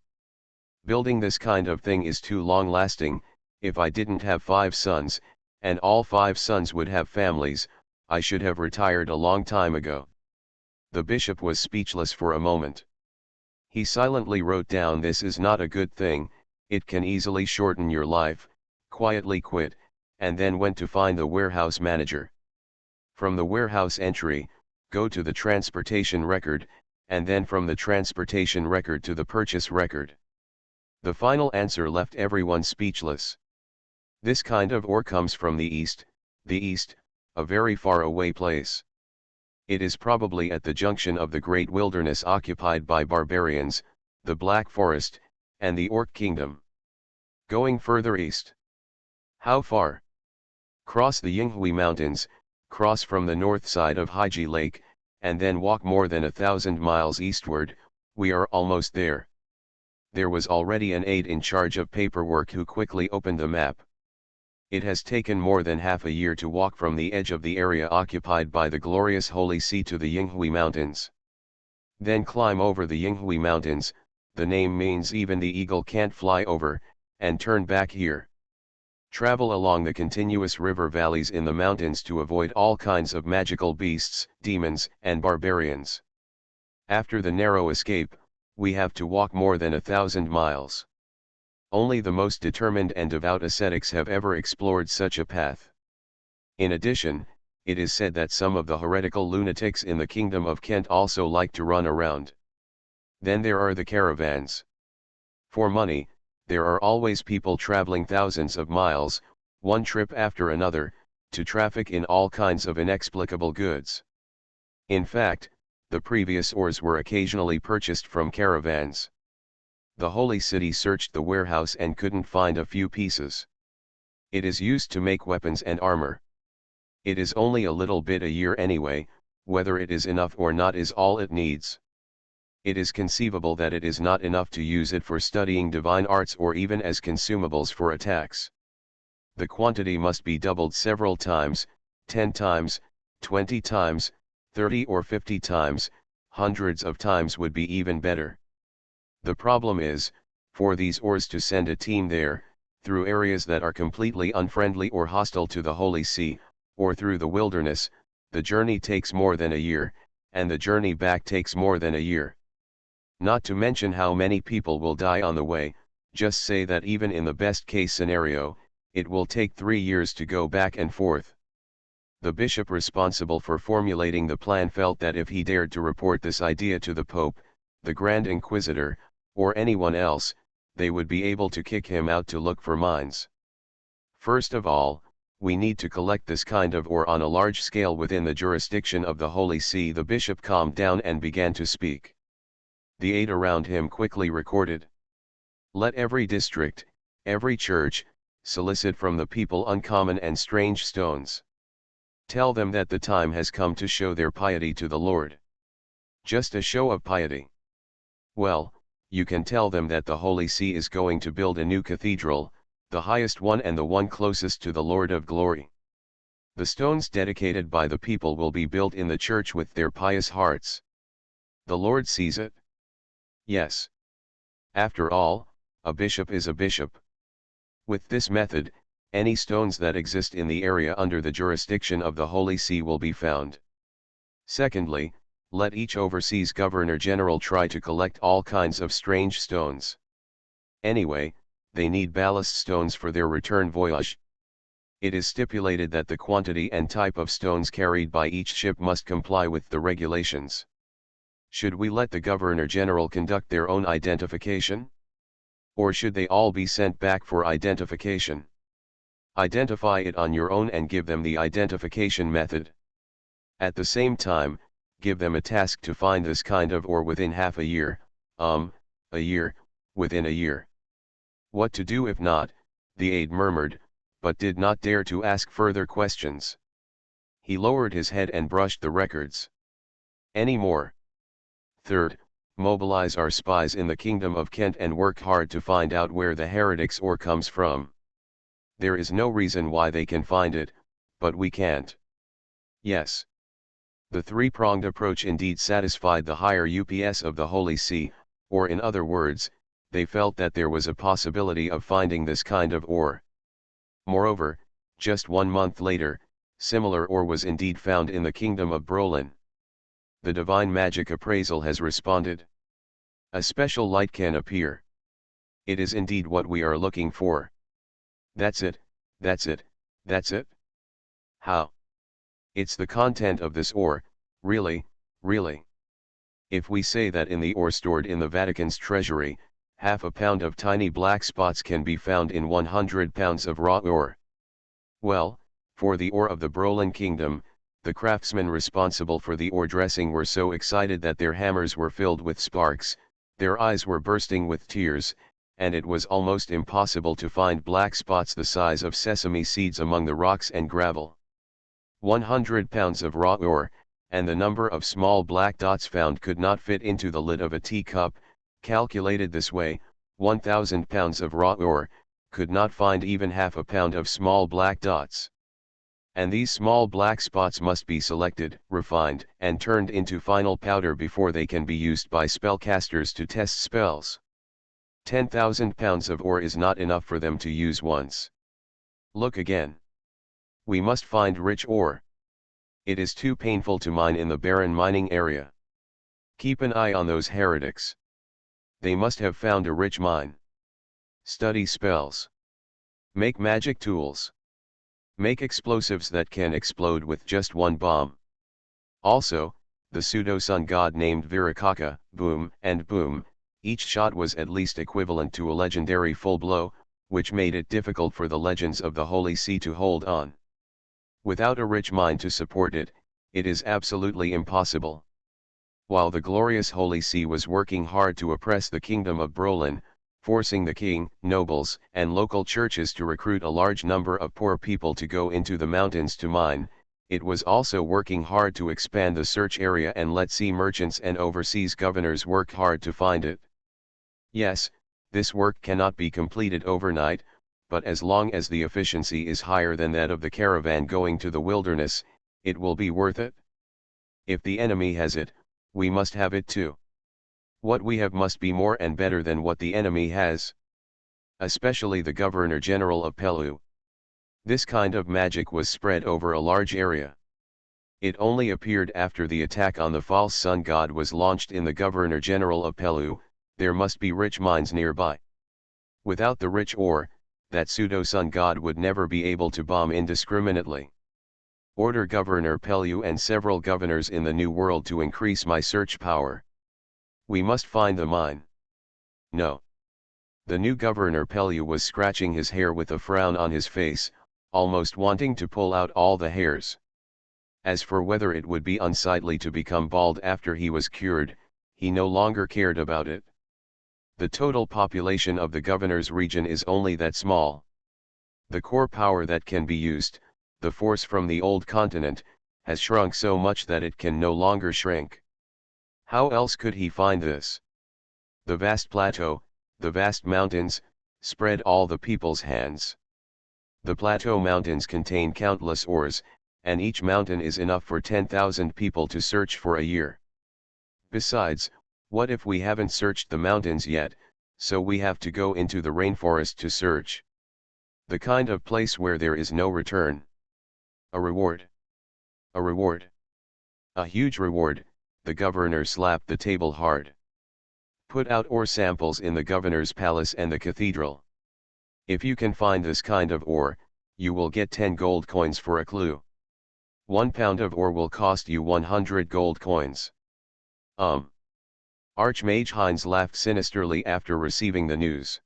Building this kind of thing is too long-lasting. If I didn't have 5 sons, and all 5 sons would have families, I should have retired a long time ago. The bishop was speechless for a moment. He silently wrote down, "This is not a good thing, it can easily shorten your life," quietly quit, and then went to find the warehouse manager. From the warehouse entry, go to the transportation record, and then from the transportation record to the purchase record. The final answer left everyone speechless. This kind of ore comes from the East, a very far away place. It is probably at the junction of the great wilderness occupied by barbarians, the Black Forest, and the Orc Kingdom. Going further east. How far? Cross the Yinghui Mountains, cross from the north side of Haiji Lake, and then walk more than 1,000 miles eastward. We are almost there. There was already an aide in charge of paperwork who quickly opened the map. It has taken more than half a year to walk from the edge of the area occupied by the glorious Holy See to the Yinghui Mountains. Then climb over the Yinghui Mountains, the name means even the eagle can't fly over, and turn back here. Travel along the continuous river valleys in the mountains to avoid all kinds of magical beasts, demons, and barbarians. After the narrow escape, we have to walk more than 1,000 miles. Only the most determined and devout ascetics have ever explored such a path. In addition, it is said that some of the heretical lunatics in the Kingdom of Kent also like to run around. Then there are the caravans. For money, there are always people traveling thousands of miles, one trip after another, to traffic in all kinds of inexplicable goods. In fact, the previous ores were occasionally purchased from caravans. The Holy City searched the warehouse and couldn't find a few pieces. It is used to make weapons and armor. It is only a little bit a year anyway, whether it is enough or not is all it needs. It is conceivable that it is not enough to use it for studying divine arts or even as consumables for attacks. The quantity must be doubled several times, 10 times, 20 times, 30 or 50 times, hundreds of times would be even better. The problem is, for these ores to send a team there, through areas that are completely unfriendly or hostile to the Holy See, or through the wilderness, the journey takes more than a year, and the journey back takes more than a year. Not to mention how many people will die on the way. Just say that even in the best case scenario, it will take 3 years to go back and forth. The bishop responsible for formulating the plan felt that if he dared to report this idea to the Pope, the Grand Inquisitor, or anyone else, they would be able to kick him out to look for mines. First of all, we need to collect this kind of ore on a large scale within the jurisdiction of the Holy See. The bishop calmed down and began to speak. The aide around him quickly recorded. Let every district, every church, solicit from the people uncommon and strange stones. Tell them that the time has come to show their piety to the Lord. Just a show of piety. Well, you can tell them that the Holy See is going to build a new cathedral, the highest one and the one closest to the Lord of Glory. The stones dedicated by the people will be built in the church with their pious hearts. The Lord sees it. Yes. After all, a bishop is a bishop. With this method, any stones that exist in the area under the jurisdiction of the Holy See will be found. Secondly, let each overseas governor-general try to collect all kinds of strange stones. Anyway, they need ballast stones for their return voyage. It is stipulated that the quantity and type of stones carried by each ship must comply with the regulations. Should we let the governor-general conduct their own identification? Or should they all be sent back for identification? Identify it on your own and give them the identification method. At the same time, give them a task to find this kind of ore within half a year. A year, within a year. What to do if not, the aide murmured, but did not dare to ask further questions. He lowered his head and brushed the records. Any more? Third, mobilize our spies in the Kingdom of Kent and work hard to find out where the heretics' ore comes from. There is no reason why they can find it, but we can't. Yes. The three-pronged approach indeed satisfied the higher UPS of the Holy See, or in other words, they felt that there was a possibility of finding this kind of ore. Moreover, just 1 month later, similar ore was indeed found in the Kingdom of Brolin. The divine magic appraisal has responded. A special light can appear. It is indeed what we are looking for. That's it, that's it, that's it. How? It's the content of this ore, really, really. If we say that in the ore stored in the Vatican's treasury, half a pound of tiny black spots can be found in 100 pounds of raw ore. Well, for the ore of the Brolin Kingdom, the craftsmen responsible for the ore dressing were so excited that their hammers were filled with sparks, their eyes were bursting with tears, and it was almost impossible to find black spots the size of sesame seeds among the rocks and gravel. 100 pounds of raw ore, and the number of small black dots found could not fit into the lid of a teacup. Calculated this way, 1,000 pounds of raw ore could not find even half a pound of small black dots. And these small black spots must be selected, refined, and turned into final powder before they can be used by spellcasters to test spells. 10,000 pounds of ore is not enough for them to use once. Look again. We must find rich ore. It is too painful to mine in the barren mining area. Keep an eye on those heretics. They must have found a rich mine. Study spells. Make magic tools. Make explosives that can explode with just one bomb. Also, the pseudo-sun god named Virakaka, boom and boom, each shot was at least equivalent to a legendary full blow, which made it difficult for the legends of the Holy See to hold on. Without a rich mine to support it, it is absolutely impossible. While the glorious Holy See was working hard to oppress the Kingdom of Brolin, forcing the king, nobles, and local churches to recruit a large number of poor people to go into the mountains to mine, it was also working hard to expand the search area and let sea merchants and overseas governors work hard to find it. Yes, this work cannot be completed overnight, but as long as the efficiency is higher than that of the caravan going to the wilderness, it will be worth it. If the enemy has it, we must have it too. What we have must be more and better than what the enemy has. Especially the Governor-General of Pelu. This kind of magic was spread over a large area. It only appeared after the attack on the false sun god was launched in the Governor-General of Pelu. There must be rich mines nearby. Without the rich ore, that pseudo-sun god would never be able to bomb indiscriminately. Order Governor Pelu and several governors in the New World to increase my search power. We must find the mine. No. The new Governor Pelu was scratching his hair with a frown on his face, almost wanting to pull out all the hairs. As for whether it would be unsightly to become bald after he was cured, he no longer cared about it. The total population of the governor's region is only that small. The core power that can be used, the force from the old continent, has shrunk so much that it can no longer shrink. How else could he find this? The vast plateau, the vast mountains, spread all the people's hands. The plateau mountains contain countless ores, and each mountain is enough for 10,000 people to search for a year. Besides, what if we haven't searched the mountains yet, so we have to go into the rainforest to search? The kind of place where there is no return. A reward. A reward. A huge reward. The governor slapped the table hard. Put out ore samples in the governor's palace and the cathedral. If you can find this kind of ore, you will get 10 gold coins for a clue. 1 pound of ore will cost you 100 gold coins. Archmage Hines laughed sinisterly after receiving the news.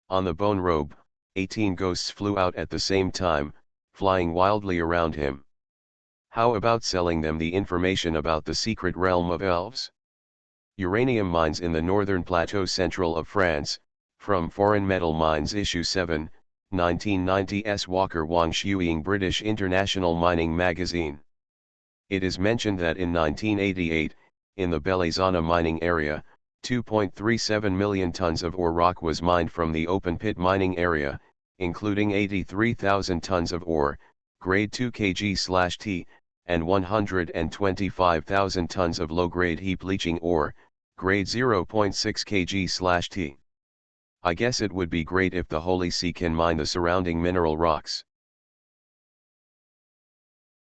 On the bone robe, 18 ghosts flew out at the same time, flying wildly around him. How about selling them the information about the secret realm of elves? Uranium mines in the northern plateau central of France, from Foreign Metal Mines Issue 7, 1990 S. Walker Wang Shuiying British International Mining Magazine. It is mentioned that in 1988, in the Belizana mining area, 2.37 million tons of ore rock was mined from the open pit mining area, including 83,000 tons of ore, grade 2 kg/t, and 125,000 tons of low-grade heap leaching ore, grade 0.6 kg/t. I guess it would be great if the Holy See can mine the surrounding mineral rocks.